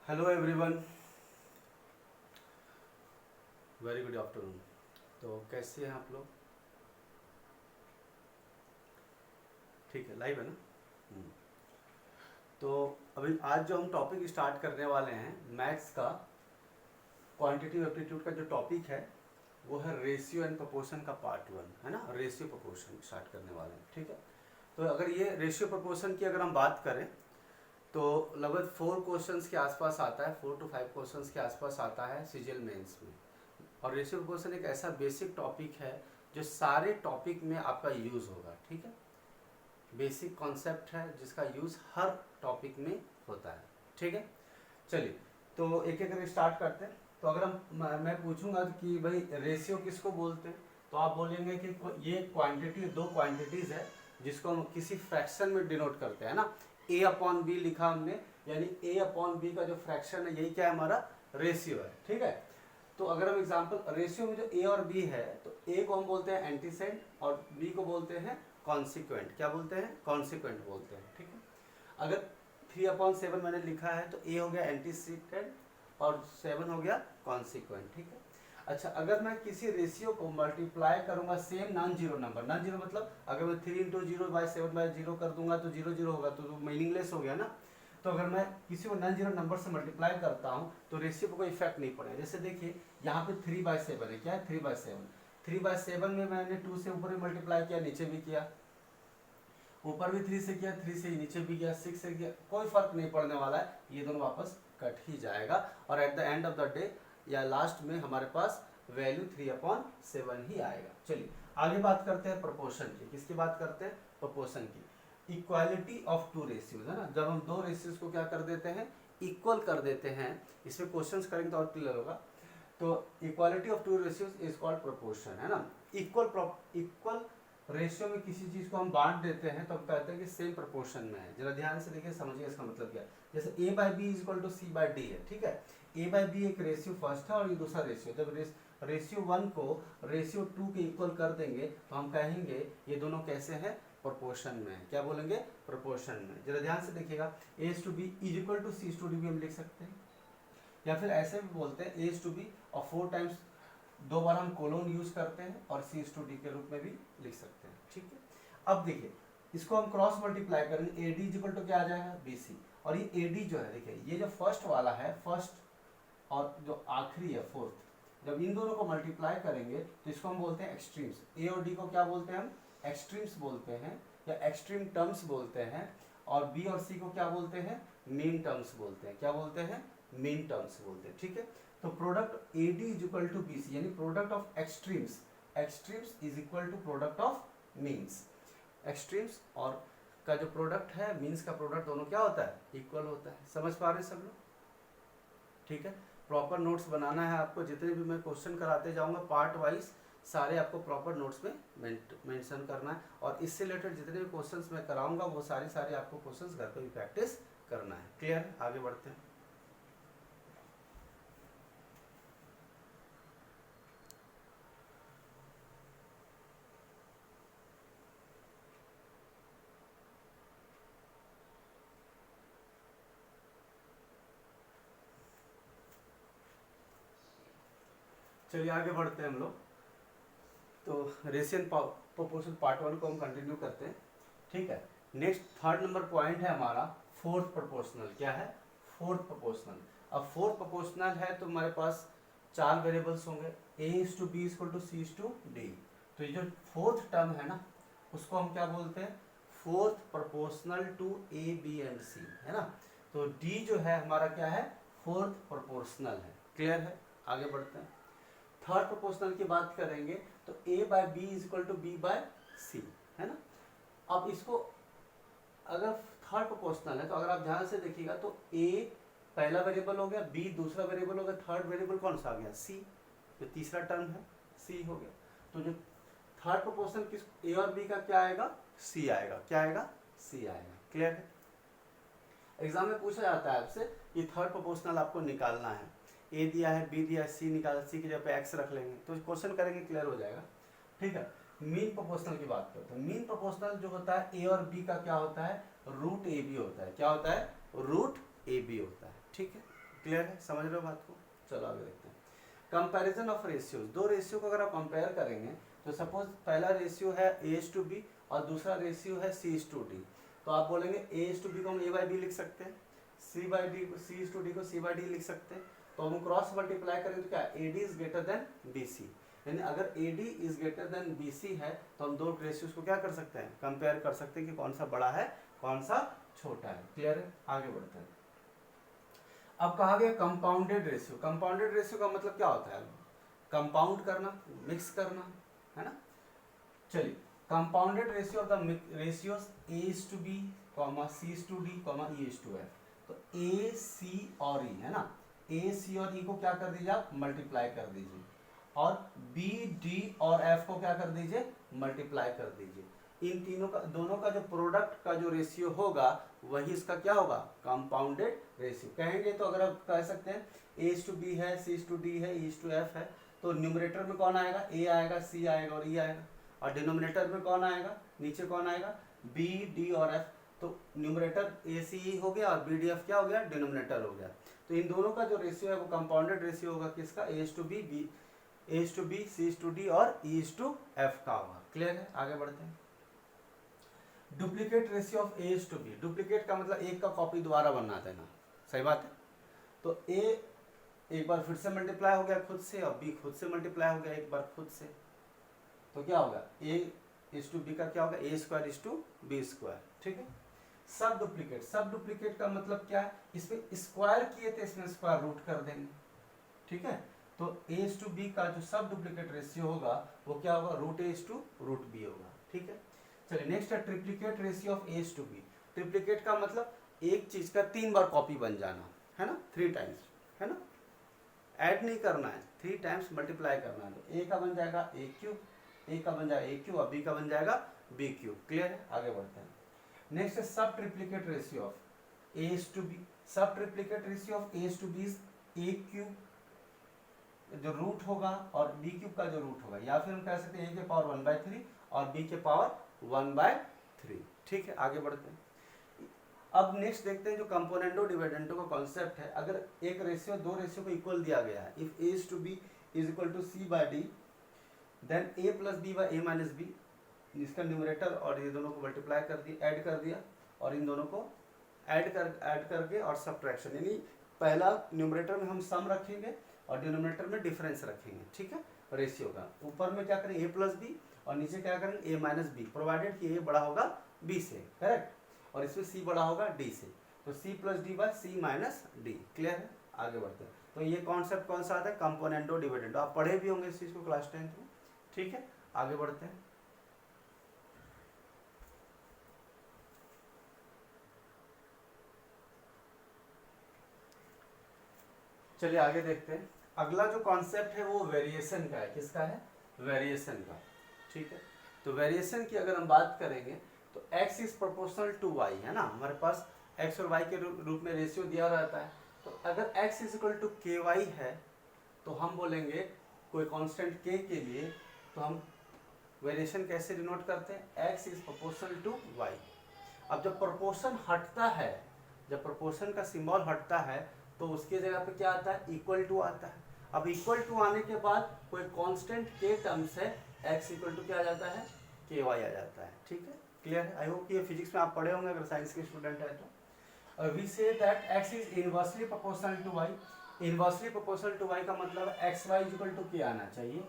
Hello everyone, very good afternoon. तो कैसे हैं आप लोग? ठीक है, लाइव है ना? हम्म। तो अभी आज जो हम टॉपिक स्टार्ट करने वाले हैं मैथ्स का क्वांटिटी एप्टीट्यूड का जो टॉपिक है वो है रेशियो एंड प्रोपोर्शन का पार्ट 1, है ना। रेशियो प्रोपोर्शन स्टार्ट करने वाले हैं, ठीक है। तो अगर ये रेशियो प्रोपोर्शन की अगर हम बात करें तो लगभग 4 क्वेश्चंस के आसपास आता है, 4 to 5 क्वेश्चंस के आसपास आता है सीजीएल मेंस में। और रेशियो प्रोपोर्शन एक ऐसा बेसिक टॉपिक है जो सारे टॉपिक में आपका यूज़ होगा, ठीक है। बेसिक कॉन्सेप्ट है जिसका यूज़ हर टॉपिक में होता है, ठीक है। चलिए, तो एक एक करके स्टार्ट करते हैं। तो अगर मैं पूछूंगा कि भाई रेशियो किसको बोलते हैं, तो आप बोलेंगे कि ये क्वांटिटी, दो क्वांटिटीज़ है जिसको हम किसी फ्रैक्शन में डिनोट करते हैं ना। ए अपॉन बी लिखा हमने, यानी ए अपॉन बी का जो फ्रैक्शन है यही क्या है, हमारा रेशियो है, ठीक है। तो अगर हम एग्जांपल रेशियो में जो ए और बी है, तो ए को हम बोलते हैं एंटीसेंट और बी को बोलते हैं कॉन्सिक्वेंट। क्या बोलते हैं? कॉन्सिक्वेंट बोलते हैं, ठीक है। अगर 3/7 मैंने लिखा है तो ए हो गया एंटीसेंट और 7 हो गया कॉन्सिक्वेंट, ठीक है। अच्छा, अगर मैं किसी रेशियो को मल्टीप्लाई करूंगा same non zero number, non zero मतलब अगर मैं 3 × 0/7/0 कर दूंगा तो 0 0 होगा, तो मीनिंगलेस हो गया ना। तो अगर मैं किसी को नॉन जीरो नंबर से मल्टीप्लाई करता हूँ तो रेशियो पर कोई इफेक्ट नहीं पड़ेगा। जैसे देखिए यहाँ पे 3/7 है, क्या है 3/7। 3/7 में मैंने 2 से ऊपर भी मल्टीप्लाई किया, नीचे भी किया, ऊपर भी 3 से किया, 3 से नीचे भी किया, 6 से किया, कोई फर्क नहीं पड़ने वाला है, ये दोनों वापस कट ही जाएगा। और at the end of the day या लास्ट में हमारे पास वैल्यू 3/7 ही आएगा। चलिए आगे बात करते हैं प्रोपोर्शन की। किसकी बात करते हैं? प्रोपोर्शन की। इक्वालिटी ऑफ टू रेशियोज, है ना। जब हम दो रेशियोज को क्या कर देते हैं, इक्वल कर देते हैं, इसमें क्वेश्चंस करेंगे तो और क्लियर होगा। तो equality of two ratios is called proportion, है ना। इक्वल रेशियो में किसी चीज को हम बांट देते हैं तो हम कहते हैं कि सेम प्रोपोर्शन में है। जरा ध्यान से देखिए, समझिए इसका मतलब क्या है। जैसे a/b = c/d है, ठीक है। a/b एक रेशियो फर्स्ट है और ये दूसरा रेशियो। जब रेशियो 1 को रेशियो 2 के इक्वल कर देंगे तो हम कहेंगे ये दोनों कैसे हैं, प्रोपोर्शन में है। क्या बोलेंगे? प्रोपोर्शन में। जरा ध्यान से देखिएगा, a/b = c/d भी हम लिख सकते हैं, या फिर ऐसे भी बोलते हैं a/b और 4 टाइम्स, 2 बार हम कोलोन यूज करते हैं और c/d के रूप में भी लिख सकते हैं, ठीक है। अब देखिए इसको हम क्रॉस मल्टीप्लाई करेंगे, AD = क्या आ जाएगा, BC। और ये AD जो है, देखिए ये जो फर्स्ट वाला है, फर्स्ट और जो आखिरी है फोर्थ, जब इन दोनों को मल्टीप्लाई करेंगे तो इसको हम बोलते हैं एक्सट्रीम्स। A और D को क्या बोलते हैं हम? एक्सट्रीम्स बोलते हैं या एक्सट्रीम टर्म्स बोलते हैं। और B और C को क्या बोलते हैं? मीन टर्म्स बोलते हैं। क्या बोलते हैं? मीन टर्म्स बोलते हैं, ठीक है। तो प्रोडक्ट AD = BC, यानी product of extremes, extremes is equal to product of means. Extremes और का जो प्रोडक्ट है, मीन्स का प्रोडक्ट, दोनों क्या होता है? इक्वल होता है। समझ पा रहे हैं सब लोग? ठीक है। प्रॉपर नोट्स बनाना है आपको, जितने भी मैं क्वेश्चन कराते जाऊंगा पार्ट वाइज सारे आपको प्रॉपर नोट्स में मेंशन करना है। और इससे रिलेटेड जितने भी क्वेश्चंस मैं कराऊंगा वो सारे आपको क्वेश्चंस घर पे भी प्रैक्टिस करना है। क्लियर है? आगे बढ़ते हैं। चलिए आगे बढ़ते हैं हम लोग। तो रेशियो एंड प्रोपोर्शन पार्ट 1 को हम कंटिन्यू करते हैं, ठीक है। नेक्स्ट थर्ड नंबर पॉइंट है हमारा फोर्थ प्रोपोर्शनल। क्या है? Fourth proportional. अब फोर्थ प्रोपोर्शनल है तो हमारे पास 4 वेरिएबल्स होंगे, a/b = c/d। तो ये जो फोर्थ टर्म है ना, उसको हम क्या बोलते हैं? Fourth proportional to a, b and c, है ना। तो d जो है हमारा क्या है? फोर्थ प्रोपोर्शनल है। क्लियर है? आगे बढ़ते हैं। थर्ड प्रोपोर्शनल की बात करेंगे तो a/b = b/c, है ना। अब इसको अगर थर्ड प्रोपोर्शनल है तो अगर आप ध्यान से देखिएगा तो a पहला वेरिएबल हो गया, b दूसरा वेरिएबल हो गया, थर्ड वेरिएबल कौन सा आ गया? c, जो तीसरा टर्म है c हो गया। तो जो थर्ड प्रोपोर्शनल किस a और b का क्या आएगा? c आएगा। क्या आएगा? c आएगा। क्लियर है? एग्जाम में पूछा जाता है आपसे कि थर्ड प्रोपोर्शनल आपको निकालना है, a दिया है, b दिया है, c निकाल, c की जगह पे x रख लेंगे तो क्वेश्चन करेंगे, क्लियर हो जाएगा, ठीक है। मीन प्रोपोर्शनल की बात करते हैं। मीन प्रोपोर्शनल जो होता है a और b का क्या होता है? √AB होता है। क्या होता है? √AB होता है, ठीक है। क्लियर है, समझ रहे हो बात को? चलो आगे देखते हैं। कंपैरिजन ऑफ रेशियोज, दो रेशियो को अगर आप कंपेयर करेंगे तो सपोज पहला रेशियो है A:B और दूसरा रेशियो है C:D, तो आप बोलेंगे A:B को हम A/B लिख सकते हैं, C/D C:D को C/D लिख सकते हैं। तो हम क्रॉस मल्टीप्लाई करेंगे तो क्या AD is greater than BC, यानी अगर AD is greater than BC है तो हम दो रेशियोज को क्या कर सकते हैं, कंपेयर कर सकते हैं कि कौन सा बड़ा है कौन सा छोटा है। क्लियर है, आगे बढ़ते हैं। अब कहा गया कंपाउंडेड रेशियो, कंपाउंडेड रेशियो का मतलब क्या होता है, कंपाउंड करना, मिक्स करना, है ना। चलिए, compounded ratio of the ratios A:B, C:D, E:F। तो A, C और E है ना, A, C और E को क्या कर दीजिए आप, मल्टीप्लाई कर दीजिए, और B, D और F को क्या कर दीजिए, मल्टीप्लाई कर दीजिए। इन तीनों का, दोनों का जो प्रोडक्ट का जो रेशियो होगा वही इसका क्या होगा, कंपाउंडेड रेशियो कहेंगे। तो अगर आप कह सकते हैं A:B है, C:D है, E:F है, तो न्यूमरेटर में कौन आएगा, A आएगा, C आएगा और E आएगा, और डिनोमिनेटर में कौन आएगा, नीचे कौन आएगा, B, D और F। तो न्यूमरेटर ACE हो गया और BDF क्या हो गया, डिनोमिनेटर हो गया। तो इन दोनों का जो रेशियो है वो कंपाउंडेड रेशियो होगा किसका, A:B, C:D और E:F का होगा। क्लियर है, आगे बढ़ते हैं। Duplicate ratio of A:B, duplicate का मतलब एक का कॉपी दोबारा बना देना, सही बात है। तो A एक बार फिर से मल्टीप्लाई हो गया खुद से, और B खुद से मल्टीप्लाई हो गया एक बार खुद से, तो क्या होगा, A:B का क्या होगा, A²:B², ठीक है। सब डुप्लीकेट, सब डुप्लीकेट का मतलब क्या है, इसमें स्क्वायर किए थे इसमें स्क्वायर रूट कर देंगे, ठीक है। तो A:B का जो सब डुप्लीकेट रेशियो होगा वो क्या होगा, √A:√B होगा, ठीक है। चलिए नेक्स्ट है triplicate ratio of A:B। Triplicate का मतलब एक चीज का 3 बार कॉपी बन जाना, है ना, 3 टाइम्स, है ना, ऐड नहीं करना है, 3 टाइम्स मल्टीप्लाई करना है। तो A का बन जाएगा A3, A का बन जाएगा A3 और B का बन जाएगा B3। क्लियर है, आगे बढ़ते हैं। नेक्स्ट है सब ट्रिप्लीकेट रेशियो ऑफ A:B। सब triplicate ratio of A:B is A³ जो रूट होगा और B³ का जो रूट होगा, या फिर हम कह सकते हैं A के पावर 1/3 और B के पावर 1/3, ठीक है, आगे बढ़ते हैं। अब नेक्स्ट देखते हैं जो कंपोनेंटो डिविडेंडो का कॉन्सेप्ट है। अगर एक रेशियो दो रेशियो को इक्वल दिया गया है, if A:B is equal to C/D then A+B/A-B, इसका न्यूमरेटर और ये दोनों को मल्टीप्लाई कर दिया, ऐड कर दिया, और इन दोनों को ऐड करके और सब्ट्रैक्शन, यानी पहला न्यूमरेटर में हम सम रखेंगे और डिनोमिनेटर में डिफरेंस रखेंगे, ठीक है, रेशियो का। ऊपर में क्या करेंगे A+B और नीचे क्या करेंगे A-B, प्रोवाइडेड कि A बड़ा होगा B से, करेक्ट, और इसमें C बड़ा होगा D से, तो C+D/C-D। क्लियर है, आगे बढ़ते हैं। तो ये कॉन्सेप्ट कौन सा आता है, कंपोनेंटो डिविडेंडो, आप पढ़े भी होंगे इस चीज को क्लास 10th में, ठीक है, आगे बढ़ते हैं। चलिए आगे देखते हैं। अगला जो कॉन्सेप्ट है वो वेरिएशन का है, किसका है, वेरिएशन का, ठीक है। तो वेरिएशन की अगर हम बात करेंगे तो x is proportional to y, है ना, हमारे पास x और y के रूप में रेशियो दिया रहता है। तो अगर x is equal to ky है तो हम बोलेंगे कोई कांस्टेंट k के लिए, तो हम वेरिएशन कैसे डिनोट करते हैं, x is proportional to y। अब जब प्रोपोर्शन हटता है, जब प्रोपोर्शन का सिंबल हटता है तो उसके जगह पे क्या आता है, इक्वल टू आता है। अब इक्वल टू आने के बाद कोई कांस्टेंट के टर्म से x इक्वल टू क्या आ जाता है, ky आ जाता है, ठीक है, क्लियर है। आई होप ये फिजिक्स में आप पढ़े होंगे अगर साइंस के स्टूडेंट है तो। We say that x is inversely proportional to y। Inversely proportional to y का मतलब xy इक्वल टू k आना चाहिए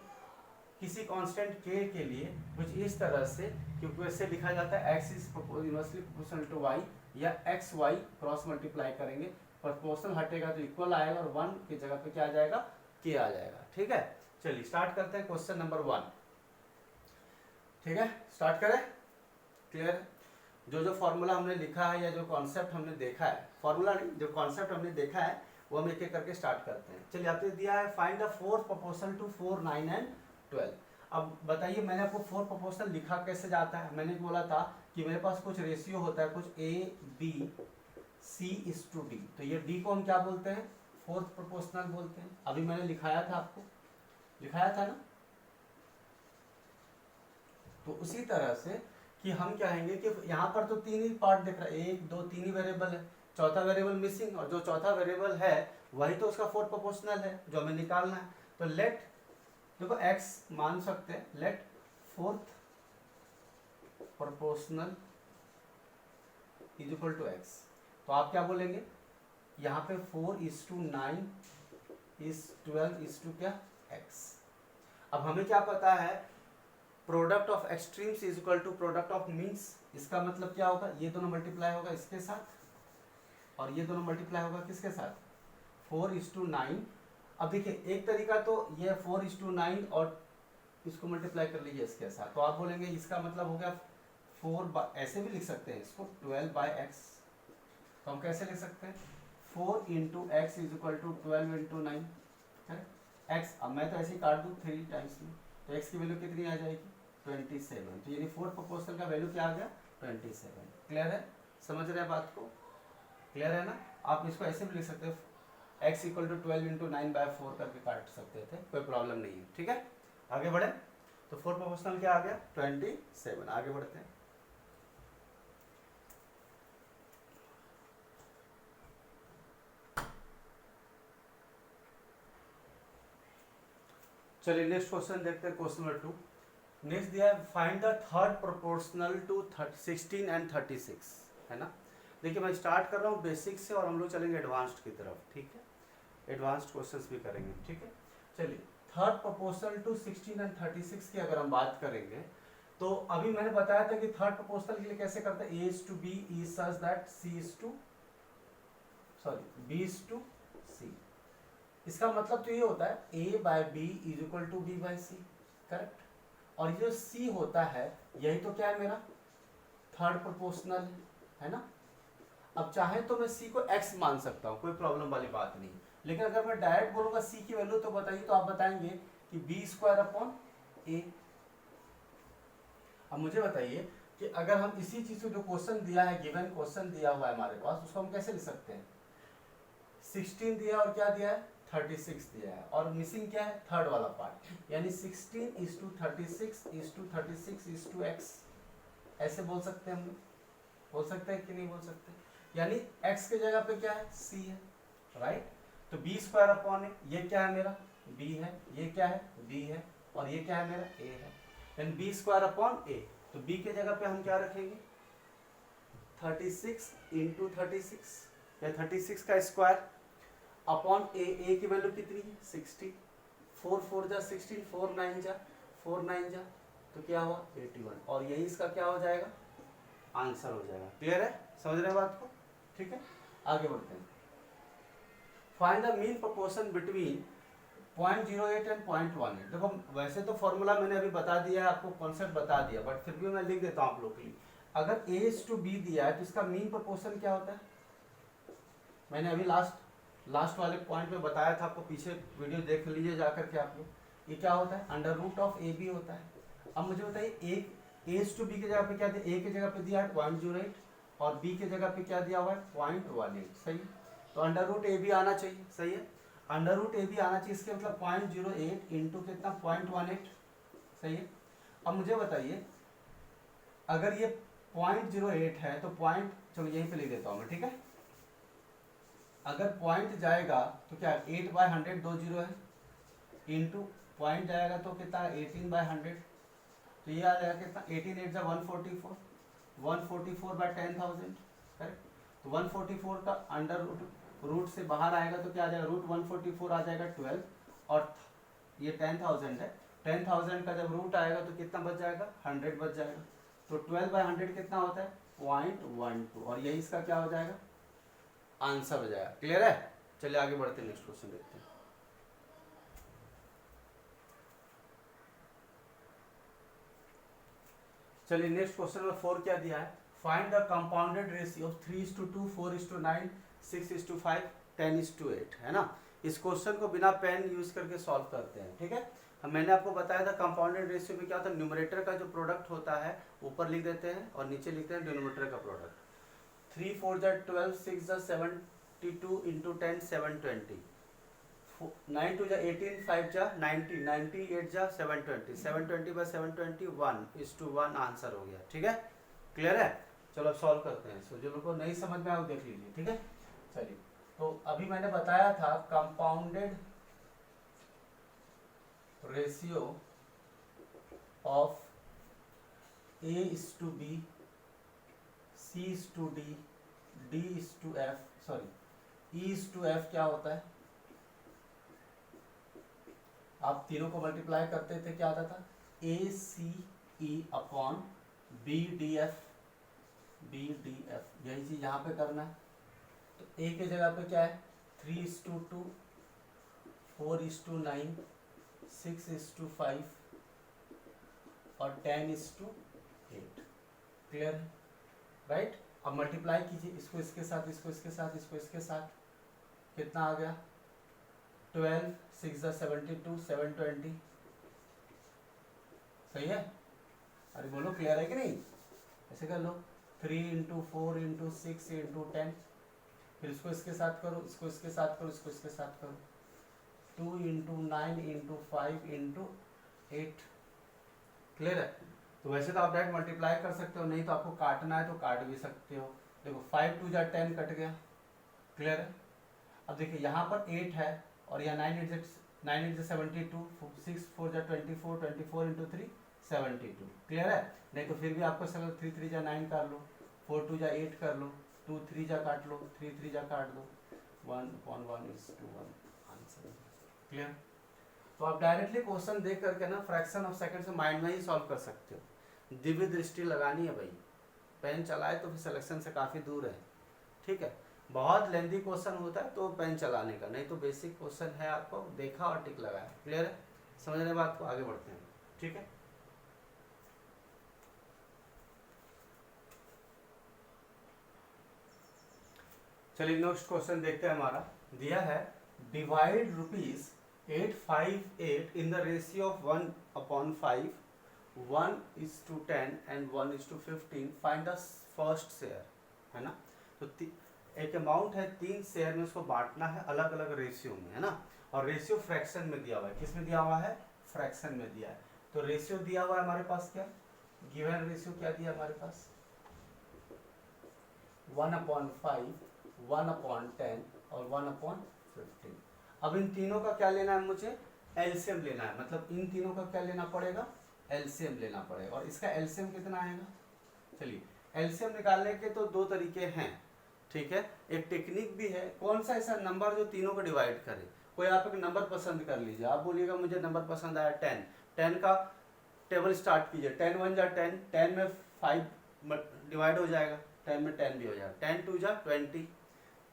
किसी कांस्टेंट k के लिए, कुछ इस तरह से, क्योंकि वैसे लिखा जाता है x is inversely proportional to y, या xy क्रॉस मल्टीप्लाई करेंगे, प्रोपोर्शनल हटेगा तो इक्वल आएगा और 1 की जगह पे क्या आ जाएगा, k आ जाएगा, ठीक है। चलिए स्टार्ट करते हैं क्वेश्चन नंबर 1, ठीक है, स्टार्ट करें। क्लियर, जो फॉर्मूला हमने लिखा है या जो कॉन्सेप्ट हमने देखा है, फॉर्मूला नहीं, जो कॉन्सेप्ट हमने देखा है वो हम एक एक करके स्टार्ट करते हैं। चलिए आपने दिया है find the 4 proportional to 4, 9 and 12। अब बताइए मैंने आपको 4 प्रोपोर्शनल लिखा कैसे जाता है, मैंने बोला था कि मेरे पास कुछ रेशियो होता है, कुछ A, B, C:D, तो ये D को हम क्या बोलते हैं, 4th प्रोपोर्शनल बोलते हैं। अभी मैंने लिखाया था, आपको लिखाया था ना। तो उसी तरह से कि हम कहेंगे कि यहाँ पर तो 3 ही पार्ट दिख रहा है, 1, 2, 3 ही वेरिएबल है, चौथा वेरिएबल मिसिंग, और जो चौथा वेरिएबल है वही तो उसका फोर्थ प्रोपोर्शनल है जो हमें निकालना है। तो लेट, देखो x मान सकते हैं, let fourth proportional is equal to x। तो आप क्या बोलेंगे, यहाँ पे 4:9 इज 12 इज टू क्या x। अब हमें क्या पता है, product of extremes is equal to product of means. इसका मतलब क्या होगा, ये दोनों मल्टीप्लाई होगा इसके साथ और ये दोनों मल्टीप्लाई होगा किसके साथ, 4:9। अब देखिए एक तरीका तो ये 4:9 और इसको मल्टीप्लाई कर लीजिए इसके साथ, तो आप बोलेंगे इसका मतलब हो गया 4, ऐसे भी लिख सकते हैं इसको 12/x। तो हम कैसे लिख सकते हैं, 4 × x इज इक्वल टू 12 × 9 है x। अब मैं तो ऐसे ही काट दूँ 3 टाइम्स में, तो x की वैल्यू कितनी आ जाएगी 27। तो यानी फोर्थ प्रोपोर्शनल का वैल्यू क्या आ गया 27। क्लियर है, समझ रहे हैं बात को, क्लियर है ना। आप इसको ऐसे भी लिख सकते हो, x इक्वल टू 12 × 9/4 करके काट सकते थे, कोई प्रॉब्लम नहीं है। ठीक है, आगे बढ़े। तो फोर्थ प्रोपोर्शनल क्या आ गया 27। आगे बढ़ते हैं। चलिए नेक्स्ट क्वेश्चन देखते हैं, क्वेश्चन नंबर 2। नेक्स्ट दिया है, find the third proportional to 16 and 36, है ना। देखिए मैं स्टार्ट कर रहा हूँ बेसिक से और हम लोग चलेंगे एडवांस्ड की तरफ। ठीक है, एडवांस्ड क्वेश्चंस भी करेंगे। ठीक है, चलिए थर्ड प्रोपोर्शनल टू 16 and 36 की अगर हम बात करेंगे, तो अभी मैंने बताया था कि थर्ड प्रोपोर्शनल के लिए कैसे करते हैं, a is to b is such that c is to b is to c। इसका मतलब तो ये होता है a/b is equal to b/c, correct. और ये जो c होता है यही तो क्या है मेरा थर्ड प्रोपोर्शनल है ना। अब चाहे तो मैं c को x मान सकता हूँ, कोई प्रॉब्लम वाली बात नहीं, लेकिन अगर मैं डायरेक्ट बोलूंगा c की वैल्यू तो बताइए, तो आप बताएंगे कि b² a। अब मुझे बताइए कि अगर हम इसी चीज को जो क्वेश्चन दिया है, गिवन क्वेश्चन दिया हुआ है हमारे पास, उसको हम कैसे लिख सकते हैं, 16 दिया और क्या दिया है 36 दिया है, और मिसिंग क्या है थर्ड वाला पार्ट, यानी 16:36:36:x। ऐसे बोल सकते हैं हम, बोल सकते हैं कि नहीं बोल सकते, यानी x के जगह पे क्या है c है, राइट। तो b² ये क्या है मेरा b है, ये क्या है b है, और ये क्या है मेरा a है, यानी b² तो b के जगह पे हम क्या रखेंगे 36 × 36 या 36 का स्क्वायर अपॉन a की वैल्यू कितनी है 60, 4 4 जा 16, 4 9 जा तो क्या हुआ 81, और यही इसका क्या हो जाएगा आंसर हो जाएगा। क्लियर है, समझ रहे हैं बात को। ठीक है, आगे बढ़ते हैं। Find the mean proportion between 0.08 and 0.18। देखो वैसे तो फॉर्मूला मैंने अभी बता दिया है, आपको कॉन्सेप्ट बता दिया, बट फिर भी मैं लिख देता हूँ आप लोग के लिए। अगर a is to b दिया है तो इसका मीन प्रोपोर्शन क्या होता है, मैंने अभी लास्ट वाले पॉइंट में बताया था आपको, पीछे वीडियो देख लीजिए जाकर के आप लोग। ये क्या होता है √ab होता है। अब मुझे बताइए a is to b की जगह पे क्या दिया, a की जगह पे दिया है 0.08 और b की जगह पे क्या दिया हुआ है 0.18, सही। तो √ab आना चाहिए, सही है, √ab आना चाहिए, इसके मतलब 0.08 इंटू कितना 0.18, सही है। अब मुझे बताइए अगर ये 0.08 है तो पॉइंट, चलो यहीं पे लिख देता हूँ मैं, ठीक है। अगर पॉइंट जाएगा तो क्या 8/100 दो जीरो है, इंटू पॉइंट जाएगा तो कितना 18/100, तो ये आ जाएगा कितना 18 8 144, 144/10,000, करेक्ट। तो 144 का अंडर रूट से बाहर आएगा तो क्या आ जाएगा √144 आ जाएगा 12, और ये 10,000 है, 10,000 का जब रूट आएगा तो कितना बच जाएगा 100 बच जाएगा। तो 12/100 कितना होता है 0.12, और यही इसका क्या हो जाएगा आंसर हो जाएगा। क्लियर है, चलिए आगे बढ़ते हैं, नेक्स्ट क्वेश्चन देखते हैं। चलिए नेक्स्ट क्वेश्चन नंबर 4 क्या दिया है, find the compounded ratio of 3:2, 4:9, 6:5, 10:8, है ना। इस क्वेश्चन को बिना पेन यूज करके सॉल्व करते हैं, ठीक है। मैंने आपको बताया था कंपाउंडेड रेशियो में क्या होता है, न्यूमरेटर का जो प्रोडक्ट होता है ऊपर लिख देते हैं और नीचे लिखते हैं डिनोमिनेटर का प्रोडक्ट। 3 4 12, 6 72 इंटू 10 720, 9 2 18, 5 90, 98 720, 720/720 1:1 आंसर हो गया। ठीक है, क्लियर है। चलो अब सॉल्व करते हैं इसको, जो लोग को नहीं समझ में आया वो देख लीजिए, ठीक है। चलिए, तो अभी मैंने बताया था compounded ratio of A:B, C:D, D:F, sorry E:F क्या होता है, आप तीनों को मल्टीप्लाई करते थे क्या आता था, ACE अपॉन BDF, यही चीज यहाँ पे करना है। तो A के जगह पे क्या है, 3:2, 4:9, 6:5 और 10:8, क्लियर है, राइट। अब मल्टीप्लाई कीजिए इसको इसके साथ, इसको इसके साथ, इसको इसके साथ, कितना आ गया, 12, 6 72, 720, सही है। अरे बोलो क्लियर है कि नहीं, ऐसे कर लो, 3 × 4 × 6 × 10, फिर इसको इसके साथ करो, इसको इसके साथ करो, इसको इसके साथ करो, 2 × 9 × 5 × 8, क्लियर है। तो वैसे तो आप डायरेक्ट मल्टीप्लाई कर सकते हो, नहीं तो आपको काटना है तो काट भी सकते हो। देखो 5 2 10 कट गया, क्लियर है। अब देखिए यहाँ पर 8 है और यहाँ 9 8 72, 6 4 24, 24 × 3 72, क्लियर है। नहीं तो फिर भी आपको चलो 3 3 9 कर लो, 4 2 8 कर लो, 2 3 काट लो, 3 3 काट दो, 1:1:1 आंसर, क्लियर। तो आप डायरेक्टली क्वेश्चन देख करके ना फ्रैक्शन ऑफ सेकंड से माइंड में ही सॉल्व कर सकते हो। दिव्य दृष्टि लगानी है भाई, पेन चलाए तो फिर सिलेक्शन से काफ़ी दूर है, ठीक है। बहुत लेंथी क्वेश्चन होता है तो पेन चलाने का, नहीं तो बेसिक क्वेश्चन है, आपको देखा और टिक लगाया, क्लियर है। समझने बात को आगे बढ़ते हैं, ठीक है। चलिए नेक्स्ट क्वेश्चन देखते हैं। हमारा दिया है divide ₹858 in the ratio of 1/5, 1:10 and 1:15, find the first share, है ना। तो एक अमाउंट है, 3 शेयर में उसको बांटना है अलग अलग रेशियो में, है ना। और रेशियो फ्रैक्शन में दिया हुआ है, किस में दिया हुआ है, फ्रैक्शन में दिया है। तो रेशियो दिया हुआ है हमारे पास, क्या गिवन रेशियो क्या दिया हमारे पास, 1/5, 1/10 और 1/15। अब इन तीनों का क्या लेना है, मुझे एलसीएम लेना है, मतलब इन तीनों का क्या लेना पड़ेगा, एलसीएम लेना पड़ेगा। और इसका एलसीएम कितना आएगा, चलिए एलसीएम निकालने के तो 2 तरीके हैं, ठीक है। एक टेक्निक भी है, कौन सा ऐसा नंबर जो तीनों को डिवाइड करे। कोई आप एक नंबर पसंद कर लीजिए, आप बोलिएगा मुझे नंबर पसंद आया 10, 10 का टेबल स्टार्ट कीजिए, 10 1 जा 10, 10 में 5 डिवाइड हो जाएगा, 10 में 10 भी हो जाएगा, 10 2 जा 20,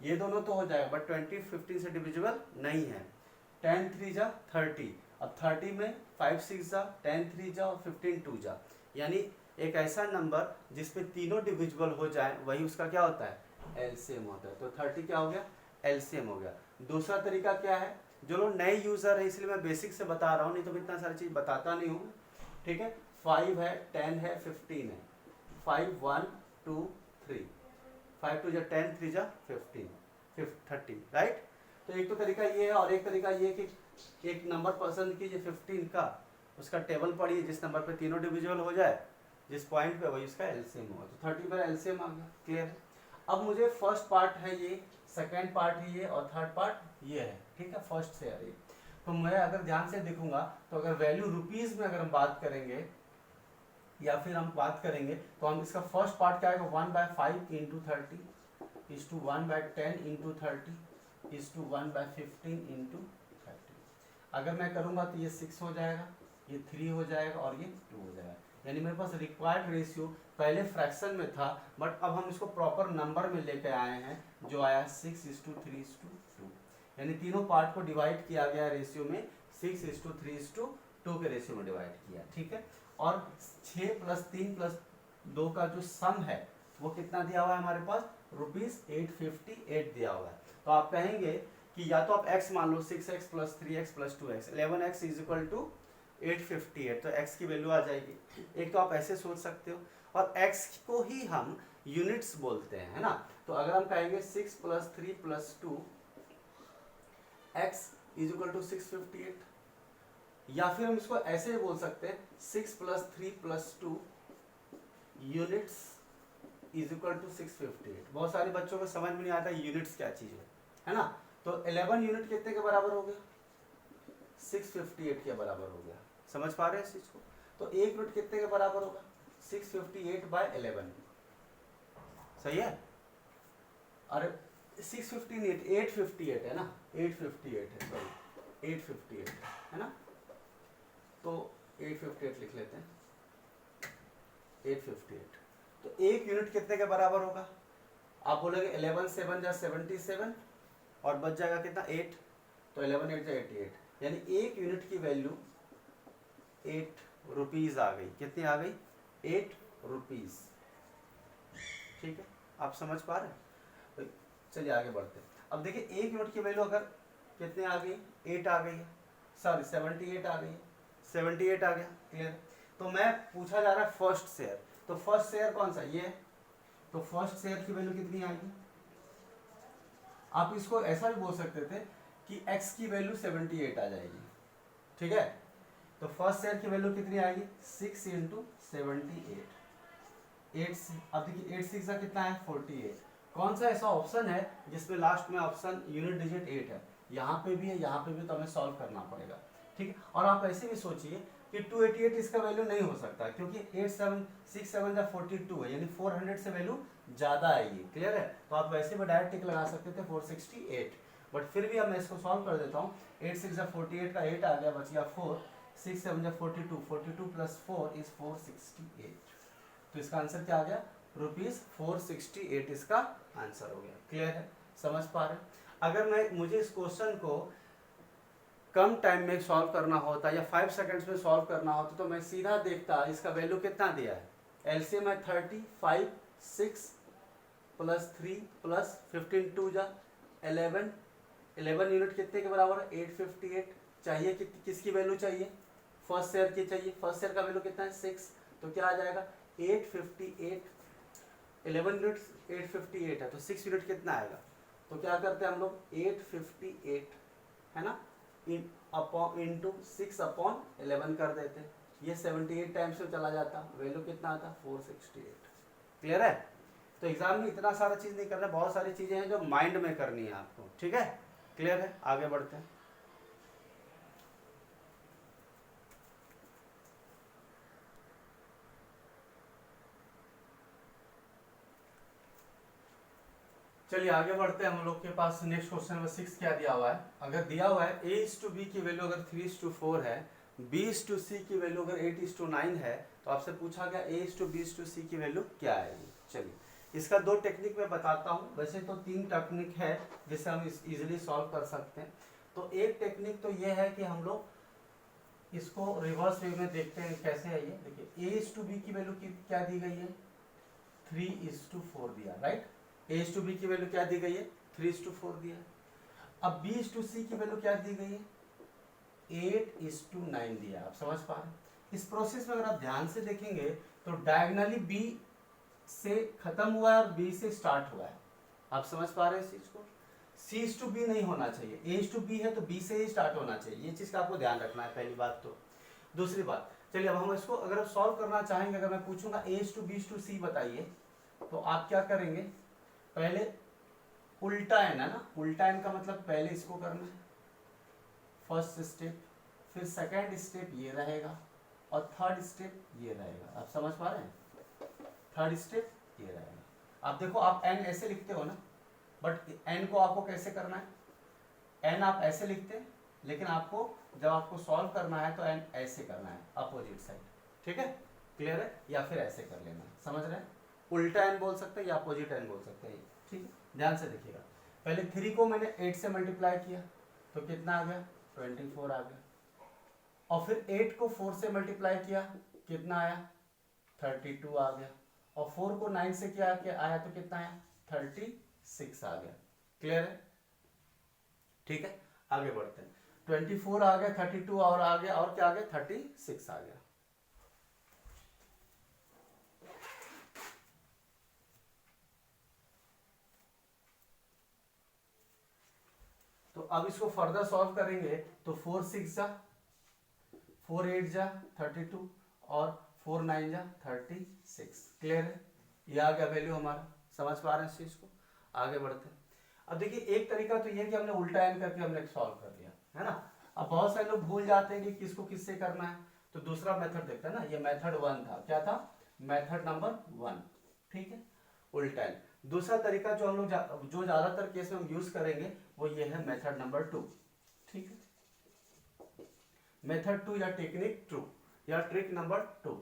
ये दोनों तो हो जाएगा, बट 20 15 से डिविजिबल नहीं है। 10 3 जा 30, अब 30 में 5 6 जा, 10 3 जा और 15 2 जा, यानी एक ऐसा नंबर जिसमें तीनों डिविजिबल हो जाए वही उसका क्या होता है, एलसीएम होता है। तो 30 क्या हो गया, एलसीएम हो गया। दूसरा तरीका क्या है, जो लोग नए यूजर है इसलिए मैं बेसिक से बता रहा हूँ, नहीं तो मैं इतना सारी चीज बताता नहीं हूँ, ठीक है। 5 है, 10 है, 15 है, 5 1 2 3, 5 2 जा 10, 3 जा 15, 30, राइट। तो एक तो तरीका ये है, और एक तरीका ये कि एक नंबर पसंद कीजिए 15 का, उसका टेबल पढ़िए, जिस नंबर पे तीनों डिविजिबल हो जाए, जिस पॉइंट पे वही उसका एलसीएम होगा। तो 30 पर एलसीएम आ गया, क्लियर है। अब मुझे फर्स्ट पार्ट है ये, सेकेंड पार्ट है ये, और थर्ड पार्ट ये है, ठीक है, फर्स्ट से है ये। तो मैं अगर ध्यान से देखूंगा तो अगर वैल्यू रुपीज में अगर हम बात करेंगे या फिर हम बात करेंगे तो हम इसका फर्स्ट पार्ट क्या आएगा, 1/5 × 30 इज टू 1/10 × 30 इज टू 1/15 × 30। अगर मैं करूंगा तो ये 6 हो जाएगा, ये 3 हो जाएगा और ये 2 हो जाएगा। यानी मेरे पास रिक्वायर्ड रेशियो पहले फ्रैक्शन में था, बट अब हम इसको प्रॉपर नंबर में लेकर आए हैं, जो आया 6:3:2। यानी तीनों पार्ट को डिवाइड किया गया रेशियो में, 6:3:2 के रेशियो में डिवाइड किया, ठीक है। और 6 + 3 + 2 का जो सम है वो कितना दिया हुआ है हमारे पास, ₹858 दिया हुआ है। तो आप कहेंगे कि या तो आप x मान लो, 6x + 3x + 2x, 11x = 858, तो x की वैल्यू आ जाएगी। एक तो आप ऐसे सोच सकते हो, और x को ही हम यूनिट्स बोलते हैं, है ना। तो अगर हम कहेंगे 6 + 3 + 2 x = 658, या फिर हम इसको ऐसे ही बोल सकते हैं 6 + 3 + 2 यूनिट्स इज इक्वल टू 658। बहुत सारे बच्चों को समझ में नहीं आता यूनिट्स क्या चीज़ है ना। तो 11 यूनिट कितने के बराबर हो गया, 658 के बराबर हो गया। समझ पा रहे हैं इस चीज़ को। तो 1 यूनिट कितने के बराबर होगा, 658/11। सही है। अरे 658 858 है ना, 858 है, सॉरी 858 है ना। तो 858 लिख लेते हैं, 858। तो 1 यूनिट कितने के बराबर होगा, आप बोलोगे 11 7 जा 77 और बच जाएगा कितना 8, तो 11 8 जा 88, यानी 1 यूनिट की वैल्यू 8 रुपीज आ गई। कितनी आ गई, 8 रुपीज। ठीक है, आप समझ पा रहे हैं। तो चलिए आगे बढ़ते हैं। अब देखिए 1 यूनिट की वैल्यू अगर कितने आ गई, 8 आ गई है, सॉरी 78 आ गई है, 78 आ गया। क्लियर। तो मैं पूछा जा रहा है फर्स्ट शेयर, तो फर्स्ट शेयर कौन सा, ये। तो फर्स्ट शेयर की वैल्यू कितनी आएगी, आप इसको ऐसा भी बोल सकते थे कि x की वैल्यू 78 आ जाएगी। ठीक है, तो फर्स्ट शेयर की वैल्यू कितनी आएगी, 6 × 78। 8 अब देखिए 8 6 का कितना है 48। कौन सा ऐसा ऑप्शन है जिसमें लास्ट में ऑप्शन यूनिट डिजिट 8 है, यहाँ पे भी है, यहाँ पे भी, तो हमें सॉल्व करना पड़ेगा। ठीक है, और आप ऐसे भी सोचिए कि 288 इसका वैल्यू नहीं हो सकता, क्योंकि 6 7 जा 42 है, यानी 400 से वैल्यू ज़्यादा आएगी। क्लियर है, तो आप वैसे भी डायरेक्ट टिक लगा सकते थे 468, बट फिर भी अब मैं इसको सॉल्व कर देता हूँ। 8 6 जा 48 का 8 आ गया, बच गया 4, 6 7 जा 42, 42 + 4 इज 468। तो इसका आंसर क्या आ गया, ₹468 इसका आंसर हो गया। क्लियर है, समझ पा रहे हैं। अगर मुझे इस क्वेश्चन को कम टाइम में सॉल्व करना होता या 5 सेकंड्स में सॉल्व करना होता तो मैं सीधा देखता इसका वैल्यू कितना दिया है। एलसीएम है 30, 5 6 + 3 + 15 2 जा 11, 11 यूनिट कितने के बराबर है 858। चाहिए किसकी वैल्यू चाहिए, फर्स्ट शेयर की चाहिए। फर्स्ट शेयर का वैल्यू कितना है 6, तो क्या आ जाएगा 858। 11 यूनिट 858 है, तो 6 यूनिट कितना आएगा, तो क्या करते हैं हम लोग 858 है ना, इंटू 6/11 कर देते, ये 78 टाइम्स में चला जाता, वैल्यू कितना आता 468। क्लियर है। तो एग्जाम में इतना सारा चीज नहीं करना, बहुत सारी चीजें हैं जो माइंड में करनी है आपको। ठीक है, क्लियर है, आगे बढ़ते हैं। चलिए आगे बढ़ते हैं। हम लोग के पास नेक्स्ट क्वेश्चन नंबर 6 क्या दिया हुआ है। अगर दिया हुआ है A/B की वैल्यू अगर 3:4 है, B/C की वैल्यू अगर 8:9 है, तो आपसे पूछा गया A/B/C की वैल्यू क्या आएगी। चलिए इसका 2 टेक्निक मैं बताता हूँ, वैसे तो 3 टेक्निक है जिससे हम इजीली सॉल्व कर सकते हैं। तो एक टेक्निक तो ये है कि हम लोग इसको रिवर्स वे में देखते हैं कैसे है ये। देखिए A/B की वैल्यू क्या दी गई है 3:4 दिया, राइट। A/B की वैल्यू क्या दी गई है 3:4 दिया है। अब B/C की वैल्यू क्या दी गई है 8:9 दिया। आप समझ पा रहे हैं। इस प्रोसेस में अगर आप ध्यान से देखेंगे तो डायगोनली B से खत्म हुआ है और B से स्टार्ट हुआ है। आप समझ पा रहे हैं इस चीज को। C/B नहीं होना चाहिए, A/B है तो B से ही स्टार्ट होना चाहिए। ये चीज का आपको ध्यान रखना है, पहली बात। तो दूसरी बात, चलिए अब हम इसको अगर सॉल्व करना चाहेंगे, अगर मैं पूछूंगा A/B/C बताइए, तो आप क्या करेंगे, पहले उल्टा एन है ना, उल्टा एन का मतलब पहले इसको करना है फर्स्ट स्टेप, फिर सेकंड स्टेप ये रहेगा और थर्ड स्टेप ये रहेगा। आप समझ पा रहे हैं, थर्ड स्टेप ये रहेगा। आप देखो आप एन ऐसे लिखते हो ना, बट एन को आपको कैसे करना है, एन आप ऐसे लिखते हैं, लेकिन आपको जब आपको सॉल्व करना है तो एन ऐसे करना है अपोजिट साइड। ठीक है, क्लियर है, या फिर ऐसे कर लेना, समझ रहे हैं। उल्टा एन बोल सकते हैं या अपोजिट एन बोल सकते हैं। ठीक है, ध्यान से देखिएगा। पहले 3 को मैंने 8 से मल्टीप्लाई किया तो कितना आ गया 24 आ गया, और फिर 8 को 4 से मल्टीप्लाई किया कितना आया 32 आ गया, और 4 को 9 से किया आया तो कितना आया 36 आ गया। क्लियर है, ठीक है, आगे बढ़ते हैं। 24 आ गया, 32 और आ गया, और क्या आ गया 36 आ गया। तो अब इसको फर्दर सॉल्व करेंगे तो 4 6 जा 4 8 जा 32 और 4 9 जा 36। क्लियर है, ये आ गया वैल्यू हमारा, समझ पा रहे हैं इस चीज को, आगे बढ़ते हैं। अब देखिए एक तरीका तो ये कि हमने उल्टा एन करके हमने सॉल्व कर लिया है ना। अब बहुत सारे लोग भूल जाते हैं कि किसको किससे करना है, तो दूसरा मेथड देखते हैं ना, ये मेथड 1 था, क्या था, मेथड नंबर 1, ठीक है, उल्टा एन। दूसरा तरीका जो हम लोग जो ज्यादातर केस में हम यूज करेंगे वो ये है मेथड नंबर 2, ठीक है, मेथड 2 या टेक्निक 2 या ट्रिक नंबर 2,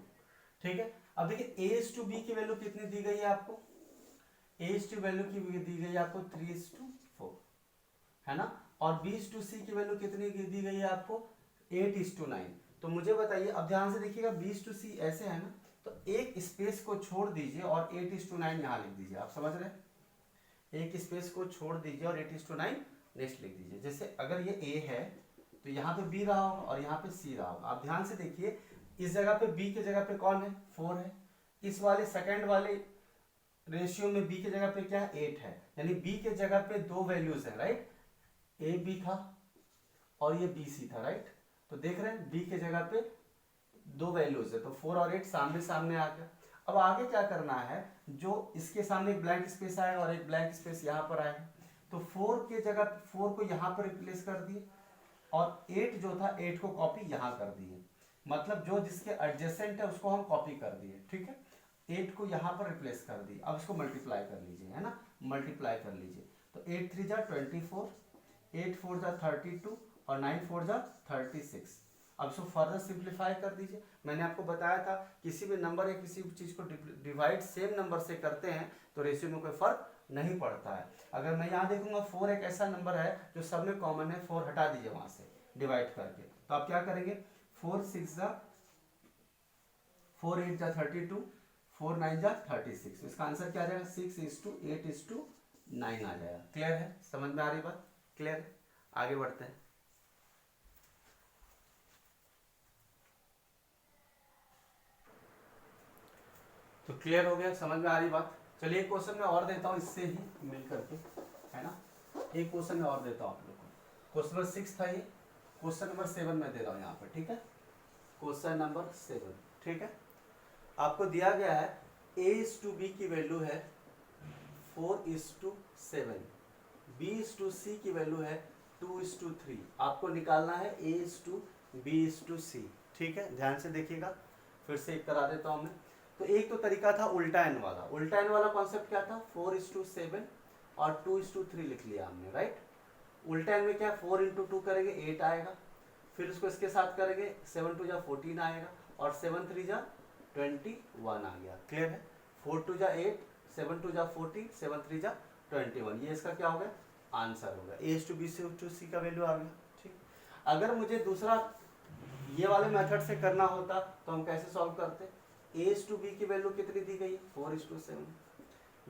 ठीक है। अब देखिए a टू बी की वैल्यू कितनी दी गई है आपको, a टू वैल्यू की दी गई है आपको 3:4 है ना, और b टू c की वैल्यू कितनी दी गई है आपको 8:9। तो मुझे बताइए, अब ध्यान से देखिएगा, b टू c ऐसे है ना, तो एक स्पेस को छोड़ दीजिए और 8:9 यहाँ लिख दीजिए, आप समझ रहे हैं, एक स्पेस को छोड़ दीजिए और 8:9 नेक्स्ट लिख दीजिए। जैसे अगर ये a है तो यहाँ पे b रहा होगा और यहाँ पे c रहा होगा। आप ध्यान से देखिए, इस जगह पे b के जगह पे कौन है, 4 है, इस वाले सेकंड वाले रेशियो में b के जगह पे क्या है, 8 है, यानी b के जगह पे दो वैल्यूज है, राइट, ए बी था और ये बी सी था, राइट। तो देख रहे हैं b के जगह पे दो वैल्यूज है, तो 4 और 8 सामने सामने आ गया। अब आगे क्या करना है, जो इसके सामने एक ब्लैंक स्पेस आएगा और एक ब्लैंक स्पेस यहाँ पर आएगा, तो 4 के जगह 4 को यहाँ पर रिप्लेस कर दिए और 8 जो था 8 को कॉपी यहाँ कर दिए, मतलब जो जिसके एडजेसेंट है उसको हम कॉपी कर दिए, ठीक है, 8 को यहाँ पर रिप्लेस कर दिए। अब इसको मल्टीप्लाई कर लीजिए, है ना, मल्टीप्लाई कर लीजिए, तो 8 3 जा 24, 8 4 जा 32 और 9 4 जा 36। अब इसको फर्दर सिंप्लीफाई कर दीजिए। मैंने आपको बताया था किसी भी नंबर या किसी भी चीज को डिवाइड सेम नंबर से करते हैं तो रेशियो में कोई फर्क नहीं पड़ता है। अगर मैं यहाँ देखूंगा 4 एक ऐसा नंबर है जो सब में कॉमन है, 4 हटा दीजिए वहां से डिवाइड करके, तो आप क्या करेंगे, 4 6 जा 4 8 जा 32, 4 9 जा 36, इसका आंसर क्या आ जाएगा, 6:8:9 आ जाएगा। क्लियर है, समझ में आ रही बात, क्लियर है, आगे बढ़ते हैं। तो क्लियर हो गया, समझ में आ रही बात। चलिए एक क्वेश्चन में और देता हूँ इससे ही मिल करके, है ना, एक क्वेश्चन में और देता हूँ आप लोग को। क्वेश्चन नंबर 6 था ये, क्वेश्चन नंबर 7 में दे रहा हूँ यहाँ पर, ठीक है, क्वेश्चन नंबर 7, ठीक है। आपको दिया गया है a:b की वैल्यू है 4:7, b:c की वैल्यू है 2:3। आपको निकालना है a:b:c, ठीक है, ध्यान से देखिएगा, फिर से एक करा देता हूँ मैं। तो एक तो तरीका था उल्टा एन वाला, उल्टा एन वाला कॉन्सेप्ट क्या था, 4:7 और 2:3 लिख लिया हमने, राइट। उल्टा एन में क्या, 4 × 2 करेंगे 8 आएगा, फिर उसको इसके साथ करेंगे 7 2 जा 14 आएगा और 7 3 जा 21 आ गया। क्लियर है, 4 2 जा 8, 7 2 जा 14, 7 3 जा 21, ये इसका क्या हो गया, आंसर होगा। a:b:c का वैल्यू आ गया, ठीक। अगर मुझे दूसरा ये वाले मेथड से करना होता तो हम कैसे सॉल्व करते, a:b की वैल्यू कितनी दी गई है, 4:7,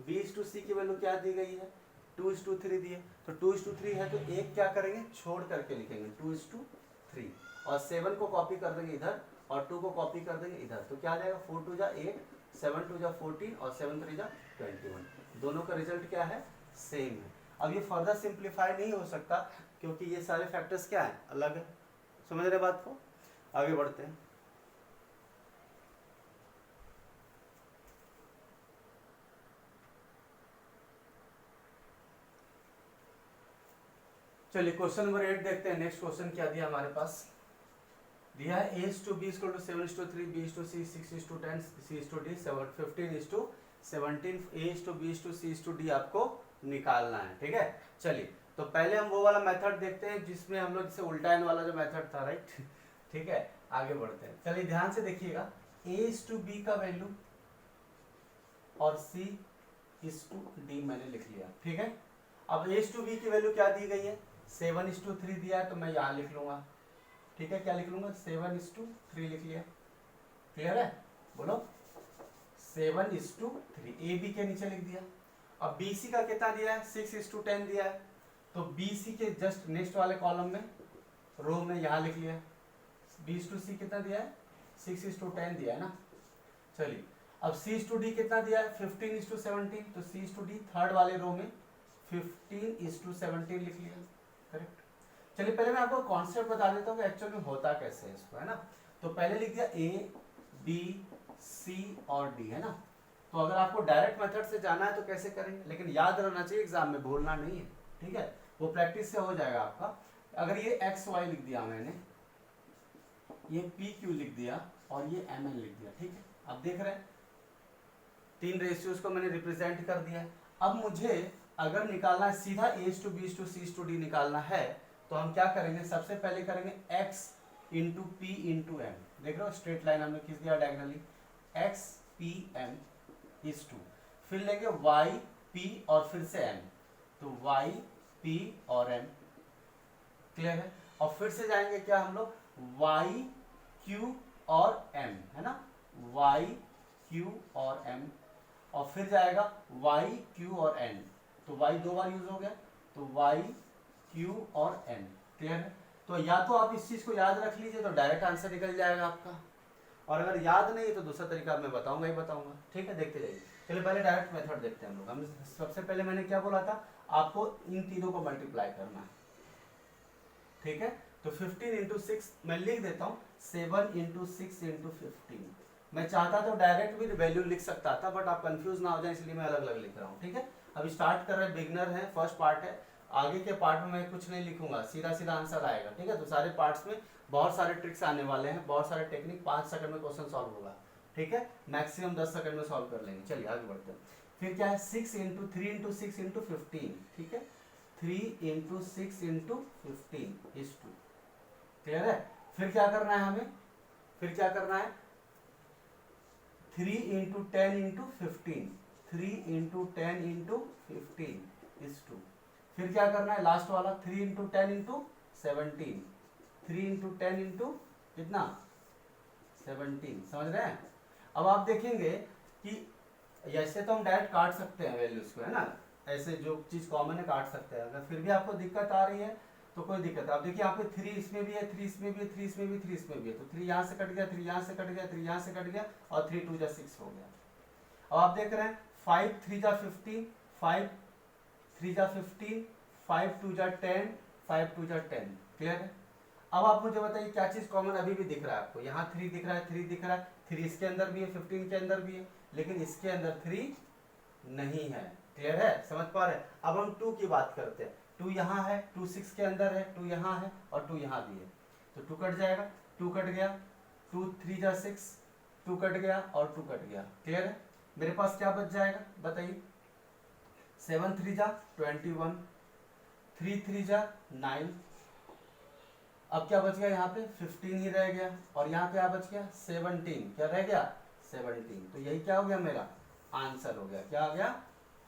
b:c की वैल्यू क्या दी गई है, 2:3 दी है, तो 2:3 है तो एक क्या करेंगे, छोड़ करके लिखेंगे 2:3 और 7 को कॉपी कर देंगे इधर और 2 को कॉपी कर देंगे इधर, तो क्या आ जाएगा, 4 2 जा 8, 7 2 जा 14 और 7 3 जा 21, दोनों का रिजल्ट क्या है, सेम है। अब ये फर्दर सिंप्लीफाई नहीं हो सकता क्योंकि ये सारे फैक्टर्स क्या है, अलग है, समझ रहे बात को, आगे बढ़ते हैं। चलिए क्वेश्चन नंबर 8 देखते हैं। नेक्स्ट क्वेश्चन क्या दिया हमारे पास, दिया है a:b = 7:3, b:c 6:10, c:d 15:17, a:b:c:d आपको निकालना है, ठीक है। चलिए तो पहले हम वो वाला मेथड देखते हैं जिसमें हम लोग जैसे उल्टा एन वाला जो मेथड था, राइट, ठीक है, आगे बढ़ते हैं। चलिए ध्यान से देखिएगा, a:b का वैल्यू और c:d मैंने लिख लिया, ठीक है। अब a:b की वैल्यू क्या दी गई है, 7:3 दिया है, तो मैं यहाँ लिख लूंगा, ठीक है, क्या लिख लूंगा, 7:3 लिख लिया। क्लियर है, बोलो 7:3, ए बी के नीचे लिख दिया। अब बी सी का कितना दिया है, 6:10 दिया है, तो बी सी के जस्ट नेक्स्ट वाले कॉलम में रो में यहाँ लिख लिया। b:c कितना दिया है, 6:10 दिया है ना। चलिए अब c:d कितना दिया है, 15:17, तो c:d थर्ड वाले रो में 15:17 लिख लिया, करेक्ट। चलिए पहले मैं आपको कॉन्सेप्ट बता देता हूँ कि एक्चुअल में होता कैसे है इसको, है ना। तो पहले लिख दिया a b c और d, है ना। तो अगर आपको डायरेक्ट मेथड से जाना है तो कैसे करेंगे, लेकिन याद रहना चाहिए एग्जाम में, भूलना नहीं है, ठीक है, वो प्रैक्टिस से हो जाएगा आपका। अगर ये एक्स वाई लिख दिया मैंने, ये पी क्यू लिख दिया और ये एम एन लिख दिया, ठीक है, आप देख रहे हैं तीन रेशियोज को मैंने रिप्रेजेंट कर दिया है। अब मुझे अगर निकालना है सीधा as to B to C to D निकालना है, तो हम क्या करेंगे, सबसे पहले करेंगे X into P into M, देख रहे हो स्ट्रेट लाइन हमने खींच दिया diagonally, X P M is to, फिर लेंगे वाई पी और फिर से एम, तो वाई पी और एम, क्लियर है। और फिर से जाएंगे क्या हम लोग, वाई क्यू और एम, है ना, वाई क्यू और एम, और फिर जाएगा वाई क्यू और एन, तो वाई दो बार यूज हो गया, तो वाई क्यू और एन, क्लियर है। तो या तो आप इस चीज को याद रख लीजिए तो डायरेक्ट आंसर निकल जाएगा आपका, और अगर याद नहीं है तो दूसरा तरीका मैं बताऊंगा ही बताऊंगा, ठीक है, देखते जाइए। चलिए पहले डायरेक्ट मेथड देखते हैं हम लोग। हम सबसे पहले मैंने क्या बोला था, आपको इन तीनों को मल्टीप्लाई करना है, ठीक है। तो 15 इंटू 6 मैं लिख देता हूँ, 7 इंटू 6 इंटू 15। मैं चाहता तो डायरेक्ट भी वैल्यू लिख सकता था, बट आप कंफ्यूज ना हो जाए इसलिए मैं अलग अलग लिख रहा हूँ, ठीक है। अभी स्टार्ट कर रहे हैं, बिगनर है, फर्स्ट पार्ट है, आगे के पार्ट में मैं कुछ नहीं लिखूंगा, सीधा सीधा आंसर आएगा, ठीक है। तो सारे पार्ट्स में बहुत सारे ट्रिक्स आने वाले हैं, बहुत सारे टेक्निक, 5 सेकंड में क्वेश्चन सॉल्व होगा, ठीक है, मैक्सिमम 10 सेकंड में सॉल्व कर लेंगे। चलिए आगे बढ़ते हैं। फिर क्या है, 6 इंटू 3 इंटू 6 इंटू 15, ठीक है, 3 इंटू 6 इंटू 15 इज 2, क्लियर है। फिर क्या करना है हमें, फिर क्या करना है, 3 into 10 into 15, 3 into 10 into 15 is 2। फिर क्या करना है लास्ट वाला, 3 इंटू 10 इंटू 17, 3 इंटू 10 इंटू कितना 17, समझ रहे हैं। अब आप देखेंगे कि ऐसे तो हम डायरेक्ट काट सकते हैं वैल्यूज को, है ना, ऐसे जो चीज कॉमन है काट सकते हैं। अगर फिर भी आपको दिक्कत आ रही है तो कोई दिक्कत है। अब देखिए यहाँ पे 3 इसमें भी है, 3 इसमें भी है, 3 इसमें भी, 3 इसमें भी है, तो 3 यहाँ से कट गया, 3 यहाँ से कट गया, 3 यहाँ से कट गया, और 3 2 जा 6 हो गया। अब आप देख रहे हैं 5 3 जा 15, 5 3 जा 15, 5 2 जा 10, 5 2 जा 10, क्लियर है। अब आप मुझे बताइए क्या चीज कॉमन अभी भी दिख रहा है आपको, यहाँ 3 दिख रहा है, 3 दिख रहा है, 3 इसके अंदर भी है, 15 के अंदर भी है, लेकिन इसके अंदर 3 नहीं है, क्लियर है, समझ पा रहे हैं। अब हम 2 की बात करते हैं, 2 यहाँ है, 2 6 के अंदर है, 2 यहाँ है और 2 यहाँ भी है, तो 2 कट जाएगा, 2 कट गया, 2 3 जा 6, 2 कट गया और 2 कट गया, क्लियर है। मेरे पास क्या बच जाएगा बताइए, 7 3 जा 21, 3 3 जा 9, अब क्या बच गया यहाँ पे 15 ही रह गया, और यहाँ पे क्या बच गया 17, क्या रह गया 17, तो यही क्या हो गया मेरा आंसर हो गया, क्या हो गया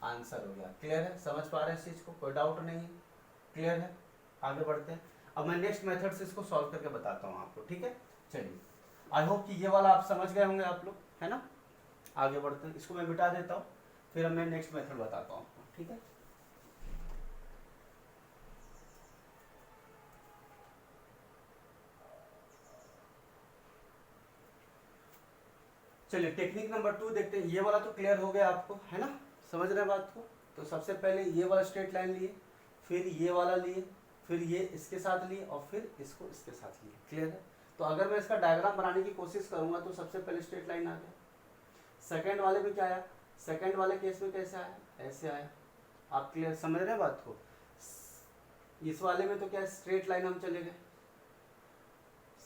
आंसर हो गया, क्लियर है, समझ पा रहे हैं इस चीज को, कोई डाउट नहीं है, क्लियर है। आगे बढ़ते हैं। अब मैं नेक्स्ट मेथड से इसको सॉल्व करके बताता हूँ आपको, ठीक है। चलिए आई होप कि ये वाला आप समझ गए होंगे आप लोग, है ना। आगे बढ़ते हैं, इसको मैं मिटा देता हूँ, फिर मैं नेक्स्ट मेथड बताता हूँ आपको, ठीक है। चलिए टेक्निक नंबर 2 देखते हैं। ये वाला तो क्लियर हो गया आपको, है ना, समझ रहे हैं बात को। तो सबसे पहले ये वाला स्ट्रेट लाइन लिए, फिर ये वाला लिए, फिर ये इसके साथ लिए और फिर इसको इसके साथ लिए, क्लियर है। तो अगर मैं इसका डायग्राम बनाने की कोशिश करूंगा तो सबसे पहले स्ट्रेट लाइन आ गया। सेकेंड वाले में क्या आया, सेकेंड वाले केस में कैसे आया, ऐसे आया, आप क्लियर समझ रहे हैं बात को। इस वाले में तो क्या स्ट्रेट लाइन हम चले गए,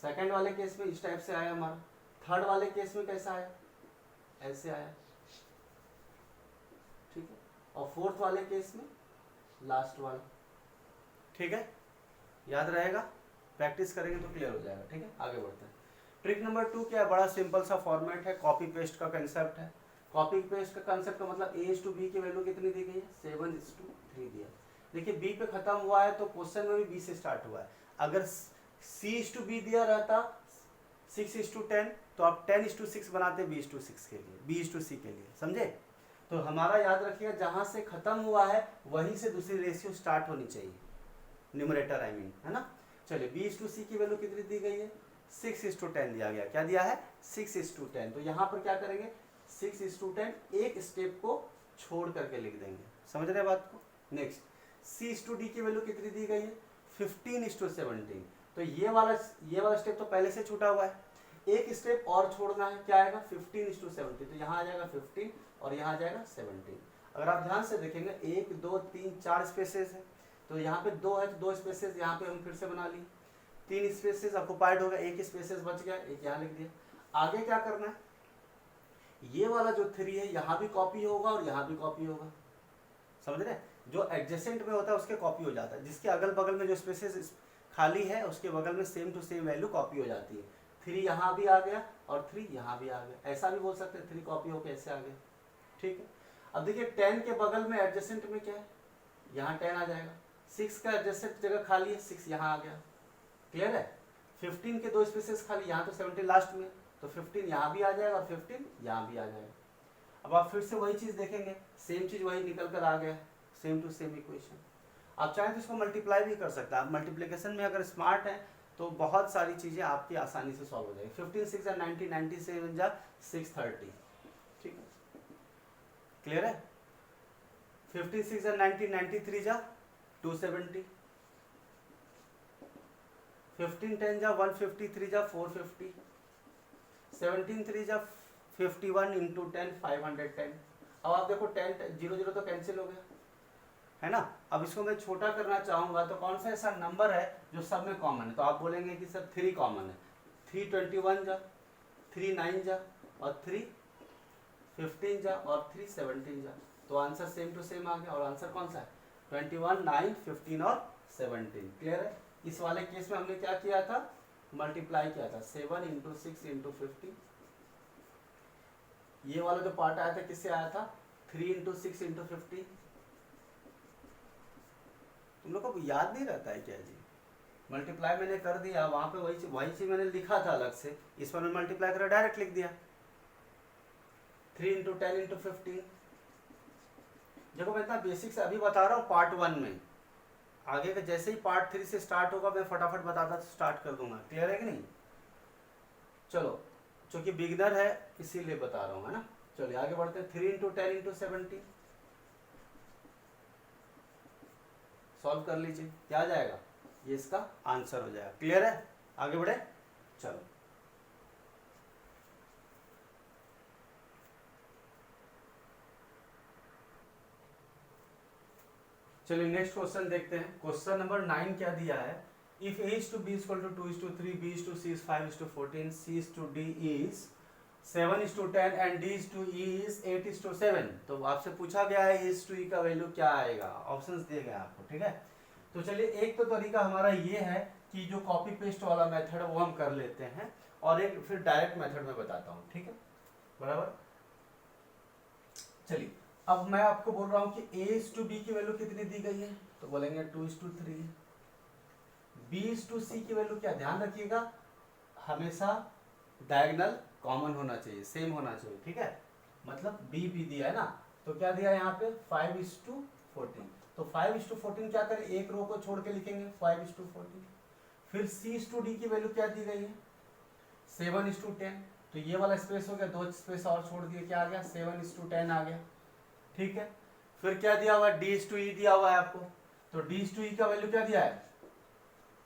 सेकेंड वाले केस में इस टाइप से आया हमारा। थर्ड वाले केस में कैसा आया, ऐसे आया, ठीक है। और फोर्थ वाले केस में लास्ट वाला, ठीक है, याद रहेगा, प्रैक्टिस करेंगे तो क्लियर हो जाएगा, ठीक है। आगे बढ़ते हैं। ट्रिक नंबर 2 क्या है, बड़ा सिंपल सा फॉर्मेट है, कॉपी पेस्ट का कंसेप्ट है। कॉपी पेस्ट का कंसेप्ट का मतलब A/B की वैल्यू कितनी दी गई है, 7:3 दिया। देखिए B पे खत्म हुआ है तो क्वेश्चन में भी B से स्टार्ट हुआ है। अगर C/B दिया रहता 6:10 तो आप 10:6 बनाते B/6 के लिए, B/C के लिए, समझे। तो हमारा याद रखिएगा जहां से खत्म हुआ है वहीं से दूसरी रेशियो स्टार्ट होनी चाहिए, न्यूमरेटर आई मीन, है ना। चलिए B/C की वैल्यू कितनी दी गई है, 6:10 दिया गया, क्या दिया है 6:10। तो यहाँ पर क्या करेंगे 6:10 एक स्टेप को छोड़ करके लिख देंगे, समझ रहे बात को। नेक्स्ट C/D की वैल्यू कितनी दी गई है 15:17। तो ये वाला स्टेप तो पहले से छूटा हुआ है, एक स्टेप और छोड़ना है, क्या आएगा 15:17। तो यहाँ आ जाएगा 15, और यहाँ आ जाएगा 17। अगर आप ध्यान से देखेंगे 1 2 3 4 स्पेसेस है, तो यहाँ पे 2 है तो 2 स्पेसेस यहाँ पे हम फिर से बना लिए, 3 स्पेसेस ऑक्युपाइड हो गया, 1 स्पेसेस बच गया, एक यहाँ लिख दिया। आगे क्या करना है, ये वाला जो 3 है यहाँ भी कॉपी होगा और यहाँ भी कॉपी होगा, समझ रहे हैं? जो एडजेसेंट में होता है उसके कॉपी हो जाता है, जिसके अगल बगल में जो स्पेसेस खाली है उसके बगल में same to same value copy हो जाती है। 3 यहाँ भी आ गया और 3 यहाँ भी आ गया, ऐसा भी बोल सकते हैं 3 कॉपी होकर ऐसे आ गया, ठीक है। अब देखिए 10 के बगल में एडजेसेंट में क्या है, यहाँ 10 आ जाएगा, 6 का एडजेसेंट जगह खाली है, 6 यहाँ आ गया, क्लियर है। 15 के 2 स्पेसेस खाली, यहाँ तो 17 लास्ट में, तो 15 यहाँ भी आ जाएगा और 15 यहाँ भी आ जाएगा। अब आप फिर से वही चीज देखेंगे, सेम चीज वही निकल कर आ गया, सेम टू सेम इक्वेशन। आप चाहें तो इसको मल्टीप्लाई भी कर सकते हैं, आप मल्टीप्लिकेशन में अगर स्मार्ट हैं तो बहुत सारी चीजें आपकी आसानी से सॉल्व हो जाएगी। 15 6 जा 90, 97 जा 630, ठीक है, क्लियर है। 15 6 जा 90, 93 जा 270, 15 10 जा 153 जा 450, 17 3 जा 51 इंटू 10 510। अब आप देखो 10 0 0 तो कैंसिल हो गया, है ना। अब इसको मैं छोटा करना चाहूंगा तो कौन सा ऐसा नंबर है जो सब में कॉमन है, तो आप बोलेंगे कि सर 3 कॉमन है, 3 21 जा, 3 9 जा और 3 15 जा और 3 17 जा, तो आंसर सेम टू सेम आ गया। और आंसर कौन सा है, 21 9 15 और 17, क्लियर है। इस वाले केस में हमने क्या किया था, मल्टीप्लाई किया था, 7 इंटू 6 इंटू 50। ये वाला जो पार्ट आया था किससे आया था, 3 इंटू 6 इंटू 50। तुम लोग को याद नहीं रहता है क्या जी, मल्टीप्लाई मैंने कर दिया, वहां पे वही चीज मैंने लिखा था अलग से, इस पर मैं मल्टीप्लाई कर डायरेक्ट लिख दिया, 3 इंटू 10 इंटू 15। देखो मैं इतना बेसिक से अभी बता रहा हूँ पार्ट 1 में, आगे का जैसे ही पार्ट 3 से स्टार्ट होगा मैं फटाफट बताता स्टार्ट कर दूंगा, क्लियर है कि नहीं। चलो चूंकि बिगिनर है इसीलिए बता रहा हूँ, है ना। चलिए आगे बढ़ते हैं, 3 इंटू 10 इंटू 70 सॉल्व कर लीजिए, क्या आ जाएगा, ये इसका आंसर हो जाएगा, क्लियर है। आगे बढ़े, चलो चलिए नेक्स्ट क्वेश्चन देखते हैं। क्वेश्चन नंबर 9 क्या दिया है, if a is to b is equal to 2 is to 3, b is to c is 5 is to 14, c is to d is 7 is to 10 and d is to e is 8 is to 7। तो आपसे पूछा गया है a is to e का value क्या आएगा, options दिए गए आपको, ठीक है। तो चलिए एक तो तरीका हमारा ये है कि जो कॉपी पेस्ट वाला मेथड है वो हम कर लेते हैं, और एक फिर डायरेक्ट मेथड में बताता हूँ, ठीक है, बराबर। चलिए अब मैं आपको बोल रहा हूँ कि a is to b की वैल्यू कितनी दी गई है, तो बोलेंगे 2 is to 3। b is to c की वैल्यू क्या, ध्यान रखिएगा हमेशा डायगोनल कॉमन होना चाहिए, सेम होना चाहिए, ठीक है। मतलब b भी दिया है ना, तो क्या दिया है यहाँ पे 5 is to 14, तो 5 is to 14 क्या करें, एक रो को छोड़ के लिखेंगे 5 is to 14। फिर c is to d की वैल्यू क्या दी गई है, 7 is to 10, तो ये वाला स्पेस हो गया, 2 स्पेस और छोड़ दिए, क्या आ गया 7 is to 10 आ गया, ठीक है। फिर क्या दिया हुआ है, d is to e दिया हुआ है आपको, तो d is to e का वैल्यू क्या दिया है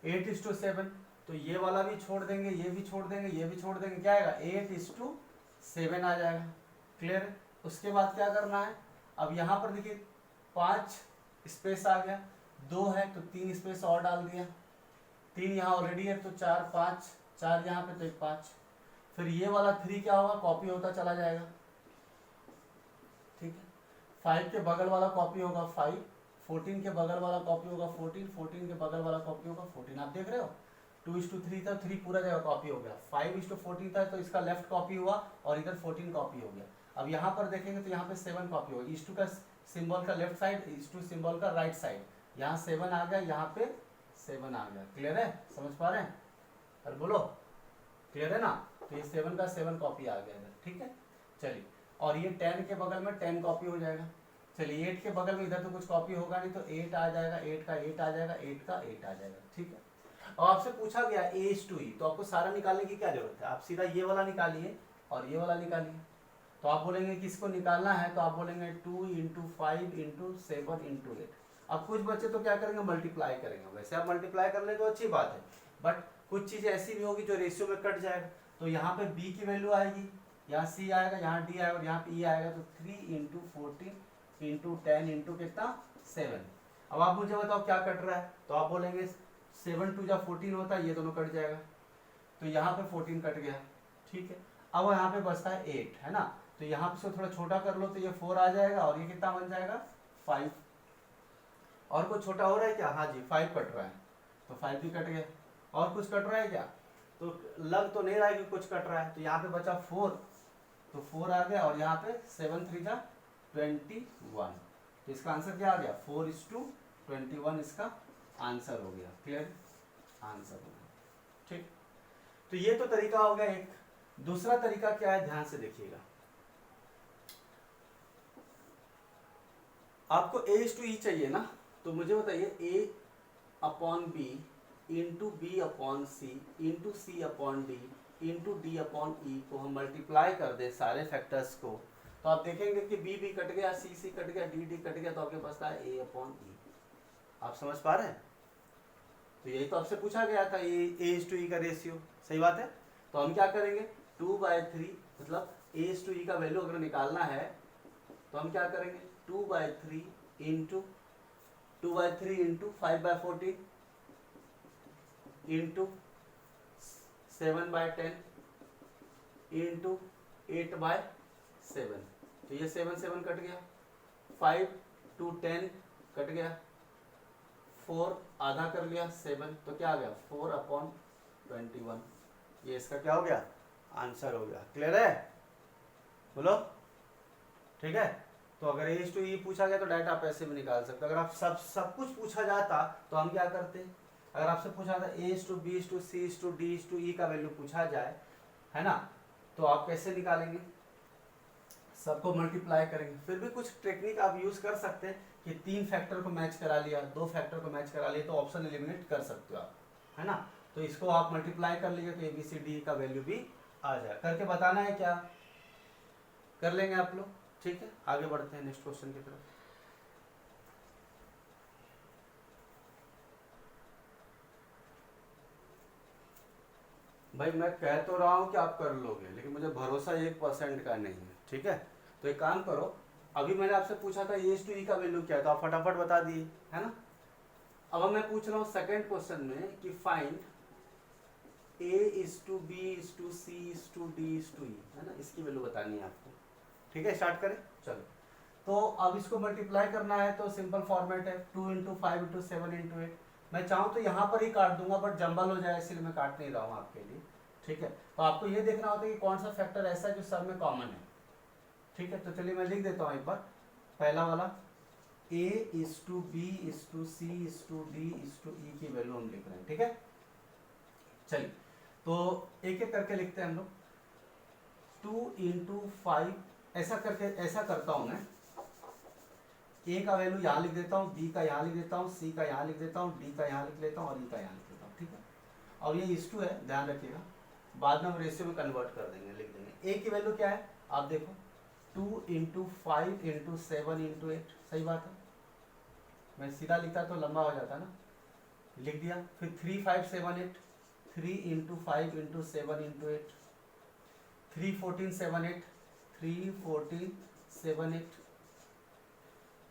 8 is to 7, तो ये वाला भी छोड़ देंगे, ये भी छोड़ देंगे, ये भी छोड़ देंगे, क्या आएगा 8 is to 7 आ जाएगा, क्लियर। उसके बाद क्या करना है, अब यहाँ पर देखिए 5 स्पेस आ गया, 2 है तो 3 स्पेस और डाल दिया, 3 यहाँ ऑलरेडी है तो 4 5, 4 यहाँ पे तो 1 5। फिर ये वाला 3 क्या होगा, कॉपी होता चला जाएगा, ठीक है। 5 के बगल वाला कॉपी होगा 5, 14 के बगल वाला कॉपी होगा 14, 14 के बगल वाला कॉपी होगा 14। आप देख रहे हो 2 is to 3 था, 3 पूरा जगह कॉपी हो गया, 5 is to 14 था तो इसका लेफ्ट कॉपी हुआ और इधर 14 कॉपी हो गया। अब यहाँ पर देखेंगे तो यहाँ पे 7 कॉपी होगी, is to का सिंबल का left side, is to symbol का राइट साइड, यहाँ 7 आ गया, यहाँ पे 7 आ गया, क्लियर है, समझ पा रहे हैं, अरे बोलो क्लियर है ना। तो ये 7 का 7 कॉपी आ गया इधर, ठीक है। चलिए और ये 10 के बगल में 10 कॉपी हो जाएगा, चलिए 8 के बगल में इधर तो कुछ कॉपी होगा नहीं, तो 8 आ जाएगा, 8 का 8 आ जाएगा, 8 का 8 आ जाएगा, ठीक है। और आपसे पूछा गया a is to e, तो आपको सारा निकालने की क्या जरूरत है, आप सीधा ये वाला निकालिए और ये वाला निकालिए। तो आप बोलेंगे कि इसको निकालना है, तो आप बोलेंगे 2 इंटू 5 इंटू 7 इंटू 8। अब कुछ बच्चे तो क्या करेंगे, मल्टीप्लाई करेंगे, वैसे आप मल्टीप्लाई कर ले तो अच्छी बात है, बट कुछ चीज़ ऐसी भी होगी जो रेशियो में कट जाएगा, तो यहाँ पे b की वैल्यू आएगी यहाँ सी आएगा, यहाँ डी आएगा और यहाँ पे ई आएगा, तो 3 इंटू 14 इंटू 10 इंटू कितना 7। अब आप मुझे बताओ क्या कट रहा है, तो आप बोलेंगे 7 2 जा 14 होता है, ये दोनों कट जाएगा, तो यहाँ पे 14 कट गया, ठीक है। अब यहाँ पे बचता है 8, है ना, तो यहाँ पे थोड़ा छोटा कर लो तो ये 4 आ जाएगा और ये कितना बन जाएगा 5। और कुछ छोटा हो रहा है क्या? हाँ जी 5 कट रहा है, तो 5 भी कट गया। और कुछ कट रहा है क्या? तो लग तो नहीं रहा है कि कुछ कट रहा है, तो यहाँ पे बचा 4, तो 4 आ गया और यहाँ पे 7 3 जा 21, तो इसका आंसर क्या आ गया 4:21 इसका आंसर हो गया। क्लियर? आंसर हो गया, ठीक। तो ये तो तरीका हो गया एक। दूसरा तरीका क्या है, ध्यान से देखिएगा। आपको A/E चाहिए ना, तो मुझे बताइए A/B into B/C into C/D into D/E को हम मल्टीप्लाई कर दे सारे फैक्टर्स को, तो आप देखेंगे कि B कट गया, C कट गया, D कट गया, तो आपके पास है A/E। आप समझ पा रहे हैं? तो यही तो आपसे पूछा गया था, A/E का रेशियो, सही बात है। तो हम क्या करेंगे 2/3, मतलब A/E का वैल्यू अगर निकालना है तो हम क्या करेंगे 2/3 इंटू 5/14 इंटू 7/10 इंटू 8/7, तो ये 7 7 कट गया, 5 2 10 कट गया, 4 आधा कर लिया 7, तो क्या आ गया 4/21। ये इसका क्या हो गया आंसर हो गया। क्लियर है? बोलो, ठीक है। तो अगर A/E पूछा गया तो डायरेक्ट आप ऐसे भी निकाल सकते। अगर आप सब कुछ पूछा जाता तो हम क्या करते, अगर आपसे पूछा था A/B/C/D/E का वैल्यू पूछा जाए, है ना, तो आप कैसे निकालेंगे, सबको मल्टीप्लाई करेंगे। फिर भी कुछ टेक्निक आप यूज कर सकते हैं कि 3 फैक्टर को मैच करा लिया, 2 फैक्टर को मैच करा लिया, तो ऑप्शन एलिमिनेट कर सकते हो आप, है ना। तो इसको आप मल्टीप्लाई कर लीजिए तो ABCD का वैल्यू भी आ जाए। करके बताना है क्या? कर लेंगे आप लोग, ठीक है। आगे बढ़ते हैं नेक्स्ट क्वेश्चन की तरफ। भाई मैं कह तो रहा हूँ कि आप कर लोगे, लेकिन मुझे भरोसा 1% का नहीं है, ठीक है। तो एक काम करो, अभी मैंने आपसे पूछा था A/E का वैल्यू क्या है, तो आप फटाफट बता दिए, है ना। अब मैं पूछ रहा हूँ सेकंड क्वेश्चन में कि फाइंड A/B/C/D/E, है ना, इसकी वैल्यू बतानी है आपको, ठीक है। स्टार्ट करें, चलो। तो अब इसको मल्टीप्लाई करना है तो सिंपल फॉर्मेट है 2 इंटू 5 इंटू 7 इंटू 8। मैं चाहूँ तो यहाँ पर ही काट दूंगा, बट जंबल हो जाए इसलिए मैं काट नहीं रहा हूँ आपके लिए, ठीक है। तो आपको ये देखना होता है कि कौन सा फैक्टर ऐसा है जो सब में कॉमन है, ठीक है। तो चलिए मैं लिख देता हूँ एक बार, पहला वाला A/B/C/D/E की वैल्यू हम लिख रहे हैं, ठीक है। चलिए तो एक एक करके लिखते हैं हम लोग। 2 इंटू 5, ऐसा करके, ऐसा करता हूँ मैं, A का वैल्यू यहाँ लिख देता हूँ, B का यहाँ लिख देता हूँ, C का यहाँ लिख देता हूँ, D का यहाँ लिख लेता हूँ और E का यहाँ लिख देता हूँ, ठीक है। और ये इस 2 है, ध्यान रखिएगा, बाद में हम रेशियो में कन्वर्ट कर देंगे, लिख देंगे। A की वैल्यू क्या है आप देखो, 2 इंटू 5 इंटू 7 इंटू 8, सही बात है। मैं सीधा लिखता तो लंबा हो जाता ना, लिख दिया। फिर 3 5 7 8, 3 इंटू 5 इंटू 7 इंटू 8, 3 14 7 8, 3 14 7 8,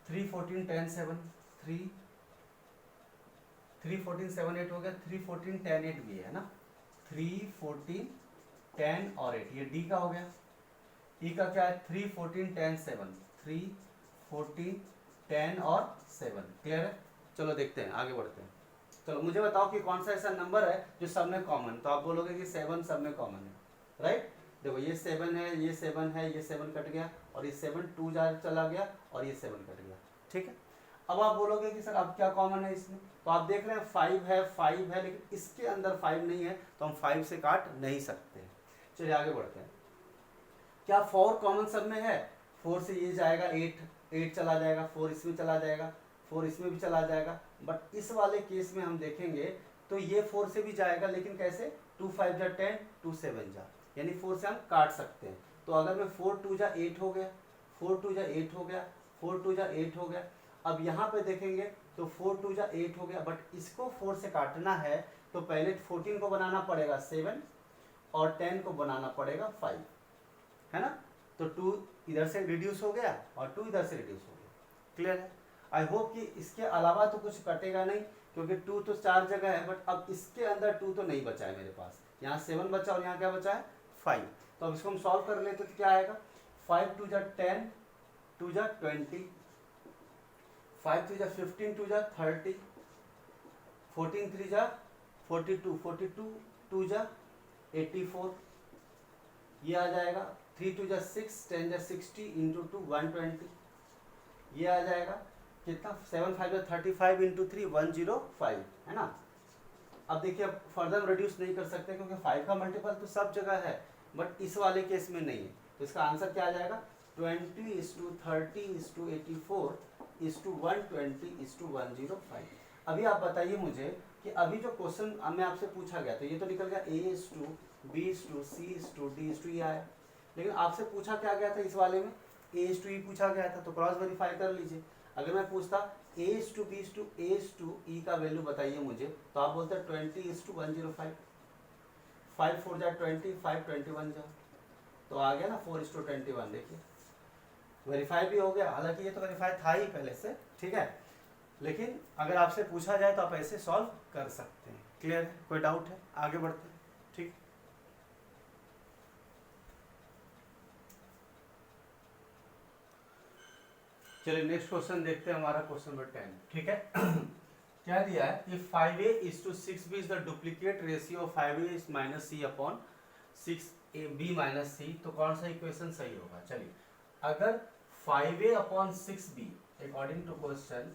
3 14 10 7, 3 14 7 8 हो गया, 3 14 10 8 भी है ना, 3 14 10 और 8, ये D का हो गया। E का क्या है 3 14 10 7, 3 14 10 और 7, क्लियर है। चलो देखते हैं, आगे बढ़ते हैं। चलो मुझे बताओ कि कौन सा ऐसा नंबर है जो सब में कॉमन, तो आप बोलोगे कि 7 सब में कॉमन है, राइट। देखो ये 7 है, ये 7 है, ये 7 कट गया और ये 7 2 चला गया और ये 7 कट गया, ठीक है। अब आप बोलोगे कि सर अब क्या कॉमन है इसमें, तो आप देख रहे हैं 5 है, लेकिन इसके अंदर 5 नहीं है, तो हम 5 से काट नहीं सकते। चलिए आगे बढ़ते हैं। क्या 4 कॉमन सब में है? 4 से ये जाएगा 8 चला जाएगा, 4 इसमें चला जाएगा, 4 इसमें भी चला जाएगा, बट इस वाले केस में हम देखेंगे तो ये 4 से भी जाएगा, लेकिन कैसे 2 5 जा 10, 2 7 जा, यानी 4 से हम काट सकते हैं। तो अगर मैं 4 2 जा 8 हो गया, 4 2 जा 8 हो गया, 4 2 जा 8 हो गया। अब यहाँ पे देखेंगे तो 4 2 जा 8 हो गया, बट इसको 4 से काटना है तो पहले 14 को बनाना पड़ेगा 7 और 10 को बनाना पड़ेगा 5, है ना, तो 2 इधर से रिड्यूस हो गया और 2 इधर से रिड्यूस हो गया। क्लियर है? आई होप कि इसके अलावा तो कुछ कटेगा नहीं, क्योंकि 2 तो 4 जगह है, बट अब इसके अंदर 2 तो नहीं बचा है मेरे पास। यहाँ 7 बचा और यहाँ क्या बचा है 5। तो अब इसको हम सॉल्व कर लेते तो क्या आएगा, 5 2 जा 10, 2 जा 20, 5 3 जा 15, 2 जा 30, 14 3 जा 42, 42 2 जा 84, ये आ जाएगा। 3 2 जा 6, 10 जा 60 इंटू 2 120, ये आ जाएगा कितना, 7 5 जा 35 इंटू 3 105, है ना। अब देखिए, अब फर्दर रिड्यूस नहीं कर सकते क्योंकि 5 का मल्टीपल तो सब जगह है, बट इस वाले केस में नहीं है। तो इसका आंसर क्या आ जाएगा, 20:30:84:120:105। अभी आप बताइए मुझे कि अभी जो क्वेश्चन मैं आपसे पूछा गया तो ये तो निकल गया A:2, B:2, C:2, D:2 ये आया, लेकिन आपसे पूछा क्या गया था इस वाले में, A:2 पूछा गया था, तो क्रॉस वेरीफाई कर लीजिए। अगर मैं पूछता A:2, E का वैल्यू बताइए मुझे, तो आप बोलते हैं 20:105, 5 4 जा 20, 5 21 जा, तो आ गया ना 4:21। देखिए वेरीफाई भी हो गया, हालांकि ये तो वेरीफाई था ही पहले से, ठीक है, लेकिन अगर आपसे पूछा जाए तो आप ऐसे सॉल्व कर सकते हैं। क्लियर है? कोई डाउट है? आगे बढ़ते हैं। ठीक, चलिए नेक्स्ट क्वेश्चन देखते हैं, हमारा क्वेश्चन नंबर 10। ठीक है क्या दिया है, if 5a:6b is the duplicate ratio of 5a minus c upon 6b minus c, तो कौन सा इक्वेशन सही होगा। चलिए, अगर 5a/6b according to question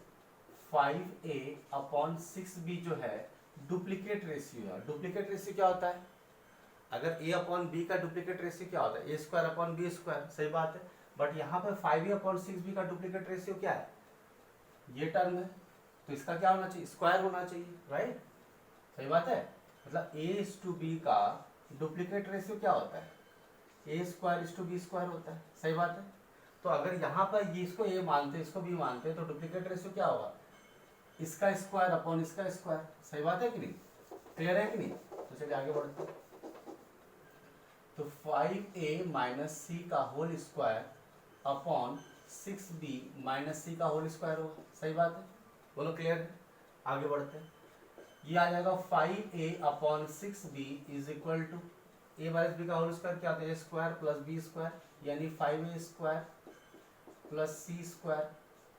5a/6b जो है डुप्लीकेट रेशियो है। डुप्लीकेट रेशियो क्या होता है, अगर a/b का डुप्लीकेट रेशियो क्या होता है, a²/b², सही बात है, बट यहाँ पर 5a/6b का डुप्लीकेट रेशियो क्या है, ये टर्म है, तो इसका क्या होना चाहिए, स्क्वायर होना चाहिए, राइट, सही बात है। मतलब a:b का डुप्लीकेट रेशियो क्या होता है, a²:b² होता है, सही बात है। तो अगर यहाँ पर ये इसको a मानते इसको b मानते तो डुप्लीकेट रेशियो क्या होगा, इसका स्क्वायर अपॉन इसका स्क्वायर, सही बात है कि नहीं, क्लियर है कि नहीं। तो चलिए आगे बढ़ते हैं। तो 5a माइनस सी का whole square upon 6b minus C का होल स्क्वायर होगा, सही बात है, बोलो क्लियर है। आगे बढ़ते हैं, ये आ जाएगा 5a/6b is equal to a minus B का होल स्क्वायर क्या होता है, a² प्लस b², यानी 5a² plus c²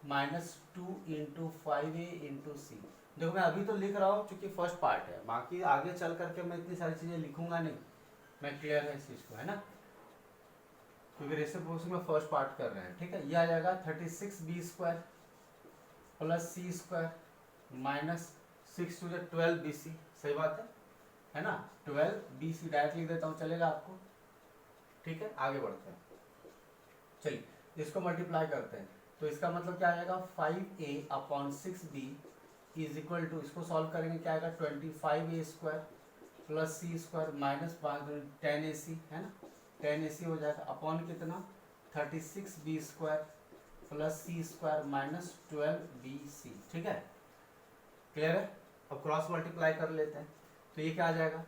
minus 2 into 5a into C. देखो मैं अभी तो लिख रहा हूँ क्योंकि फर्स्ट पार्ट है, बाकी आगे चल करके मैं इतनी सारी चीज़ें लिखूंगा नहीं, मैं क्लियर है इस चीज़ को, है ना, क्योंकि रेसिप्रोकल में फर्स्ट पार्ट कर रहे हैं। ठीक है, ये आ जाएगा 36b² plus c² minus 6 to 12bc, सही बात है ना, 12bc डायरेक्ट लिख देता हूँ, चलेगा आपको। ठीक है, आगे बढ़ते हैं। चलिए इसको मल्टीप्लाई करते हैं, तो इसका मतलब क्या आएगा, 5a/6b इज इक्वल टू, इसको सॉल्व करेंगे क्या आएगा, 25a² plus c² minus 10ac, है ना, 10ac हो जाएगा, अपॉन कितना 36b² plus c² minus 12bc। ठीक है, क्लियर है। अब क्रॉस मल्टीप्लाई कर लेते हैं, तो ये क्या आ जाएगा,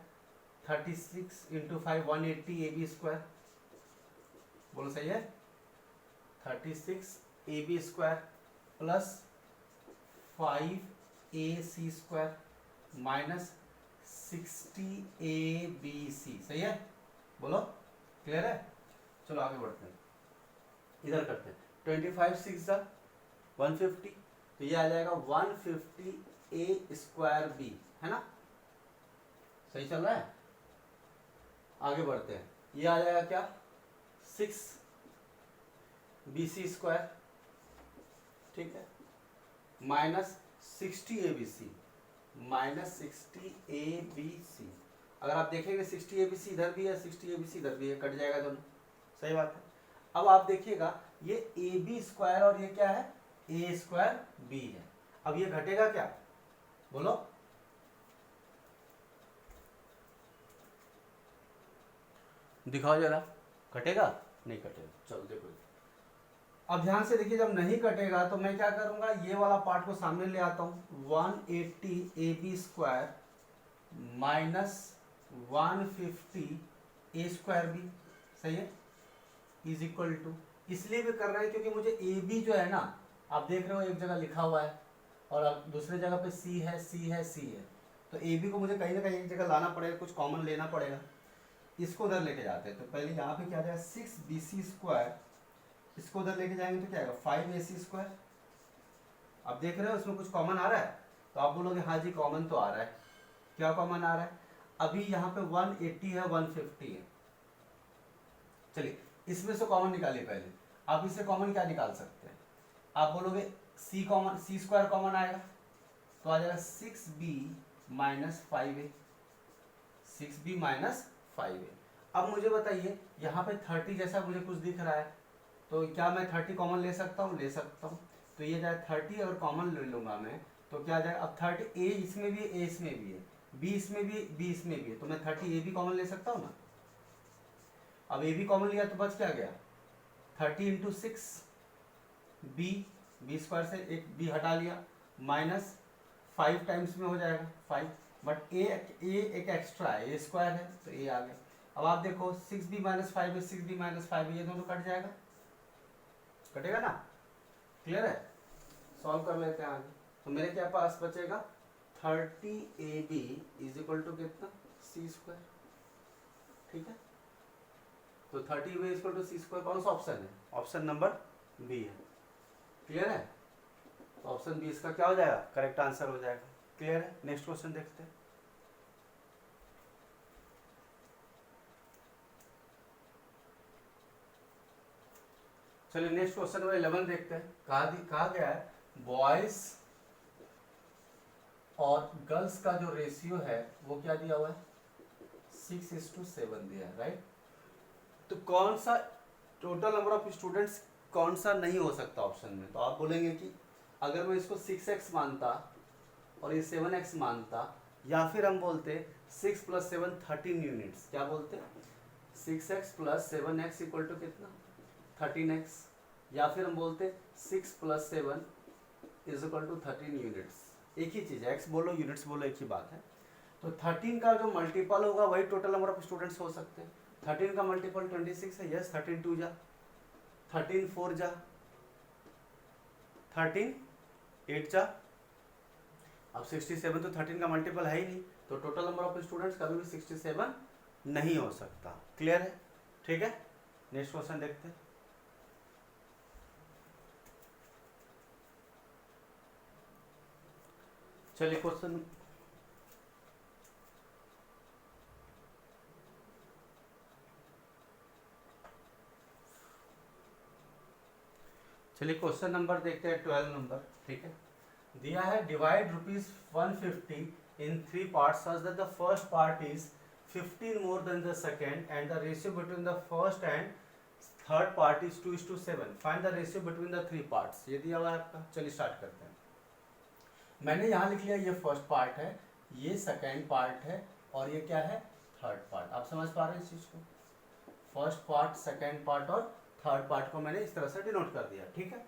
36 इंटू 5 180ab², बोलो सही है, 36ab² plus 5ac² minus 60abc, सही है, बोलो क्लियर है। चलो आगे बढ़ते हैं, इधर करते हैं, 25 6 150, तो ये आ जाएगा 150a²b, है ना, सही चल रहा है। आगे बढ़ते हैं, ये आ जाएगा क्या, 6bc², ठीक है, माइनस 60abc, माइनस 60abc। अगर आप देखेंगे 60abc इधर भी है, 60abc इधर भी है, कट जाएगा दोनों, सही बात है। अब आप देखिएगा ये ab² और ये क्या है, a²b है, अब ये घटेगा क्या, बोलो, दिखाओ जरा, कटेगा, नहीं कटेगा, चलो देखो। अब ध्यान से देखिए, जब नहीं कटेगा तो मैं क्या करूंगा, ये वाला पार्ट को सामने ले आता हूं, 180ab² माइनस 150a²b, सही है, इज इक्वल टू, इसलिए भी कर रहे हैं क्योंकि मुझे ए बी जो है ना, आप देख रहे हो एक जगह लिखा हुआ है और अब दूसरे जगह पे सी है, सी है, सी है, तो ए बी को मुझे कहीं ना कहीं एक जगह लाना पड़ेगा, कुछ कॉमन लेना पड़ेगा। इसको उधर लेके जाते हैं, तो पहले यहाँ पे क्या आ जाएगा 6bc², इसको उधर लेके जाएंगे तो क्या आएगा 5ac²। अब देख रहे हो इसमें कुछ कॉमन आ रहा है, तो आप बोलोगे हाँ जी कॉमन तो आ रहा है। क्या कॉमन आ रहा है? अभी यहाँ पे 180 है, 150 है। चलिए इसमें से कॉमन निकालिए पहले। आप इससे कॉमन क्या निकाल सकते हैं? आप बोलोगे सी कॉमन, c² कॉमन आएगा तो आ जाएगा 6b minus 5a, 6b minus 5a। अब मुझे बताइए यहाँ पे 30 जैसा मुझे कुछ दिख रहा है, तो क्या मैं 30 कॉमन ले सकता हूँ? ले सकता हूँ। तो ये जाए 30 और कॉमन ले लूंगा मैं, तो क्या जाएगा अब 30, a इसमें भी है, a इसमें भी है, b इसमें भी, b इसमें भी है, तो मैं 30 a भी कॉमन ले सकता हूँ ना। अब a भी कॉमन लिया तो बच क्या गया 30 इंटू 6 b स्क्वायर से एक b हटा लिया, माइनस 5 टाइम्स में हो जाएगा 5, बट a एक एक्स्ट्रा है, a² है तो a आ गया। अब आप देखो 6b माइनस 5 है, 6b माइनस 5 है, ये दोनों कट जाएगा, कटेगा ना। क्लियर है? सॉल्व कर लेते हैं आगे। तो मेरे क्या पास बचेगा 30ab इज इक्वल टू कितना c²। ठीक है, तो 30ab is equal to c²। कौन सा ऑप्शन है? ऑप्शन नंबर बी है। क्लियर है? तो ऑप्शन बी इसका क्या हो जाएगा? करेक्ट आंसर हो जाएगा। क्लियर है? नेक्स्ट क्वेश्चन देखते हैं। चलिए नेक्स्ट क्वेश्चन नंबर 11 देखते हैं। कहा गया है बॉयज और गर्ल्स का जो रेशियो है वो क्या दिया हुआ है 6:7 दिया है, राइट। तो कौन सा टोटल नंबर ऑफ स्टूडेंट्स कौन सा नहीं हो सकता ऑप्शन में? तो आप बोलेंगे कि अगर मैं इसको 6x मानता और ये 7x मानता, या फिर हम बोलते 6 + 7 13 यूनिट्स। क्या बोलते? 6x + 7x इक्वल टू कितना 13x, या फिर हम बोलते 6 + 7 इज इक्वल टू 13 यूनिट्स। एक ही चीज़ है, x बोलो यूनिट्स बोलो एक ही बात है। तो 13 का जो मल्टीपल होगा वही टोटल नंबर ऑफ स्टूडेंट्स हो सकते हैं। 13 का मल्टीपल 26 है, यस। 13 2 जा, 13 4 जा, 13 8 जा। अब 67 तो 13 का मल्टीपल है ही नहीं, तो टोटल नंबर ऑफ स्टूडेंट्स कभी भी 67 नहीं हो सकता। क्लियर है? ठीक है, नेक्स्ट क्वेश्चन देखते हैं। चलिए क्वेश्चन क्वेश्चन नंबर देखते हैं 12 नंबर। ठीक है, दिया है divide ₹150 in 3 parts such that the first part is 15 more than the second and the ratio between the first and third part is 2:7। Find the ratio between the 3 parts. ये दिया हुआ है आपका। चलिए स्टार्ट करते हैं। मैंने यहाँ लिख लिया ये फर्स्ट पार्ट है, ये सेकेंड पार्ट है और ये क्या है थर्ड पार्ट। आप समझ पा रहे हैं इस चीज को? फर्स्ट पार्ट, सेकेंड पार्ट और थर्ड पार्ट को मैंने इस तरह से डिनोट कर दिया। ठीक है,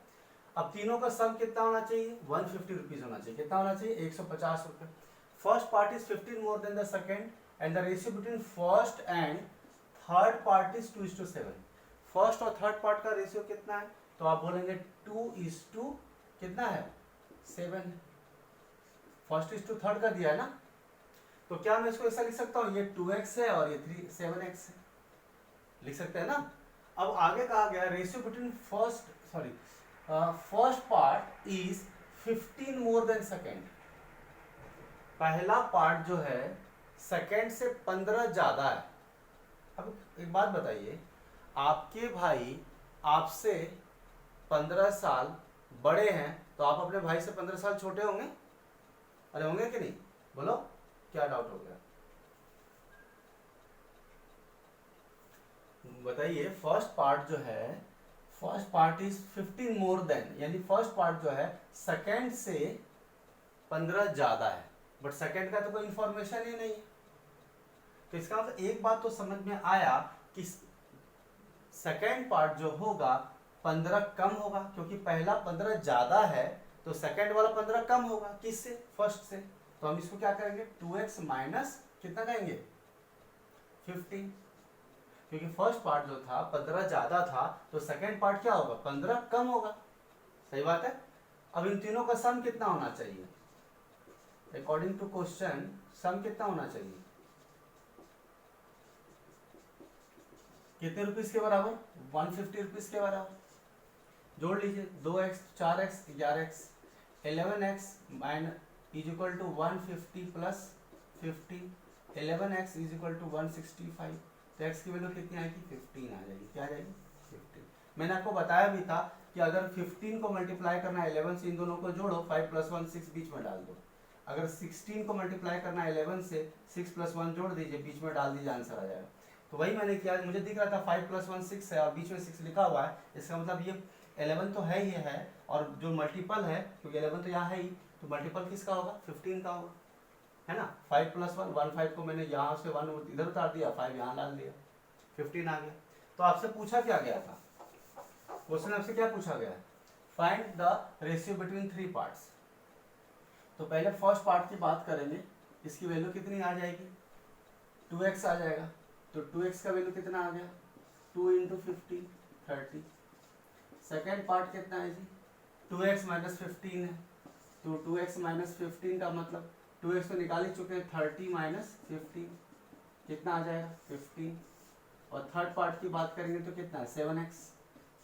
अब तीनों का सम कितना होना चाहिए 150 रुपीज होना चाहिए। कितना होना चाहिए 150 रुपये। First part is 15 more than the second and the ratio between first and third part is 2:7। First और थर्ड पार्ट का रेशियो कितना है? तो आप बोलेंगे 2:, कितना है 7। फर्स्ट इज टू थर्ड का दिया है ना, तो क्या मैं इसको ऐसा लिख सकता हूँ ये 2x है और ये 7x है, लिख सकते हैं ना। अब आगे कहा गया ratio between first part is 15 more than second. पहला पार्ट जो है सेकेंड से 15 ज्यादा है। अब एक बात बताइए, आपके भाई आपसे 15 साल बड़े हैं तो आप अपने भाई से 15 साल छोटे होंगे? अरे होंगे कि नहीं? बोलो, क्या डाउट हो गया? बताइए। फर्स्ट पार्ट जो है, first part is 15 more than, यानी फर्स्ट पार्ट जो है सेकेंड से 15 ज्यादा है, बट सेकेंड का तो कोई इंफॉर्मेशन ही नहीं है। तो इसका मतलब एक बात तो समझ में आया कि सेकेंड पार्ट जो होगा 15 कम होगा, क्योंकि पहला 15 ज्यादा है तो सेकेंड वाला 15 कम होगा। किससे? फर्स्ट से। तो हम इसको क्या करेंगे 2x माइनस कितना कहेंगे 15, क्योंकि फर्स्ट पार्ट जो था 15 ज्यादा था, तो सेकेंड पार्ट क्या होगा, 15 कम होगा। सही बात है। अब इन तीनों का सम कितना होना चाहिए, अकॉर्डिंग टू क्वेश्चन सम कितना होना चाहिए, कितने रुपीस के बराबर, 150 रुपीज के बराबर। जोड़ लीजिए, 2x 4x 11x 11x minus is equal to 150 plus 50, 11x is equal to 165। तो x की वैल्यू कितनी आएगी, 15 आ जाएगी। क्या आ जाएगी, 15। मैंने आपको बताया भी था कि अगर 15 को मल्टीप्लाई करना है 11 से, इन दोनों को जोड़ो, 5 + 1 6 बीच में डाल दो। अगर 16 को मल्टीप्लाई करना है 11 से, 6 + 1 जोड़ दीजिए, बीच में डाल दीजिए, आंसर आ जाएगा। तो वही मैंने किया, मुझे दिख रहा था 5 + 1 6 है और बीच में 6 लिखा हुआ है, इसका मतलब ये 11 तो है ही है, और जो मल्टीपल है, क्योंकि 11 तो यहाँ है ही, तो मल्टीपल किसका होगा, 15 का होगा, है ना। 5 + 1 15 को मैंने यहाँ से 1 इधर उतार दिया, 5 यहाँ डाल दिया, 15 आ गया। तो आपसे पूछा क्या गया था, क्वेश्चन आपसे क्या पूछा गया है, find the ratio between 3 parts. तो पहले फर्स्ट पार्ट की बात करेंगे, इसकी वैल्यू कितनी आ जाएगी, 2x आ जाएगा। तो 2x का वैल्यू कितना आ गया, 2 × 50 30। सेकेंड पार्ट कितना है जी, 2x - 15 है, तो 2x - 15 का मतलब 2x तो निकाल ही चुके हैं, 30 - 15 कितना आ जाएगा, 15। और थर्ड पार्ट की बात करेंगे तो कितना है, 7x,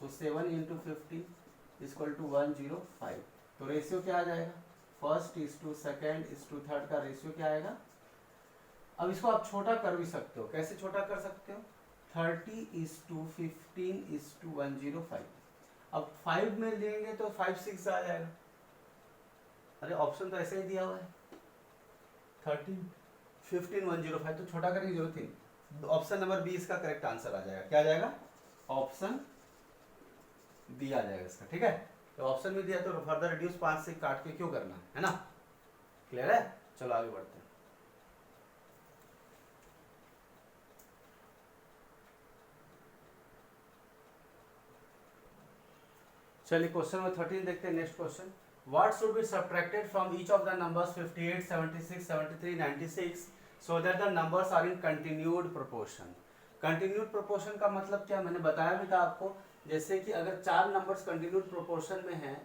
तो 7 × 50 = 105। तो रेशियो क्या आ जाएगा, first is to second is to third का रेशियो क्या आएगा। अब इसको आप छोटा कर भी सकते हो, कैसे छोटा कर सकते हो, 30:15 = 105। अब 5 में लेंगे तो 5 6 आ जाएगा, अरे ऑप्शन तो ऐसे ही दिया हुआ है, 13 15 105, तो छोटा करने की जरूरत ही। ऑप्शन नंबर बी इसका करेक्ट आंसर आ जाएगा। क्या आ जाएगा, ऑप्शन बी आ जाएगा इसका, ठीक है। तो ऑप्शन में दिया तो फर्दर रिड्यूस 5 से काट के क्यों करना है ना, क्लियर है। चलो आगे बढ़ते हैं। चलिए क्वेश्चन नंबर 13 देखते हैं। Next question, what should be subtracted from each of the numbers 58 76 73 96 so that the numbers are in continued proportion. Continued proportion का मतलब क्या, मैंने बताया भी था आपको, जैसे कि अगर 4 नंबर्स कंटिन्यूड प्रोपोर्शन में हैं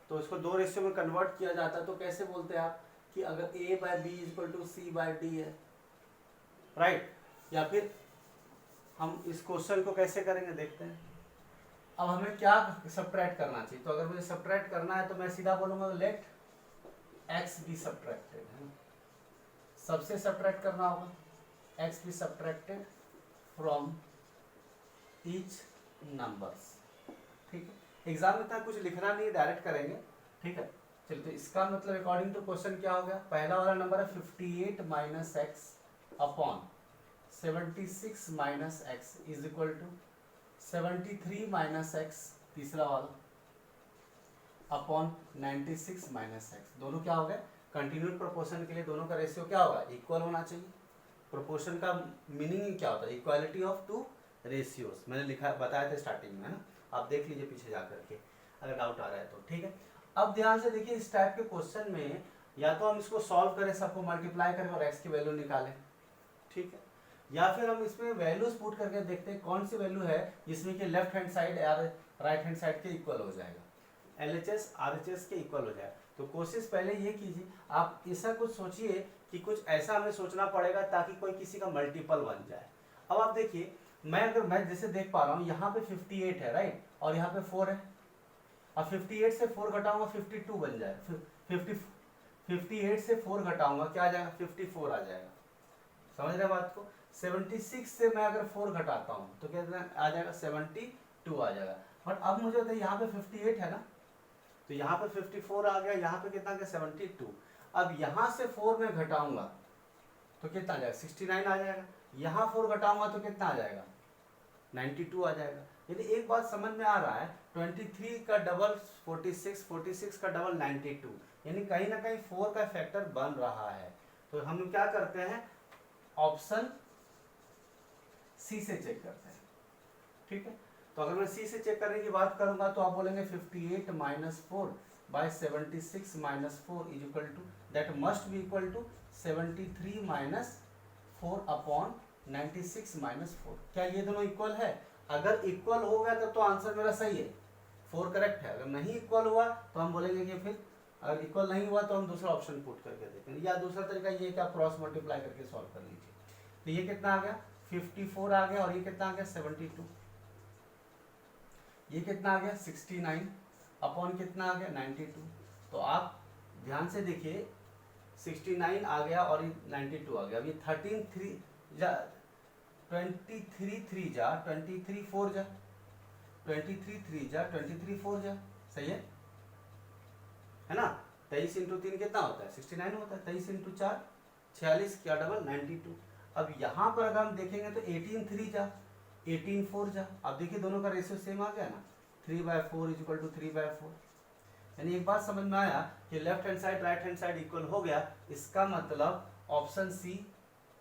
तो इसको 2 रेशियो में कन्वर्ट किया जाता है। तो कैसे बोलते हैं आप कि अगर a/b = c/d है, राइट। या फिर हम इस क्वेश्चन को कैसे करेंगे देखते हैं। अब हमें क्या सब्ट्रैक्ट करना चाहिए, तो अगर मुझे सब्ट्रैक्ट करना है तो मैं सीधा बोलूंगा लेट x बी सब्ट्रैक्टेड, है सबसे सब्ट्रैक्ट करना होगा, x B subtracted from each numbers, ठीक है। एग्जाम में इतना कुछ लिखना नहीं, डायरेक्ट करेंगे, ठीक है। चलिए, तो इसका मतलब अकॉर्डिंग टू क्वेश्चन क्या हो गया, पहला वाला नंबर है 58 - x upon 76 - x is equal to 73 - x, तीसरा वाला अपॉन 96 - x। दोनों क्या हो गए, कंटिन्यूड प्रोपोर्शन के लिए दोनों का रेशियो क्या होगा, इक्वल होना चाहिए। प्रोपोर्शन का मीनिंग क्या होता है, इक्वालिटी ऑफ 2 रेशियोज, मैंने लिखा बताया था स्टार्टिंग में, है ना। आप देख लीजिए पीछे जा करके अगर डाउट आ रहा है तो, ठीक है। अब ध्यान से देखिए, इस टाइप के क्वेश्चन में या तो हम इसको सॉल्व करें, सबको मल्टीप्लाई करें और x की वैल्यू निकालें, ठीक है, या फिर हम इसमें वैल्यूज पुट करके देखते हैं कौन सी वैल्यू है जिसमें कि लेफ्ट हैंड साइड या राइट हैंड साइड के इक्वल हो जाएगा, LHS RHS के इक्वल हो जाएगा। तो कोशिश पहले ये कीजिए, आप ऐसा कुछ सोचिए कि कुछ ऐसा हमें सोचना पड़ेगा ताकि कोई किसी का मल्टीपल बन जाए। अब आप देखिए, मैं जैसे देख पा रहा हूँ यहाँ पे 58 है, राइट, और यहाँ पे 4 है। अब 58 से 4 घटाऊंगा 52 बन जाएगा, 58 से 4 घटाऊंगा क्या आ जाएगा, 54 आ जाएगा। समझ रहे बात को। 76 से मैं अगर 4 घटाता हूँ तो क्या आ जाएगा, 72 आ जाएगा। बट अब मुझे बताइए, यहाँ पे 58 है ना, तो यहाँ पे 54 आ गया, यहाँ पे कितना गया, 72। अब यहाँ से 4 में घटाऊंगा तो कितना आ जाएगा, 69 आ जाएगा। यहाँ 4 घटाऊंगा तो कितना आ जाएगा, 92 आ जाएगा। यानी एक बात समझ में आ रहा है, 23 का डबल 46, 46 का डबल 92, यानी कहीं ना कहीं 4 का फैक्टर बन रहा है। तो हम क्या करते हैं, ऑप्शन सी से चेक करते हैं, ठीक है। तो अगर मैं सी से चेक करने की बात करूंगा तो आप बोलेंगे 58 - 4 by 76 - 4 is equal to, that must be equal to 73 - 4 upon 96 minus 4, क्या ये दोनों इक्वल है? अगर इक्वल हो गया तो आंसर मेरा सही है, 4 करेक्ट है। अगर नहीं इक्वल हुआ तो हम बोलेंगे कि फिर, अगर इक्वल नहीं हुआ तो हम दूसरा ऑप्शन पुट करके देखेंगे, या दूसरा तरीका ये कि आप क्रॉस मल्टीप्लाई करके सॉल्व कर लीजिए। तो ये कितना आ गया 54 आ गया, और ये कितना आ गया 72, ये कितना आ गया 69 अपॉन कितना आ गया 92। तो आप ध्यान से देखिए 69 आ गया और ये 92 आ गया। अब ये 13 3 जा 23 3 जा 23 4 जा 23 3 जा 23 4 जा, सही है ना। 23 इंटू 3 कितना होता है 69 होता है, 23 इंटू 4 46, क्या डबल 92। अब यहाँ पर अगर हम देखेंगे तो 18 3 जा 18 4 जा, अब देखिए दोनों का रेशियो सेम आ गया ना, 3/4 इज इक्वल टू 3/4। यानी एक बात समझ में आया कि left hand side right hand side equal हो गया, इसका मतलब ऑप्शन सी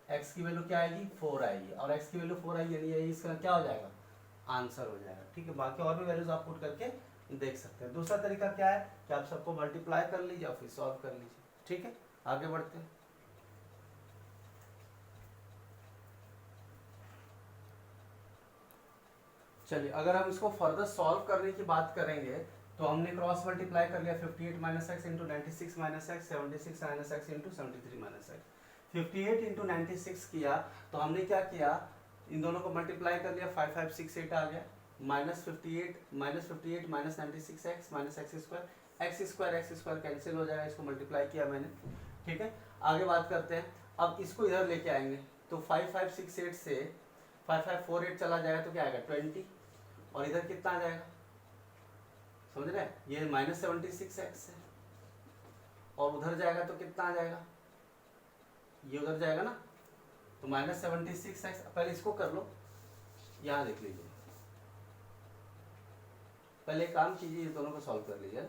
x की वैल्यू क्या आएगी 4 आएगी, और x की वैल्यू 4 आएगी, यानी इसका क्या हो जाएगा आंसर हो जाएगा। ठीक है, बाकी और भी वैल्यूज आप पुट करके देख सकते हैं। दूसरा तरीका क्या है कि आप सबको मल्टीप्लाई कर लीजिए और फिर सॉल्व कर लीजिए। ठीक है, आगे बढ़ते हैं। चलिए, अगर हम इसको फर्दर सॉल्व करने की बात करेंगे तो हमने क्रॉस मल्टीप्लाई कर लिया 58 minus x into 96 minus x, 76 minus x into 73 minus x. 58 into 96 किया तो हमने क्या किया, इन दोनों को मल्टीप्लाई कर लिया, 5568 आ गया, minus 58 minus 96 x minus x square cancel हो जाएगा, इसको मल्टीप्लाई किया मैंने। ठीक है, आगे बात करते हैं। अब इसको इधर लेके आएंगे तो 5568 से 5548 चला जाएगा तो क्या आएगा 20, और इधर कितना आ जाएगा समझ रहे हैं, ये माइनस 76 एक्स है, और उधर जाएगा तो कितना आ जाएगा, ये उधर जाएगा ना, तो माइनस 76 एक्स। पहले इसको कर लो, यहाँ लिख लीजिए, पहले काम कीजिए, ये दोनों को सॉल्व कर लीजिए।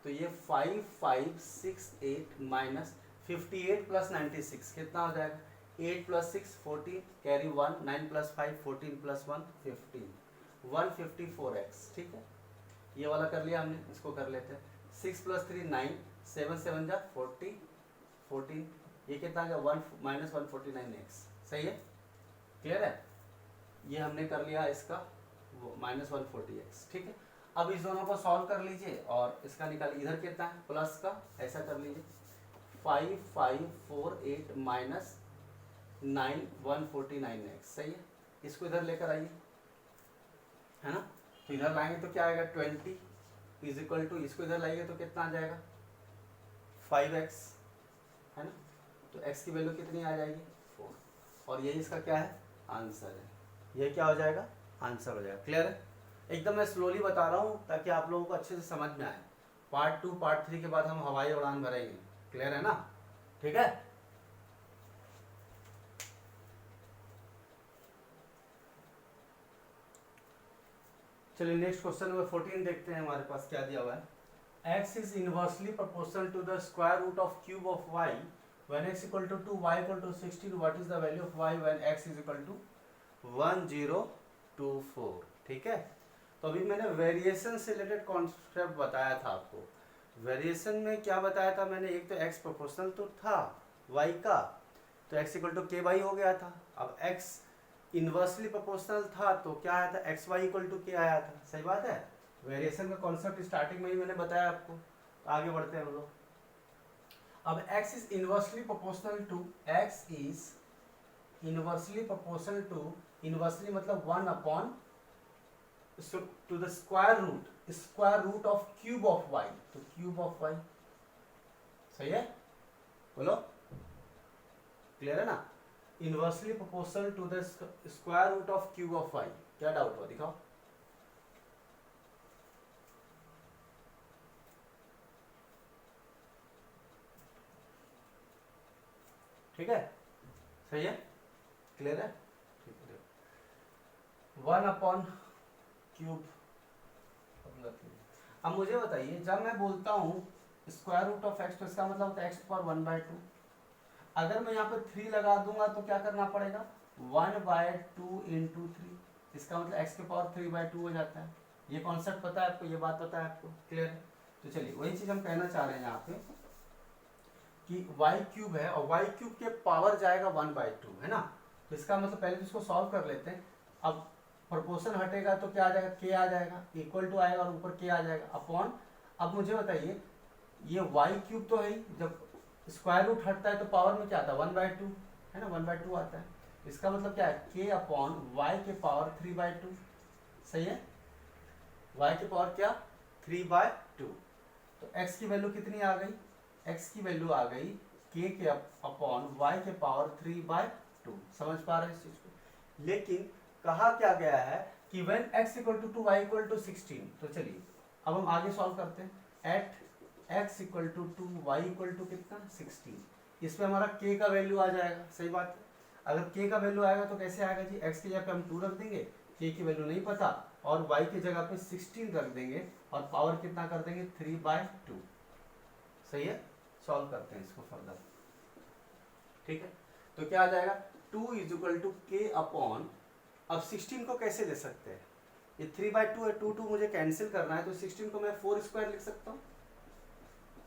तो ये 5568 माइनस 58 प्लस 96 कितना हो जाएगा, 8 plus 6 14, carry 1, 9 plus 5 14 plus 1 15, 154x। ठीक है, ये वाला कर लिया हमने, इसको कर लेते हैं। 6 प्लस 3 9, 7 7 जा 40 14, ये कितना आ गया 1 माइनस 149x। सही है, क्लियर है, ये हमने कर लिया इसका माइनस 140x। ठीक है, अब इस दोनों को सॉल्व कर लीजिए और इसका निकाल, इधर कितना है प्लस का, ऐसा कर लीजिए 5548 माइनस 9 149x। सही है, इसको इधर लेकर आइए, है ना, तो इधर लाएंगे तो क्या आएगा 20 इज इक्वल टू, इसको इधर लाएंगे तो कितना आ जाएगा 5x, है ना, तो x की वैल्यू कितनी आ जाएगी 4, और यही इसका क्या है आंसर है, ये क्या हो जाएगा आंसर हो जाएगा। क्लियर है, एकदम मैं स्लोली बता रहा हूँ ताकि आप लोगों को अच्छे से समझ में आए। पार्ट 2 पार्ट 3 के बाद हम हवाई उड़ान भरेंगे, क्लियर है ना, ठीक है। चलिए नेक्स्ट क्वेश्चन नंबर 14 देखते हैं, हमारे पास क्या दिया हुआ है। x is inversely proportional to the square root of cube of y when x equal to 2, y equal to 16. What is the value of y when x is equal to 1024? ठीक है, तो अभी मैंने वेरिएशन से related concept बताया था आपको। Variation में क्या बताया था मैंने, एक तो x प्रोपोर्शनल तो था y का, तो x इक्वल टू के वाई हो गया था। अब x इन्वर्सली प्रोपोर्शनल था तो क्या आया था एक्स वाई इक्वल टू के आया था। सही बात है, वेरिएशन का कॉन्सेप्ट स्टार्टिंग में ही मैंने बताया आपको। तो आगे बढ़ते हैं हम लोग। अब x is inversely proportional to, x is inversely proportional to, inversely मतलब 1 upon to the square root of cube of y, तो क्यूब ऑफ y। सही है, बोलो क्लियर है ना, inversely proportional to the square root of cube of y। क्या doubt हुआ दिखाओ, ठीक है, सही है, क्लियर है, ठीक है। 1 अपॉन क्यूब। अब मुझे बताइए, जब मैं बोलता हूँ स्क्वायर रूट ऑफ एक्स तो इसका मतलब होता है एक्स पावर 1/2। अगर मैं यहाँ पे 3 लगा दूंगा तो क्या करना पड़ेगा 1/2 इंटू 3, इसका मतलब x के पावर 3/2 हो जाता है। ये कॉन्सेप्ट पता है आपको, ये बात पता है आपको, क्लियर है। तो चलिए वही चीज हम कहना चाह रहे हैं यहाँ पे कि y क्यूब है और y क्यूब के पावर जाएगा 1/2, है ना, तो इसका मतलब पहले तो इसको सॉल्व कर लेते हैं। अब प्रोपोर्शन हटेगा तो क्या आ जाएगा, के आ जाएगा, इक्वल टू आएगा और ऊपर के आ जाएगा अपॉन। अब मुझे बताइए ये वाई क्यूब तो है ही, जब स्क्वायर रूट हटता है तो पावर में क्या आता है 1/2 है ना, 1/2 आता है। इसका मतलब क्या है के अपॉन वाई के पावर 3/2, सही है। वाई के पावर क्या 3/2। तो x की वैल्यू कितनी आ गई, x की वैल्यू आ गई के अपॉन y के पावर 3/2। समझ पा रहे हैं इस चीज को। लेकिन कहा क्या गया है कि when x equal to 2 y equal to 16। तो चलिए अब हम आगे सॉल्व करते हैं। At x equal to 2 y equal to कितना 16। इसमें हमारा k का वैल्यू आ जाएगा, सही बात है। अगर k का वैल्यू आएगा तो कैसे आएगा जी, x की जगह पे हम 2 रख देंगे, k की वैल्यू नहीं पता, और y की जगह पे 16 रख देंगे और पावर कितना कर देंगे 3/2। सही है, सॉल्व करते हैं इसको फर्दर। ठीक है, तो क्या आ जाएगा 2 इज इक्वल टू के अपॉन, अब 16 को कैसे ले सकते हैं, ये 3/2 है, 2 मुझे कैंसिल करना है, तो 16 को मैं 4 स्क्वायर लिख सकता हूँ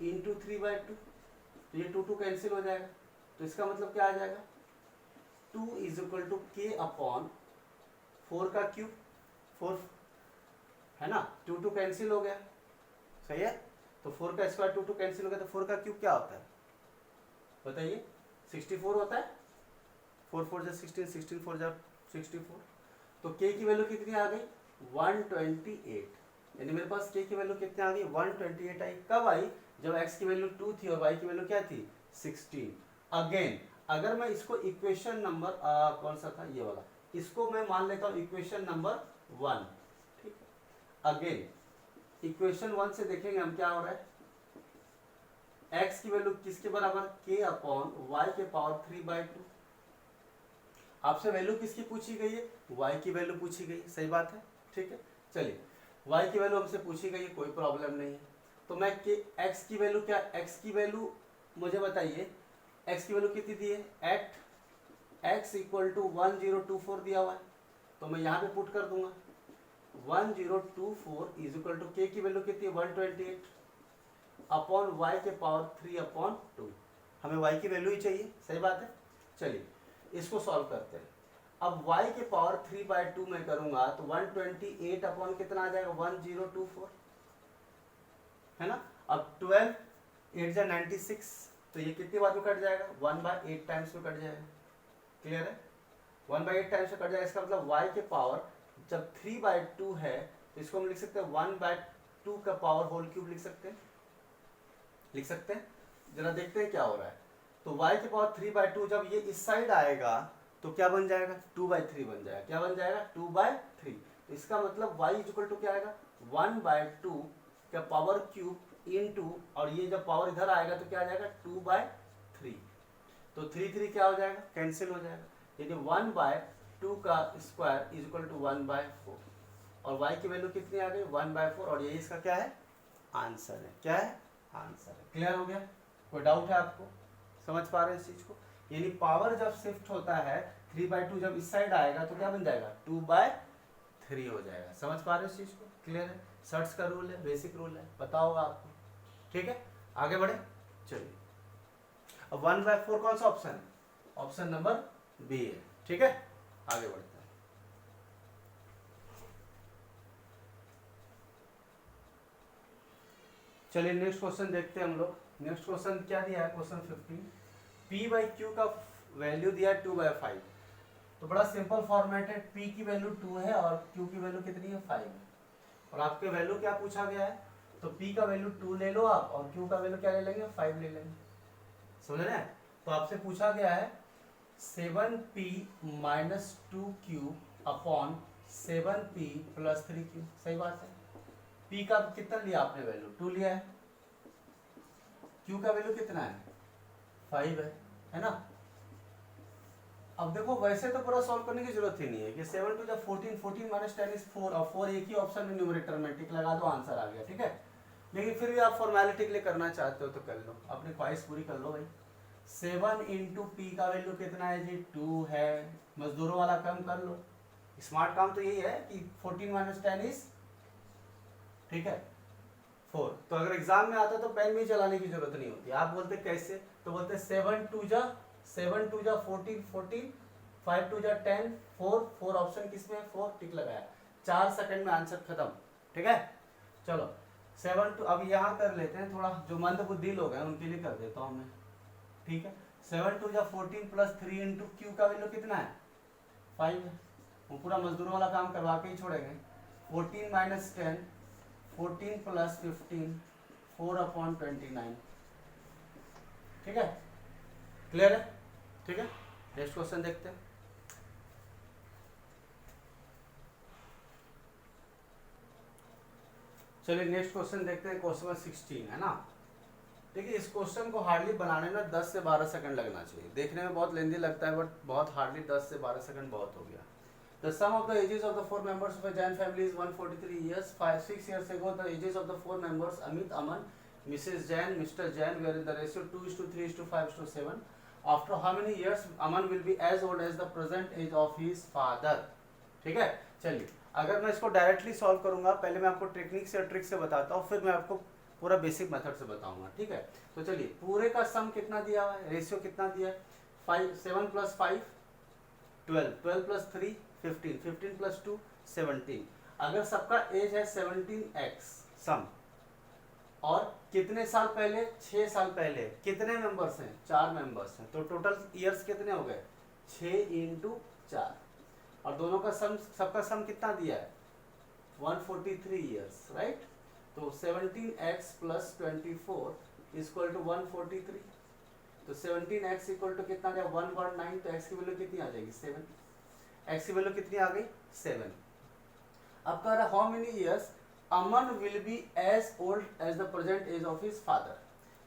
इंटू 3/2। तो ये 2 कैंसिल हो जाएगा, तो इसका मतलब क्या आ जाएगा 2 इज इक्वल टू के अपॉन 4 का क्यूब, 4 है ना, 2 कैंसिल हो गया, सही है। तो 4 का स्क्वायर 2 कैंसिल हो गया, तो 4 का क्यूब क्या होता है बताइए, 64 होता है। 4 4 जा 16, 16 4 जा 64। तो k की वैल्यू कितनी आ गई 128, यानी मेरे पास k की वैल्यू कितनी आ गई 128 आई। कब आई, जब x की वैल्यू 2 थी और y की वैल्यू क्या थी 16। अगेन अगर मैं इसको इक्वेशन नंबर कौन सा था ये वाला, इसको मैं मान लेता हूँ इक्वेशन नंबर 1। ठीक है, अगेन इक्वेशन 1 से देखेंगे हम क्या हो रहा है, x की वैल्यू किसके बराबर k अपॉन y के पावर 3/2। आपसे वैल्यू किसकी पूछी गई है, y की वैल्यू पूछी गई, सही बात है। ठीक है, चलिए y की वैल्यू हमसे पूछी गई है, कोई प्रॉब्लम नहीं है। तो मैं x की वैल्यू क्या, x की वैल्यू मुझे बताइए, x की वैल्यू कितनी दी है, एट x इक्वल टू 1024 दिया हुआ है, तो मैं यहाँ पे पुट कर दूंगा 1024 इज इक्वल टू k की वैल्यू कितनी है 128 अपॉन y के पावर 3/2। हमें y की वैल्यू ही चाहिए, सही बात है। चलिए इसको सॉल्व करते हैं। अब y के पावर 3/2 में करूंगा तो 128 अपॉन कितना आ जाएगा 1024 है ना। अब 12 8 जा 96, तो ये कितनी बार में कट जाएगा 1/8 टाइम्स में कट जाएगा, क्लियर है। 1/8 टाइम्स में कट जाएगा, इसका मतलब y के पावर जब 3/2 है तो इसको हम लिख सकते हैं 1/2 का पावर होल क्यूब लिख सकते हैं, लिख सकते हैं। जरा देखते हैं क्या हो रहा है। तो y के पावर 3/2 जब ये इस साइड आएगा तो क्या बन जाएगा 2/3 बन जाएगा, क्या बन जाएगा 2/3। तो इसका मतलब y इक्वल टू क्या आएगा 1/2 का पावर क्यूब इनटू, और ये जब पावर इधर आएगा तो क्या आ जाएगा 2/3। तो 3 क्या हो जाएगा कैंसिल हो जाएगा, यानी 1/2 का स्क्वायर इज इक्वल टू 1/4, और y की वैल्यू कितनी आ गई 1/4, और ये इसका क्या है आंसर है, क्या है आंसर है। क्लियर हो गया, कोई डाउट है आपको, समझ पा रहे हैं इस चीज को। यानी पावर जब शिफ्ट होता है 3/2 जब इस साइड आएगा तो क्या बन जाएगा 2/3 हो जाएगा, समझ पा रहे हैं इस चीज को। क्लियर है, सर्च का रूल है, बेसिक रूल है, पता होगा आपको। ठीक है, आगे बढ़े। चलिए अब 1/4 कौन सा ऑप्शन है, ऑप्शन नंबर बी है। ठीक है, आगे बढ़ते हैं। चलिए नेक्स्ट क्वेश्चन देखते हैं हम लोग। नेक्स्ट क्वेश्चन क्या दिया है, क्वेश्चन 15, p/q का वैल्यू दिया है 2/5। तो बड़ा सिंपल फॉर्मेट है, p की वैल्यू 2 है और q की वैल्यू कितनी है 5 है, और आपके वैल्यू क्या पूछा गया है, तो p का वैल्यू 2 ले लो आप और q का वैल्यू क्या ले लेंगे 5 ले लेंगे, समझ रहे हैं। तो आपसे पूछा गया है 7p minus 2q upon 7p plus 3q, सही बात है। p का कितना लिया आपने वैल्यू 2 लिया है, q का वैल्यू कितना है 5 है ना। अब देखो वैसे तो पूरा सॉल्व करने की जरूरत ही नहीं है कि 7 टू 14, 14 माइनस 10 इज 4, और 4 एक ही ऑप्शन में न्यूमरेटर में टिक लगा दो आंसर आ गया, ठीक है। लेकिन फिर भी आप फॉर्मेलिटी के लिए करना चाहते हो तो कर लो, अपनी ख्वाहिश पूरी कर लो भाई। 7 इंटू पी का वैल्यू कितना है जी 2 है, मजदूरों वाला काम कर लो। स्मार्ट काम तो यही है कि 14 माइनस 10 इज, ठीक है 4। तो अगर एग्जाम में आता तो पेन भी चलाने की जरूरत नहीं होती। आप बोलते कैसे, तो बोलते 7 टू जा 14, 14 5 2 जा 10, 4 ऑप्शन किसमें है, 4 टिक लगाया, 4 सेकंड में आंसर खत्म। ठीक है, चलो 7 2, अब यहाँ कर लेते हैं, थोड़ा जो मंद बुद्धि लोग हैं उनके लिए कर देता हूँ मैं। ठीक है, 7 2 जा 14 प्लस 3 इंटू क्यू का वैल्यू कितना है, 5 है। वो पूरा मजदूरों वाला काम करवा के ही छोड़ेंगे। 14 माइनस 10, 14 प्लस 15, 4/29। ठीक है, क्लियर है। ठीक है, नेक्स्ट क्वेश्चन देखते हैं। चलिए नेक्स्ट क्वेश्चन देखते हैं, क्वेश्चन नंबर 16 है ना। देखिए इस क्वेश्चन को हार्डली बनाने में 10 से 12 सेकंड लगना चाहिए, देखने में बहुत लेंदी लगता है बट बहुत हार्डली 10 से 12 सेकंड बहुत हो गया। The sum of the ages of the 4 members of a Jain family is 143 years. 6 years ago, the ages of the 4 members, Amit, Aman, Mrs. Jain, Mr. Jain, were in the ratio 2:3:5:7. After how many years Aman will be as old as the present age of his father? ठीक है, चलिए अगर मैं इसको directly solve करूंगा, पहले मैं आपको टेक्निक से ट्रिक से बताता हूँ, फिर मैं आपको पूरा बेसिक मेथड से बताऊंगा। ठीक है, तो चलिए पूरे का सम कितना दिया हुआ है, रेशियो कितना दिया है, 7 + 5 12, 12 + 3 15, 15 + 2 17। अगर सबका एज है 17x सम, और कितने साल पहले, 6 साल पहले, कितने मेंबर्स हैं, 4 मेंबर्स हैं, तो टोटल इयर्स कितने हो गए, 6 × 4, और दोनों का सम, सबका सम कितना दिया है, 143 इयर्स, राइट। तो 17x + 24 = 143, तो 17x = कितना गया, 1/9, तो x की वैल्यू कितनी आ जाएगी, 7। x की वैल्यू कितनी आ गई, 7। अब कह रहा how many years Aman will be as old as the present age of his father.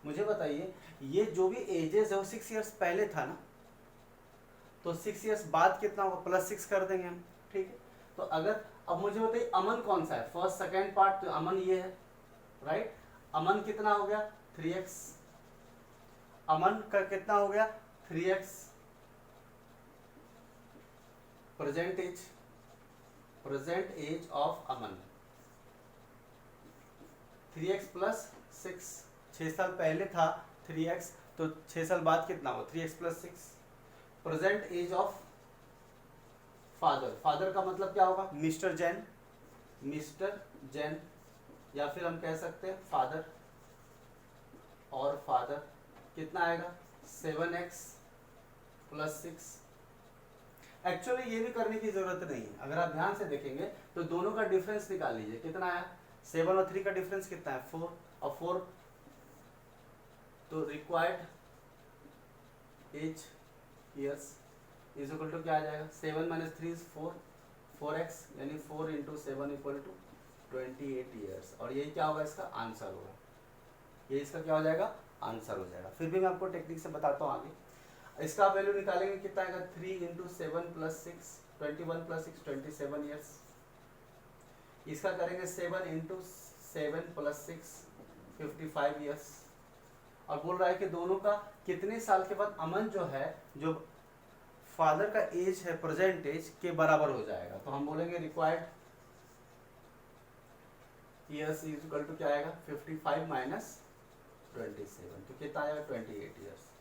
मुझे बताइए ये जो भी एजेस है वो 6 इयर्स पहले था ना, तो 6 इयर्स बाद कितना होगा, +6 कर देंगे हम। ठीक है, तो अगर अब मुझे बताइए अमन कौन सा है, फर्स्ट सेकेंड पार्ट, तो अमन ये है, राइट। अमन कितना हो गया, 3x, अमन का कितना हो गया, 3x, present age of Aman 3x + 6, 6 साल पहले था 3x, तो 6 साल बाद कितना होगा, 3x + 6। Present age of father, father का मतलब क्या होगा, मिस्टर जैन, मिस्टर जैन, या फिर हम कह सकते हैं फादर, और फादर कितना आएगा, 7x + 6। एक्चुअली ये भी करने की जरूरत नहीं है, अगर आप ध्यान से देखेंगे तो दोनों का डिफरेंस निकाल लीजिए, कितना आया, 7 और 3 का डिफरेंस कितना है, 4, और 4, तो required age years is equal to क्या आ जाएगा, 7 - 3 = 4, 4x, यानी 4 × 7 = 28 ईयर्स, और यही क्या होगा, इसका आंसर होगा, ये इसका क्या हो जाएगा, आंसर हो जाएगा। फिर भी मैं आपको टेक्निक से बताता हूँ आगे। इसका वैल्यू निकालेंगे, कितना आएगा, 3 × 7 + 6 21 + 6 27 ईयर्स। इसका करेंगे 7 × 7 + 6 55 ईयर्स। और बोल रहा है कि दोनों का कितने साल के बाद अमन जो है, जो फादर का एज है प्रेजेंट एज के बराबर हो जाएगा, तो हम बोलेंगे required years is equal to क्या आएगा, 55 - 27, तो कितना आएगा, 28 ईयर्स।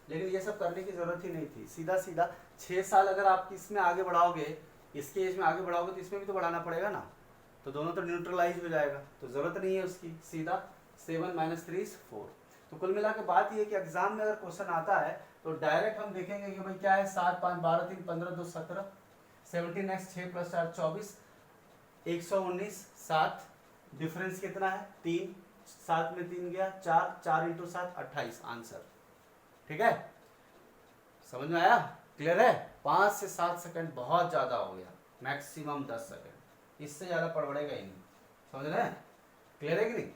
लेकिन ये सब करने की जरूरत ही नहीं थी, सीधा सीधा 6 साल अगर आप इसमें आगे बढ़ाओगे, इसके एज में आगे बढ़ाओगे, तो इसमें भी तो बढ़ाना पड़ेगा ना, तो दोनों तो न्यूट्रलाइज हो जाएगा, तो जरूरत नहीं है उसकी, सीधा 7 - 3 = 4। तो कुल मिला के बात ये है कि एग्जाम में अगर क्वेश्चन आता है तो डायरेक्ट हम देखेंगे कि भाई क्या है, 7 5 12 3 15 2 17, 17x 6 + 4 24, 119, 7, डिफरेंस कितना है, 3, 7 में 3 गया, 4, 4 × 7 28, आंसर। ठीक है, समझ में आया, क्लियर है। 5 से 7 सेकंड बहुत ज्यादा हो गया, मैक्सिमम 10 सेकंड, इससे ज्यादा पड़बड़ेगा ही नहीं, समझ रहे हैं, क्लियर है कि नहीं।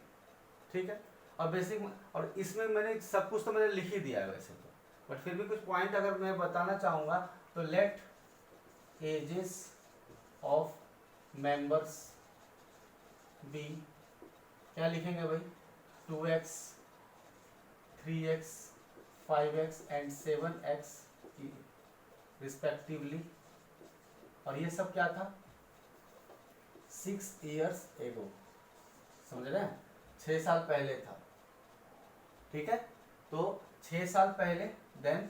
ठीक है, और बेसिक, और इसमें मैंने सब कुछ तो मैंने लिख ही दिया है वैसे तो, बट फिर भी कुछ पॉइंट अगर मैं बताना चाहूँगा तो let ages of members be, क्या लिखेंगे भाई, 2x 3x 5x and 7x respectively, और ये सब क्या था, 6 इयर्स एगो, समझ रहे हैं, 6 साल पहले था। ठीक है, तो 6 साल पहले, देन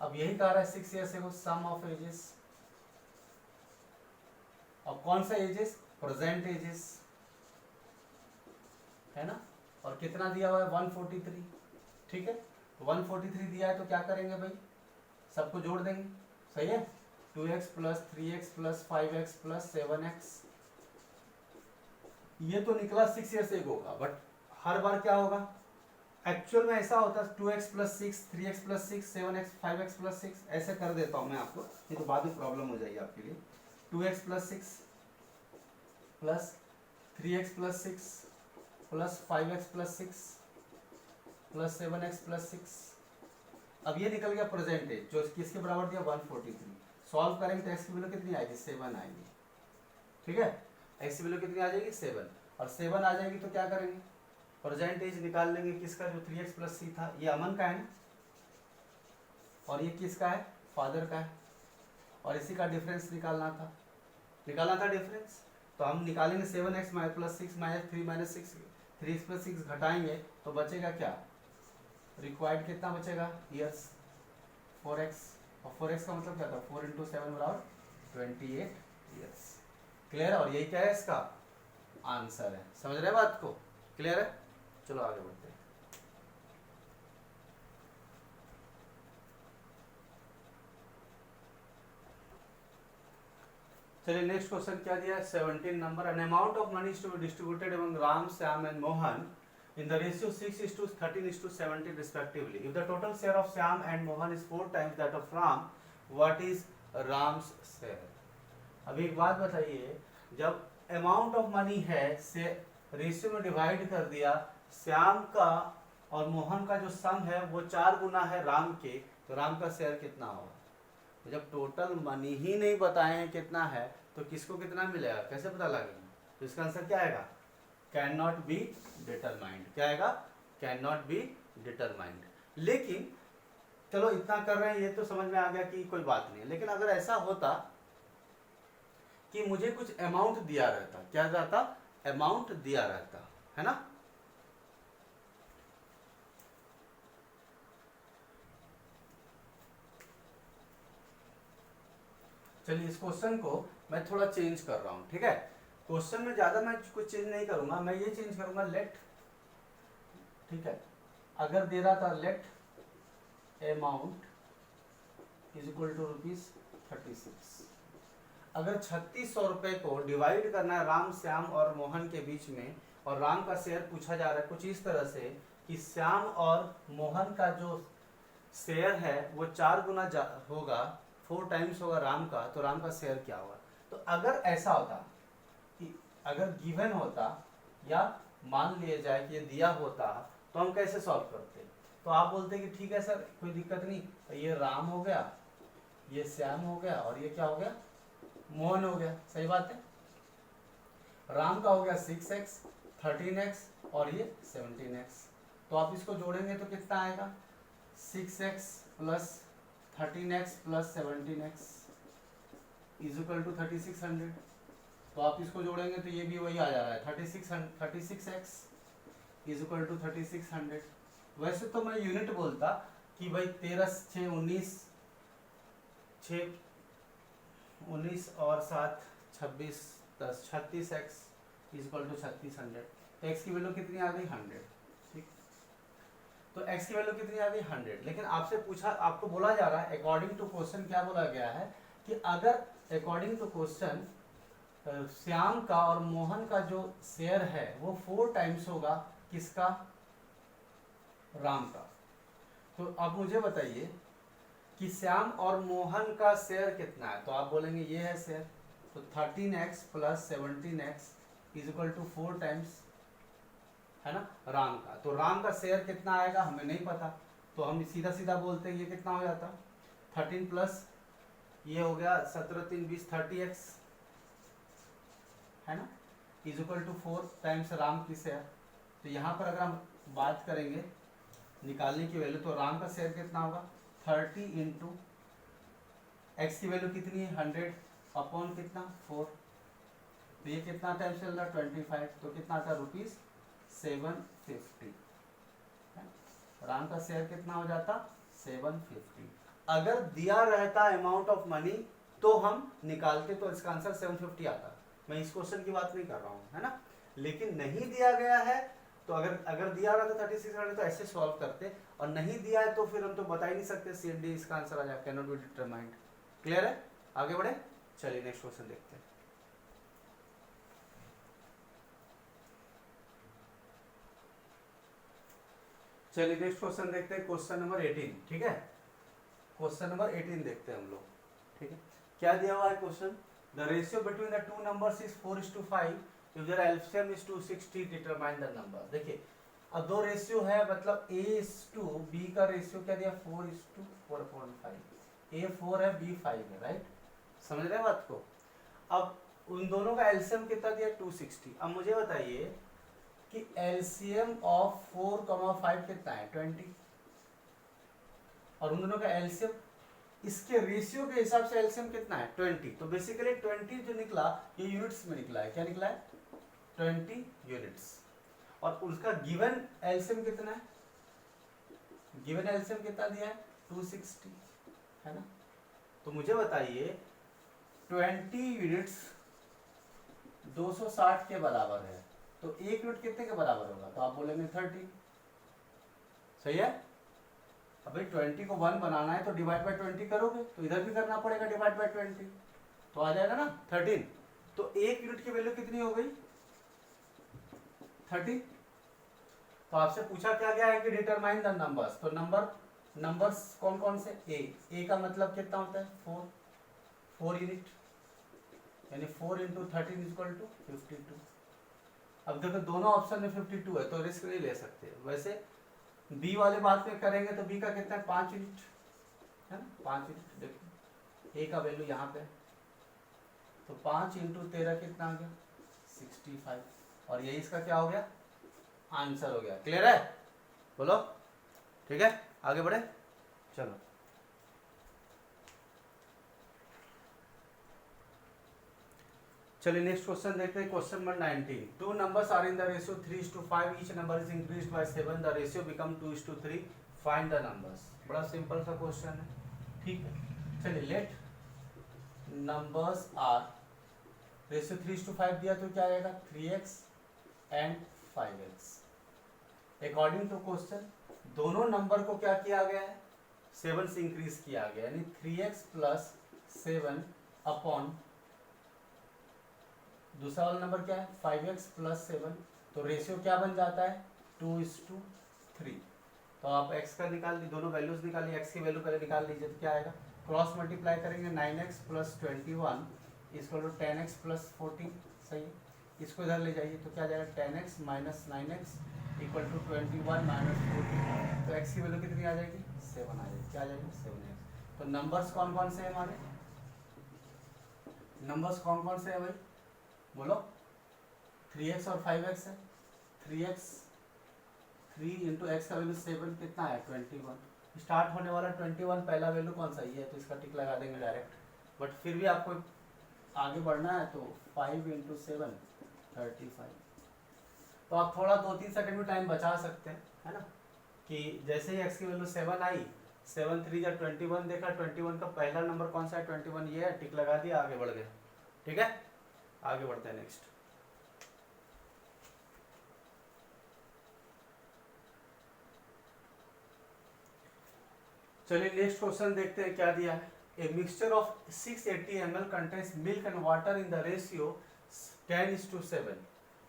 अब यही कह रहा है 6 years ago some of edges, और कौन सा एजेस, प्रेजेंट एजेस है ना, और कितना दिया हुआ है 143, ठीक है। 143 दिया है तो क्या करेंगे भाई, सबको जोड़ देंगे, सही है। 2x plus 3x plus 5x plus 7x, ये तो निकला 6 ईयर्स एगो का, बट हर बार क्या होगा, एक्चुअल में ऐसा होता है 2x plus 6, 3x plus 6, 7x 5x plus 6, ऐसे कर देता हूं मैं आपको, ये तो बाद में प्रॉब्लम हो जाएगी आपके लिए। 2x plus 6 plus 3x plus 6 plus 5x plus 6 plus 7x plus 6, अब ये निकल गया प्रेजेंटेज जो किसके बराबर दिया 143। सॉल्व करेंगे तो x की वैल्यू कितनी आएगी 7 आएगी, ठीक है। x की वैल्यू कितनी आ जाएगी 7, और 7 आ जाएगी तो क्या करेंगे, प्रेजेंटेज निकाल लेंगे किसका, जो 3x प्लस c था, ये अमन का है ना, और ये किसका है, फादर का है, और इसी का डिफरेंस निकालना था डिफरेंस, तो हम निकालेंगे 7x plus 6 minus 3 minus 6, 3x plus 6 घटाएंगे तो बचेगा क्या, रिक्वायर्ड कितना बचेगा ईयर्स 4x, और 4x का मतलब क्या था 4 इंटू 7 बराबर 28 ईयर्स, क्लियर है। और यही क्या है इसका आंसर है, समझ रहे हैं बात को, क्लियर है। चलो आगे बढ़ते हैं। चलिए नेक्स्ट क्वेश्चन क्या दिया है, 17 number, an amount of money is to be distributed among Ram, Shyam and Mohan in the ratio 6:13:17 respectively. If the total share of Shyam and Mohan is 4 times that of Ram, what is Ram's share? अभी एक बात बताइए, जब amount of money है से ratio में divide कर दिया, श्याम का और मोहन का जो सम है वो 4 गुना है राम के, तो राम का शेयर कितना होगा। तो जब टोटल मनी ही नहीं बताए हैं कितना है तो किसको कितना मिलेगा, कैसे पता लगेगा, तो इसका आंसर क्या आएगा, कैन नॉट बी डिटरमाइंड, क्या आएगा, कैन नॉट बी डिटरमाइंड। लेकिन चलो इतना कर रहे हैं ये तो समझ में आ गया कि कोई बात नहीं है, लेकिन अगर ऐसा होता कि मुझे कुछ अमाउंट दिया रहता, क्या रहता, अमाउंट दिया रहता है ना, चलिए इस क्वेश्चन को मैं थोड़ा चेंज कर रहा हूं, ठीक है। क्वेश्चन में ज्यादा मैं कुछ चेंज नहीं करूंगा, मैं ये चेंज करूंगा लेट, ठीक है। अगर दे रहा था let amount is equal to ₹36, अगर 3600 रुपए को डिवाइड करना है राम, श्याम और मोहन के बीच में, और राम का शेयर पूछा जा रहा है कुछ इस तरह से कि श्याम और मोहन का जो शेयर है वो 4 गुना होगा, 4 टाइम्स होगा राम का, तो राम का शेयर क्या होगा। तो अगर ऐसा होता कि अगर गिवन होता या मान लिया जाए कि ये दिया होता तो हम कैसे सॉल्व करते, तो आप बोलते कि ठीक है सर कोई दिक्कत नहीं, तो ये राम हो गया, ये श्याम हो गया, और ये क्या हो गया, मोहन हो गया, सही बात है। राम का हो गया 6x 13x और ये 17x, तो आप इसको जोड़ेंगे तो कितना आएगा, 6x plus 13x plus 17x is equal to 3600, तो आप इसको जोड़ेंगे तो ये भी वही आ जा रहा है 36x इज इक्वल टू 3600। वैसे तो मैं यूनिट बोलता कि भाई 13 6 19 6 19 और 7 26 10 36x इज इक्वल टू 3600, तो x की वैल्यू कितनी आ गई 100, ठीक। तो x की वैल्यू कितनी आ गई 100, लेकिन आपसे पूछा, आपको बोला जा रहा है अकॉर्डिंग टू क्वेश्चन क्या बोला गया है कि अगर अकॉर्डिंग टू क्वेश्चन श्याम का और मोहन का जो शेयर है वो 4 टाइम्स होगा किसका, राम का। तो अब मुझे बताइए कि श्याम और मोहन का शेयर कितना है, तो आप बोलेंगे ये है शेयर, तो 13x plus 17x is equal to 4 times है ना राम का। तो राम का शेयर कितना आएगा हमें नहीं पता, तो हम सीधा सीधा बोलते हैं ये कितना हो जाता, 13 प्लस ये हो गया 17 3 20 30x है ना, is equal to 4 times Ram की शेयर। तो यहाँ पर अगर हम बात करेंगे निकालने की वैल्यू, तो राम का शेयर कितना होगा 30 इंटू एक्स की वैल्यू कितनी है 100 अपॉन कितना 4, तो ये कितना टाइम चल रहा है 25, तो कितना आता है ₹750, राम का शेयर कितना हो जाता 750, अगर दिया रहता अमाउंट ऑफ मनी तो हम निकालते, तो इसका आंसर 750 आता। मैं इस क्वेश्चन की बात नहीं कर रहा हूँ, है ना। लेकिन नहीं दिया गया है तो अगर दिया रहा था 3600 तो ऐसे सॉल्व करते, और नहीं दिया है तो फिर हम तो बता ही नहीं सकते, सी एंड डी इसका आंसर आ जाए, can not be determined. Clear है, आगे बढ़े, चलिए नेक्स्ट क्वेश्चन देखते हैं। चलिए नेक्स्ट क्वेश्चन देखते हैं, क्वेश्चन नंबर 18, ठीक है। क्वेश्चन नंबर 18 देखते हैं हम लोग, ठीक है। क्या दिया हुआ है question, the ratio between the two numbers is 4:5, if their LCM is 260, determine the number. देखिए अब दो रेशियो है, मतलब A:B का रेशियो क्या दिया 4:4.5, A 4 है B 5 है, राइट, समझ रहे हैं बात को। अब उन दोनों का एलसीएम कितना दिया 260। अब मुझे बताइए कि एलसीएम ऑफ 4,5 कितना है 20, और उन दोनों का एलसीएम इसके रेशियो के हिसाब से एलसीएम कितना है 20। तो बेसिकली 20 जो निकला ये यूनिट्स में निकला है, क्या निकला है 20 यूनिट्स। और उसका गिवन एलसीएम कितना है, गिवन एलसीएम कितना दिया है 260, है ना। तो मुझे बताइए 20 यूनिट्स 260 के बराबर है, तो एक यूनिट कितने के बराबर होगा, तो आप बोलेंगे 30, सही है। अभी 20 को 1 बनाना है तो डिवाइड बाय 20 करोगे, तो इधर भी करना पड़ेगा डिवाइड बाय 20, तो आ जाएगा ना 13। तो एक यूनिट की वैल्यू कितनी हो गई 30। तो आपसे पूछा क्या गया है कि डिटरमाइन द नंबर्स, तो नंबर्स कौन कौन से, ए का मतलब कितना होता है 4 यूनिट, यानी 4 × 13 = 52। अब देखो दोनों ऑप्शन में 52 है तो रिस्क नहीं ले सकते। वैसे बी वाले बात में करेंगे तो बी का कितना है 5 यूनिट, है ना, 5 यूनिट। देखो ए का वैल्यू यहाँ पे, तो 5 × 13 कितना आ गया 65, और यही इसका क्या हो गया आंसर हो गया। क्लियर है, बोलो, ठीक है, आगे बढ़े, चलो। चलिए नेक्स्ट क्वेश्चन देखते हैं, question number 19। Two numbers are in the ratio 3:5, each number is increased by 7, the ratio become 2:3, find the numbers. बड़ा सिंपल सा क्वेश्चन है, ठीक है। चलिए लेट नंबर्स आर, रेशियो 3:5 दिया तो क्या आएगा 3x and 5x। According to question दोनों नंबर को क्या किया गया है 7 से इंक्रीज किया गया, यानी 3x + 7 अपॉन दूसरा वाला नंबर क्या है 5x + 7, तो रेशियो क्या बन जाता है 2:3। तो आप x का निकाल ली, दोनों वैल्यूज निकालिए, x की वैल्यू पहले निकाल लीजिए, तो क्या आएगा क्रॉस मल्टीप्लाई करेंगे 9x + 21 = 10x + 14, सही है। इसको इधर ले जाइए तो क्या जाएगा 10x - 9x = 21 - 14, तो x की वैल्यू कितनी आ जाएगी 7 आ जाएगी, क्या आ जाएगी 7x। तो नंबर्स कौन कौन से हैं हमारे, नंबर्स कौन कौन से हैं भाई बोलो, 3x और 5x है, 3 × x का वैल्यू 7 कितना है 21, स्टार्ट होने वाला 21 पहला वैल्यू कौन सा ये है, तो इसका टिक लगा देंगे डायरेक्ट। बट फिर भी आपको आगे बढ़ना है तो 5 × 7 35। तो आप थोड़ा 2-3 सेकंड में टाइम बचा सकते हैं, है ना, कि जैसे ही x की वैल्यू 7 आई, 7 3 या 21 देखा, 21 का पहला नंबर कौन सा है 21 ये है, टिक लगा दिया, आगे बढ़ गया, ठीक है। आगे बढ़ते हैं नेक्स्ट। चलिए नेक्स्ट क्वेश्चन देखते हैं क्या दिया है। A mixture of 680 ml contains milk and water in the ratio 10:7।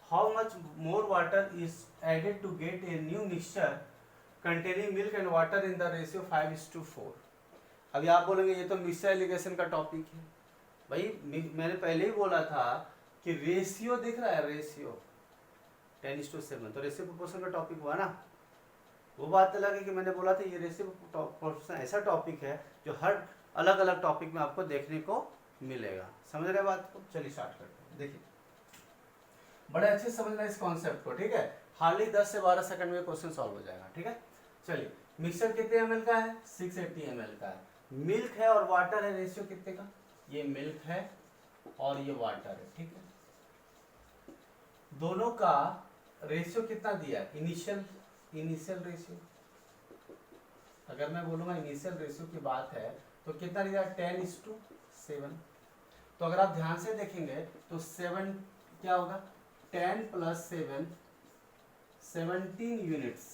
How much more water is added to get a new mixture containing milk and water in the ratio 5:4। अभी आप बोलेंगे ये तो मिक्सचर एलिगेशन का topic है। भाई मैंने पहले ही बोला था कि रेशियो दिख रहा है, रेशियो 10:7, तो रेशियो प्रोपोर्शन का टॉपिक हुआ ना। वो बात अलग है कि मैंने बोला था ये रेशियो प्रोपोर्शन ऐसा टॉपिक है जो हर अलग अलग टॉपिक में आपको देखने को मिलेगा। समझ रहे बात को, चलिए स्टार्ट करते हैं। देखिए बड़े अच्छे समझना इस कॉन्सेप्ट को, ठीक है। हार्डली 10 से 12 सेकंड में क्वेश्चन सॉल्व हो जाएगा, ठीक है। चलिए मिक्सचर कितने ml का है 680 ml का है, मिल्क है और वाटर है, रेशियो कितने का, ये मिल्क है और ये वाटर है, ठीक है। दोनों का रेशियो कितना दिया, इनिशियल रेशियो, अगर मैं बोलूँगा इनिशियल रेशियो की बात है तो कितना दिया 10:7। तो अगर आप ध्यान से देखेंगे तो 7 क्या होगा 10 + 7 17 यूनिट्स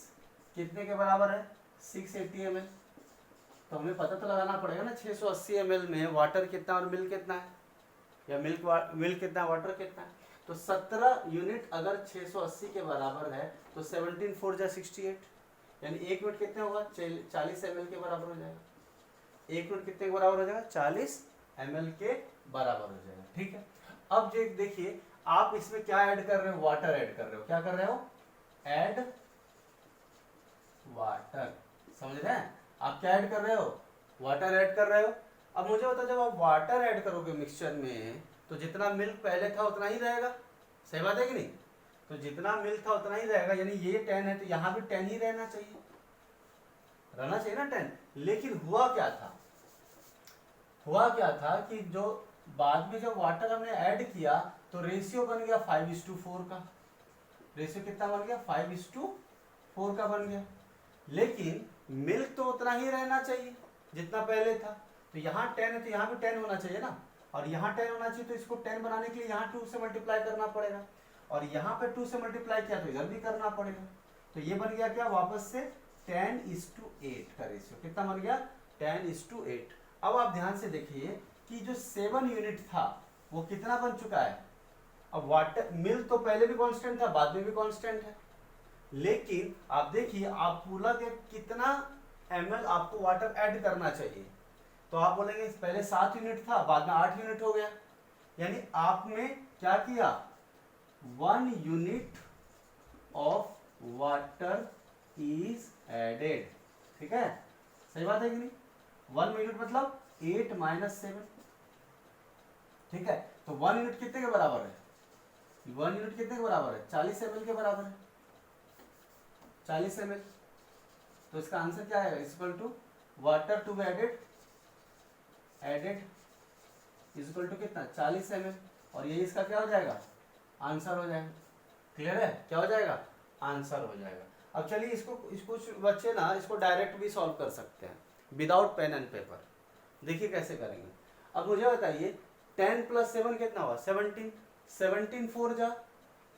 कितने के बराबर है 680 ml। तो हमें पता तो लगाना पड़ेगा ना 680 ml में वाटर कितना और मिल्क कितना है, या मिल्क कितना है वाटर कितना है। तो 17 यूनिट अगर 680 के बराबर है तो 17 4 जा 68, यानी 1 यूनिट कितने होगा 40 ml के बराबर हो जाएगा। 1 यूनिट कितने के बराबर हो जाएगा 40 ml के बराबर हो जाएगा। ठीक है, अब देखिए आप इसमें क्या ऐड कर रहे हो, वाटर ऐड कर रहे हो। क्या कर रहे हो, ऐड वाटर। समझ रहे हैं, आप क्या ऐड कर रहे हो, वाटर ऐड कर रहे हो। अब मुझे बताओ जब आप वाटर ऐड करोगे मिक्सचर में तो जितना मिल्क पहले था उतना ही रहेगा, सही बात है कि नहीं। तो जितना मिल्क था उतना ही रहेगा, यानी ये 10 है तो यहाँ भी 10 ही रहना चाहिए ना 10। लेकिन हुआ क्या था कि जो बाद में जब वाटर हमने ऐड किया तो रेशियो बन गया 5:4 का। रेशियो कितना बन गया 5:4 का बन गया। लेकिन मिल्क तो उतना ही रहना चाहिए जितना पहले था। तो यहाँ 10 है तो यहाँ भी 10 होना चाहिए ना, और यहाँ 10 होना चाहिए तो इसको 10 बनाने के लिए यहाँ 2 से मल्टीप्लाई करना पड़ेगा, और यहाँ पे 2 से मल्टीप्लाई किया तो इधर भी करना पड़ेगा। तो ये बन गया क्या वापस से 10:8 का रेशियो। कितना बन गया 10:8। अब आप ध्यान से देखिए कि जो 7 यूनिट था वो कितना बन चुका है। अब वाटर मिल्क तो पहले भी कांस्टेंट था बाद में भी कांस्टेंट है, लेकिन आप देखिए आप पूरा के कितना ml आपको वाटर ऐड करना चाहिए। तो आप बोलेंगे पहले 7 यूनिट था बाद में 8 यूनिट हो गया, यानी आपने क्या किया 1 unit of water is added. ठीक है, सही बात है कि नहीं। 1 यूनिट मतलब 8 - 7। ठीक है, तो 1 यूनिट कितने के बराबर है, 1 यूनिट कितने के बराबर है 40 ml के बराबर है, 40 ml। तो इसका आंसर क्या है equal to water to be added equal to कितना 40 ml, और ये इसका क्या हो जाएगा आंसर हो जाएगा। क्लियर है, क्या हो जाएगा आंसर हो जाएगा। अब चलिए इसको बच्चे ना इसको डायरेक्ट भी सॉल्व कर सकते हैं विदाउट पेन एंड पेपर। देखिए कैसे करेंगे। अब मुझे बताइए 10 + 7 कितना हुआ 17, 17 4 जा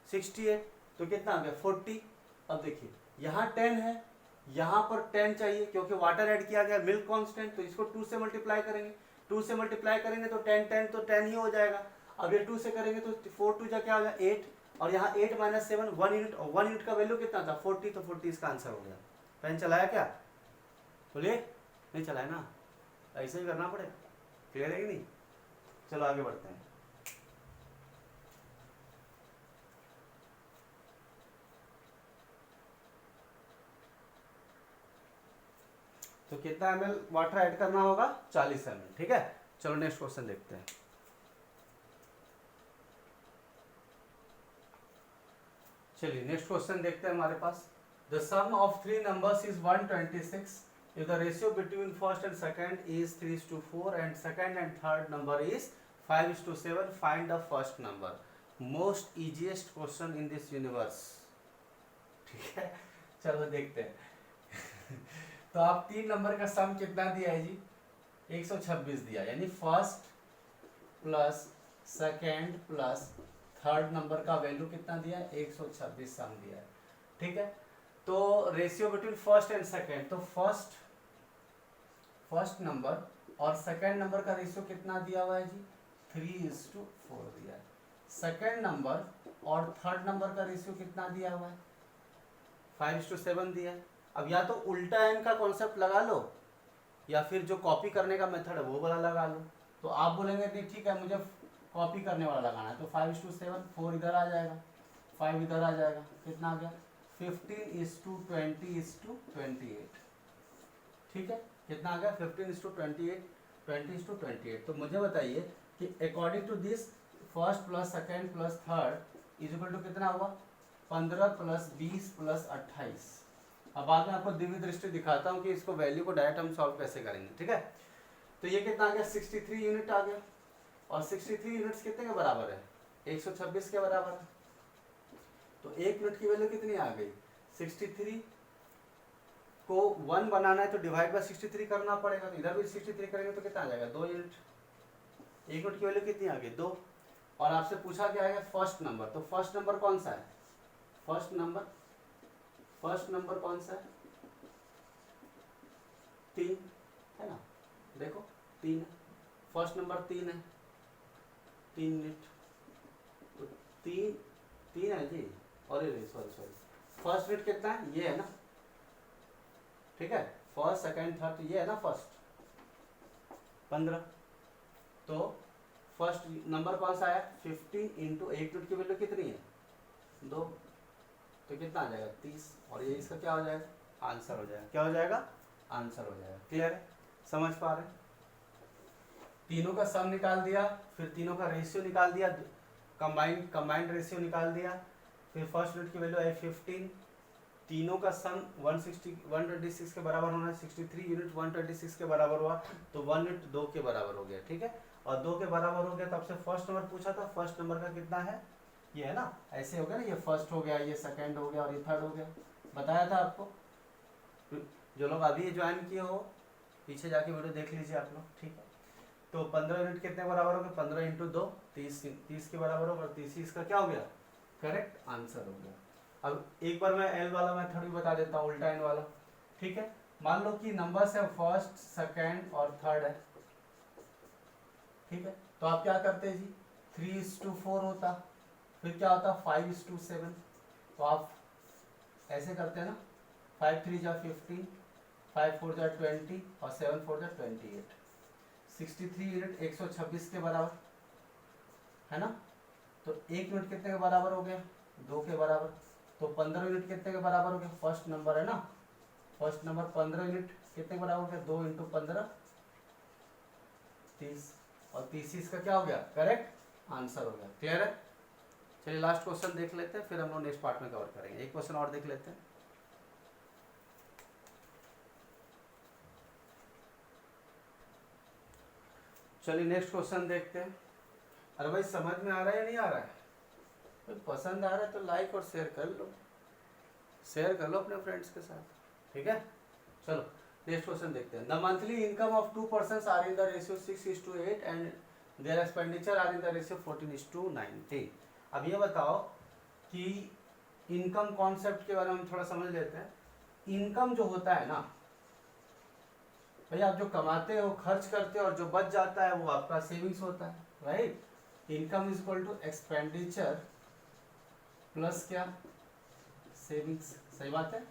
68, तो कितना आ गया 40। अब देखिए यहाँ 10 है, यहाँ पर 10 चाहिए क्योंकि वाटर ऐड किया गया मिल्क कांस्टेंट, तो इसको 2 से मल्टीप्लाई करेंगे। 2 से मल्टीप्लाई करेंगे तो 10 तो 10 ही हो जाएगा। अब ये 2 से करेंगे तो 4 2 जा क्या हो गया 8, और यहाँ 8 - 7 1 यूनिट, और 1 यूनिट का वैल्यू कितना था 40, तो 40 इसका आंसर हो गया। पेन चलाया क्या, बोलिए नहीं चलाया ना, ऐसे ही करना पड़ेगा। क्लियर है कि नहीं, चलो आगे बढ़ते हैं। तो कितना ml वाटर ऐड करना होगा 40 ml। ठीक है, चलो नेक्स्ट क्वेश्चन देखते हैं। चलिए नेक्स्ट क्वेश्चन देखते हैं हमारे पास। The sum of 3 numbers is 126 if the ratio between first and second is 3:4 and second and third number is 5:7, find the first number। most easiest question in this universe। ठीक है, चलो देखते हैं। तो आप 3 नंबर का सम कितना दिया है जी 126 दिया, यानी first plus second plus third number का वैल्यू कितना दिया है 126 सम दिया है। ठीक है, तो ratio between first and second, तो फर्स्ट नंबर और सेकेंड नंबर का रेशियो कितना दिया हुआ है जी 3:4 दिया है। सेकेंड नंबर और थर्ड नंबर का रेशियो कितना दिया हुआ है 5:7 दिया है। अब या तो उल्टा एन का कॉन्सेप्ट लगा लो या फिर जो कॉपी करने का मेथड है वो वाला लगा लो। तो आप बोलेंगे नहीं ठीक है मुझे कॉपी करने वाला लगाना है, तो 5:7 4 इधर आ जाएगा 5 इधर आ जाएगा, कितना आ गया 15:20:28। ठीक है, कितना आ गया 15:28 20:28। तो मुझे बताइए कि according to this first plus second plus third is equal to कितना हुआ 15 + 20 + 28। अब बाद में आपको दिव्य दृष्टि दिखाता हूँ कि इसको वैल्यू को डायरेक्ट हम सॉल्व कैसे करेंगे। ठीक है, तो ये कितना आ गया 63 यूनिट आ गया, और 63 यूनिट्स कितने के बराबर है 126 के बराबर है। तो 1 यूनिट की वैल्यू कितनी आ गई 63 को 1 बनाना है तो डिवाइड बाय 63 करना पड़ेगा, तो इधर भी 63 करेंगे तो कितना आ जाएगा 2 यूनिट। 1 यूनिट की वैल्यू कितनी आ गई 2। और आपसे पूछा क्या है फर्स्ट नंबर, तो फर्स्ट नंबर कौन सा है, फर्स्ट नंबर कौन सा है 3 है ना, देखो 3 है, फर्स्ट नंबर 3 है, 3 यूनिट, तो 3 है जी। और सॉरी फर्स्ट यूनिट कितना है ये है ना, ठीक है, फर्स्ट सेकंड थर्ड ये है ना, फर्स्ट 15, तो फर्स्ट नंबर कौन सा है 15 इंटू 1 यूनिट की वैल्यू कितनी है 2, तो कितना आ जाएगा 30, और ये इसका क्या हो जाएगा आंसर हो जाएगा, क्या हो जाएगा आंसर हो जाएगा। क्लियर है, समझ पा रहे हैं। तीनों का सम निकाल दिया, फिर तीनों का रेशियो निकाल दिया, कंबाइंड रेशियो निकाल दिया, फिर फर्स्ट यूनिट की वैल्यू आई 15, तीनों का सम 126 के बराबर होना है, 63 यूनिट 126 के बराबर हुआ, तो 1 यूनिट 2 के बराबर हो गया, ठीक है, और 2 के बराबर हो गया, तो आपसे फर्स्ट नंबर पूछा था, फर्स्ट नंबर का कितना है ये है ना, ऐसे हो गया ना, ये फर्स्ट हो गया, ये सेकंड हो गया और ये थर्ड हो गया, बताया था आपको। जो लोग अभी ज्वाइन किए हो पीछे जाके वीडियो देख लीजिए आप लोग, ठीक है। तो 15 यूनिट कितने बराबर हो गया 15 इंटू 2 30 के बराबर होगा, 30 इसका क्या हो गया करेक्ट आंसर हो गया। अब एक बार मैं एल वाला मेथड भी बता देता हूँ, उल्टा एन वाला, ठीक है। मान लो कि नंबर्स है फर्स्ट सेकंड और थर्ड है, ठीक है, तो आप क्या करते हैं जी 3:4 होता, फिर क्या होता 5:7, तो आप ऐसे करते हैं ना 5 3 जा 15, 5 4 जा 20 और 7 4 जा 28, 63 यूनिट 126 के बराबर है ना, तो 1 यूनिट कितने के बराबर हो गया 2 के बराबर, तो 15 यूनिट कितने के बराबर हो गया, फर्स्ट नंबर है ना, फर्स्ट नंबर 15 यूनिट कितने के बराबर हो गया 2 इंटू 15 30, और 30 इसका क्या हो गया करेक्ट आंसर हो गया। क्लियर है, चलिए लास्ट क्वेश्चन देख लेते हैं, फिर हम लोग नेक्स्ट पार्ट में कवर करेंगे। एक क्वेश्चन और देख लेते हैं। चलिए नेक्स्ट क्वेश्चन देखते हैं। अरे भाई समझ में आ रहा है या नहीं आ रहा है, तो पसंद आ रहा है तो लाइक और शेयर कर लो, शेयर कर लो अपने फ्रेंड्स के साथ, ठीक है। चलो नेक्स्ट क्वेश्चन देखते हैं। The monthly income of 2 persons are in the ratio 6:8 and their expenditure are in the ratio 14:90। अब ये बताओ कि इनकम कॉन्सेप्ट के बारे में हम थोड़ा समझ लेते हैं। इनकम जो होता है ना भाई, आप जो कमाते हो खर्च करते हो और जो बच जाता है वो आपका सेविंग्स होता है, right. Income is equal to expenditure plus क्या सेविंग्स, सही बात है।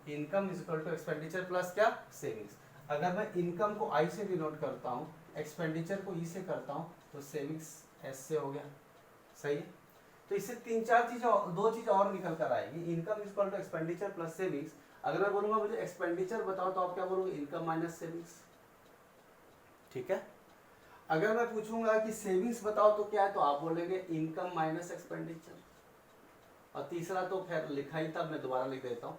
Income is equal to expenditure plus क्या सेविंग्स। अगर मैं इनकम को आई से डिनोट करता हूँ, एक्सपेंडिचर को ई से करता हूँ, तो सेविंग्स एस से हो गया, सही है। तो इससे 3-4 चीज, 2 चीज और निकल कर आएगी। Income is equal to expenditure plus savings. अगर मैं बोलूंगा मुझे एक्सपेंडिचर बताओ, तो आप क्या बोलोगे इनकम माइनस सेविंग्स, ठीक है। अगर मैं पूछूंगा कि सेविंग्स बताओ तो क्या है, तो आप बोलेंगे इनकम माइनस एक्सपेंडिचर। और तीसरा तो खैर लिखा ही था, मैं दोबारा लिख देता हूँ,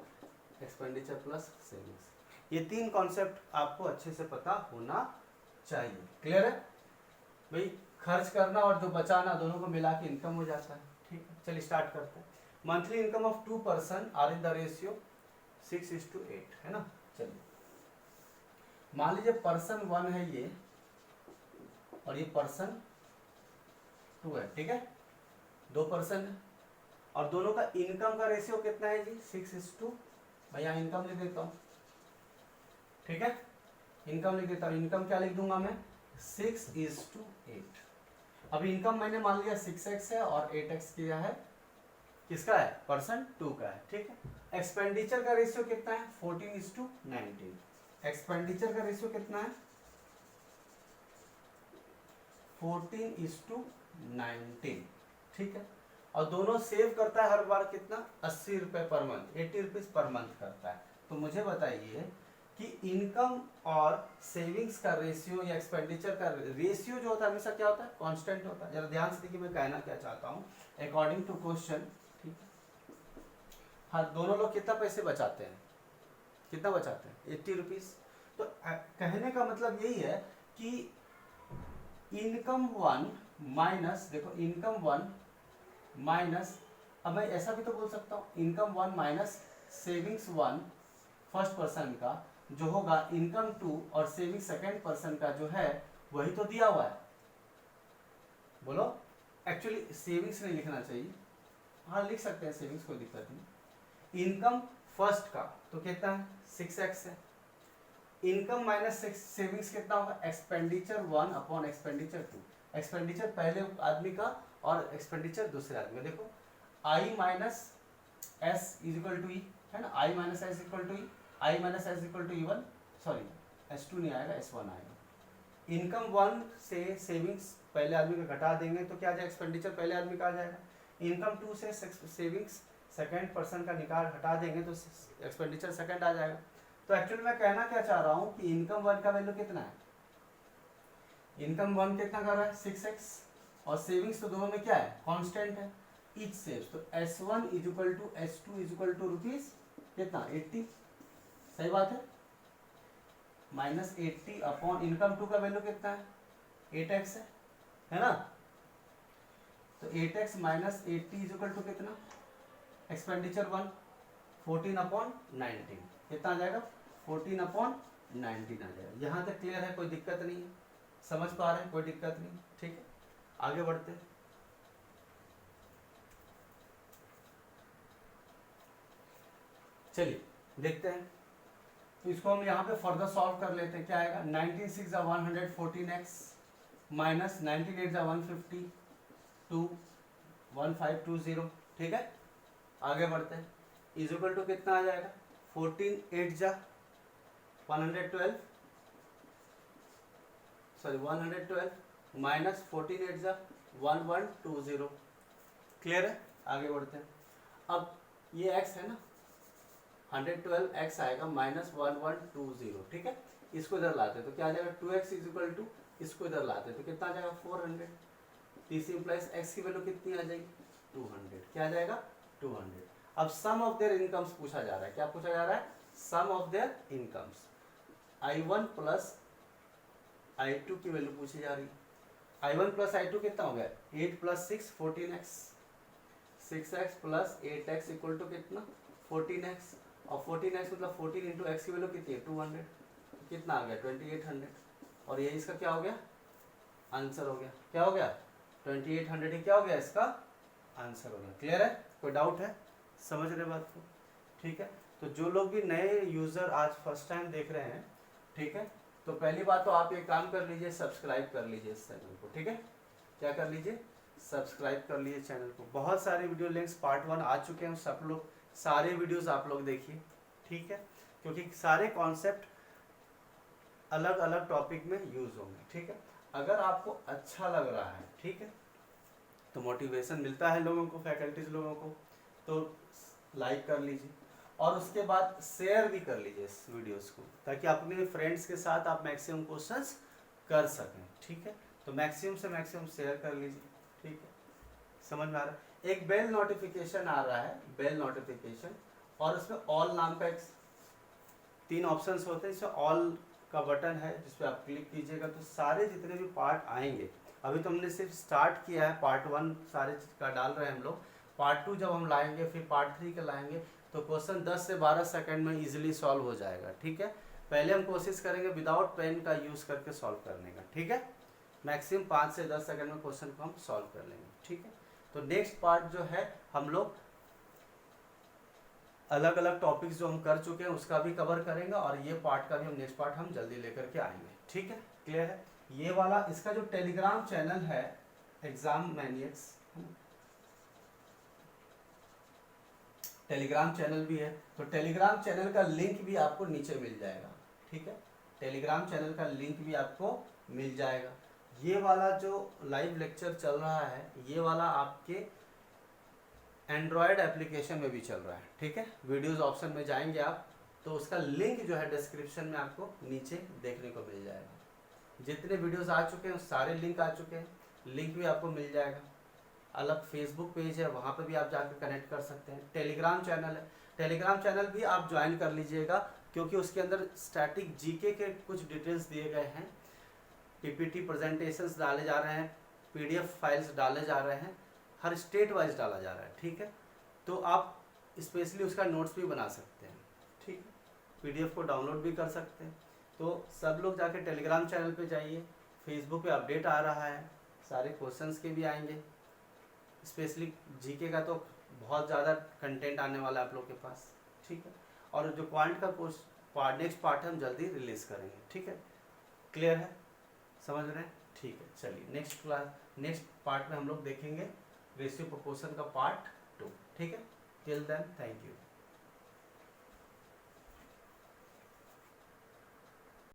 एक्सपेंडिचर प्लस सेविंग्स। ये 3 कॉन्सेप्ट आपको अच्छे से पता होना चाहिए। क्लियर है भाई, खर्च करना और जो बचाना दोनों को मिला के इनकम हो जाता है, ठीक है। चलिए स्टार्ट करते हैं। Monthly income of 2 person are in the ratio 6:8 है ना। चलिए मान लीजिए पर्सन 1 है ये, और ये पर्सन 2 है, ठीक है, 2 पर्सन है, और दोनों का इनकम का रेशियो कितना है जी 6:, मैं यहाँ इनकम लिख देता हूँ, ठीक है, इनकम लिख देता हूँ। इनकम क्या लिख दूंगा मैं 6:8। अब इनकम मैंने मान लिया 6x है और 8x किया है, किसका है पर्सन 2 का है, ठीक है। एक्सपेंडिचर का रेशियो कितना है 14:19। एक्सपेंडिचर का रेशियो कितना है 14:19, ठीक है। और दोनों सेव करता है हर बार कितना 80 रुपए per month, 80 rupees per month करता है। तो मुझे बताइए कि इनकम और सेविंग्स का रेशियो या एक्सपेंडिचर का रेशियो जो होता है हमेशा क्या होता है कांस्टेंट होता है। जरा ध्यान से देखिए मैं कहना क्या चाहता हूँ, अकॉर्डिंग टू क्वेश्चन, ठीक है। हाँ, दोनों लोग कितना पैसे बचाते हैं, कितना बचाते हैं 80 रुपीज। तो कहने का मतलब यही है कि इनकम 1 माइनस, देखो इनकम 1 माइनस, अब मैं ऐसा भी तो बोल सकता हूँ income 1 minus savings 1 first person का जो होगा इनकम टू और सेविंग सेकंड पर्सन का जो है वही तो दिया हुआ है। बोलो, एक्चुअली सेविंग्स नहीं लिखना चाहिए, हाँ लिख सकते हैं सेविंग्स, कोई दिक्कत नहीं। इनकम फर्स्ट का तो कितना है 6x है, इनकम माइनस सेविंग्स कितना होगा एक्सपेंडिचर 1 अपॉन एक्सपेंडिचर 2, एक्सपेंडिचर पहले आदमी का और एक्सपेंडिचर दूसरे आदमी का। देखो I minus S is equal to E है ना, I minus S equal to E, I minus S equal to E1, sorry S2 नहीं आएगा S1 आएगा। इनकम 1 से सेविंग्स पहले आदमी का घटा देंगे तो क्या आ जाएगा एक्सपेंडिचर पहले आदमी का आ जाएगा। इनकम 2 से सेविंग्स सेकंड पर्सन का निकाल हटा देंगे तो एक्सपेंडिचर सेकंड आ जाएगा। तो एक्चुअली मैं कहना क्या चाह रहा हूँ कि इनकम 1 का वैल्यू कितना है, इनकम 1 कितना कर रहा है 6x और सेविंग्स तो दोनों में क्या है कांस्टेंट है, ईच सेव्स। तो S1 is equal to S2 is equal to rupees कितना 80, सही बात है, माइनस 80 अपॉन इनकम 2 का वैल्यू कितना है 8x है ना। तो 8x minus 80 is equal to कितना, एक्सपेंडिचर 1 14 अपॉन 19 कितना आ जाएगा 14 अपॉन 19 आ जाएगा। यहाँ तक क्लियर है, कोई दिक्कत नहीं है, समझ पा रहे हैं, कोई दिक्कत नहीं, ठीक है आगे बढ़ते हैं। चलिए देखते हैं, तो इसको हम यहाँ पे फर्दर सॉल्व कर लेते हैं। क्या आएगा 19 6 114x माइनस 19 8 150 2 1520, ठीक है आगे बढ़ते हैं। इज इक्वल टू कितना आ जाएगा 14 8 112 सॉरी 112 माइनस 14 8 1120, क्लियर है आगे बढ़ते हैं। अब ये x है ना 112x आएगा माइनस 1120, ठीक है इसको इधर लाते हैं तो क्या आ जाएगा 2x इज इक्वल टू, इसको इधर लाते हैं तो कितना आ जाएगा 400, दिस इंप्लाइज x की वैल्यू कितनी आ जाएगी 200, क्या आ जाएगा 200। अब सम ऑफ देयर इनकम्स पूछा जा रहा है, क्या पूछा जा रहा है sum of their incomes, I1 plus I2 की वैल्यू पूछी जा रही है। I1 प्लस I2 कितना हो गया 8 plus 6 14x, 6x plus 8x equal to कितना 14x, और 14x मतलब 14 इंटू एक्स की वैल्यू कितनी है 200, तो कितना आ गया 2800, और ये इसका क्या हो गया आंसर हो गया, क्या हो गया 2800 ही क्या हो गया इसका आंसर हो गया। क्लियर है, कोई डाउट है, समझ रहे बात को, ठीक है। तो जो लोग भी नए यूजर आज फर्स्ट टाइम देख रहे हैं, ठीक है, तो पहली बात तो आप ये काम कर लीजिए सब्सक्राइब कर लीजिए इस चैनल को, ठीक है क्या कर लीजिए सब्सक्राइब कर लीजिए चैनल को। बहुत सारे वीडियो लिंक्स पार्ट 1 आ चुके हैं, सब लोग सारे वीडियोस आप लोग देखिए, ठीक है क्योंकि सारे कॉन्सेप्ट अलग अलग टॉपिक में यूज होंगे, ठीक है। अगर आपको अच्छा लग रहा है, ठीक है, तो मोटिवेशन मिलता है लोगों को, फैकल्टीज लोगों को, तो लाइक कर लीजिए और उसके बाद शेयर भी कर लीजिए इस वीडियोस को, ताकि अपने फ्रेंड्स के साथ आप मैक्सिमम क्वेश्चंस कर सकें, ठीक है। तो मैक्सिमम से मैक्सिमम शेयर कर लीजिए, ठीक है समझ में आ रहा है। एक बेल नोटिफिकेशन आ रहा है, बेल नोटिफिकेशन, और उसमें ऑल नाम का एक 3 ऑप्शंस होते हैं, इसमें ऑल का बटन है जिस पे आप क्लिक कीजिएगा तो सारे जितने भी पार्ट आएंगे, अभी तो हमने सिर्फ स्टार्ट किया है, पार्ट 1 सारे का डाल रहे हैं हम लोग, पार्ट 2 जब हम लाएंगे फिर पार्ट 3 का लाएंगे तो क्वेश्चन 10 से 12 सेकंड में इजीली सॉल्व हो जाएगा, ठीक है। पहले हम कोशिश करेंगे विदाउट पेन का यूज़ करके सॉल्व करने का, ठीक है, मैक्सिमम 5 से 10 सेकंड में क्वेश्चन को हम सॉल्व कर लेंगे, ठीक है। तो नेक्स्ट पार्ट जो है हम लोग अलग अलग टॉपिक्स जो हम कर चुके हैं उसका भी कवर करेंगे, और ये पार्ट का भी हम नेक्स्ट पार्ट हम जल्दी लेकर के आएंगे, ठीक है क्लियर है। ये वाला इसका जो टेलीग्राम चैनल है एग्जाम मैनियक्स, टेलीग्राम चैनल भी है, तो टेलीग्राम चैनल का लिंक भी आपको नीचे मिल जाएगा, ठीक है, टेलीग्राम चैनल का लिंक भी आपको मिल जाएगा। ये वाला जो लाइव लेक्चर चल रहा है ये वाला आपके एंड्रॉयड एप्लीकेशन में भी चल रहा है, ठीक है, वीडियोस ऑप्शन में जाएंगे आप तो उसका लिंक जो है डिस्क्रिप्शन में आपको नीचे देखने को मिल जाएगा। जितने वीडियोस आ चुके हैं सारे लिंक आ चुके हैं, लिंक भी आपको मिल जाएगा। अलग फेसबुक पेज है वहाँ पे भी आप जाकर कनेक्ट कर सकते हैं। टेलीग्राम चैनल है, टेलीग्राम चैनल भी आप ज्वाइन कर लीजिएगा क्योंकि उसके अंदर स्टैटिक जीके के कुछ डिटेल्स दिए गए हैं, पीपीटी प्रेजेंटेशंस डाले जा रहे हैं, पीडीएफ फाइल्स डाले जा रहे हैं, हर स्टेट वाइज डाला जा रहा है, ठीक है, तो आप स्पेशली उसका नोट्स भी बना सकते हैं, ठीक है। PDF को डाउनलोड भी कर सकते हैं। तो सब लोग जाके टेलीग्राम चैनल पे जाइए, फेसबुक पे अपडेट आ रहा है, सारे क्वेश्चंस के भी आएंगे, स्पेशली जीके का तो बहुत ज़्यादा कंटेंट आने वाला है आप लोग के पास, ठीक है। और जो क्वांट का कोर्स नेक्स्ट पार्ट हम जल्दी रिलीज़ करेंगे, ठीक है। क्लियर है, समझ रहे हैं, ठीक है। चलिए नेक्स्ट पार्ट में हम लोग देखेंगे रेशियो प्रोपोर्शन का पार्ट 2, ठीक है। Till then thank you.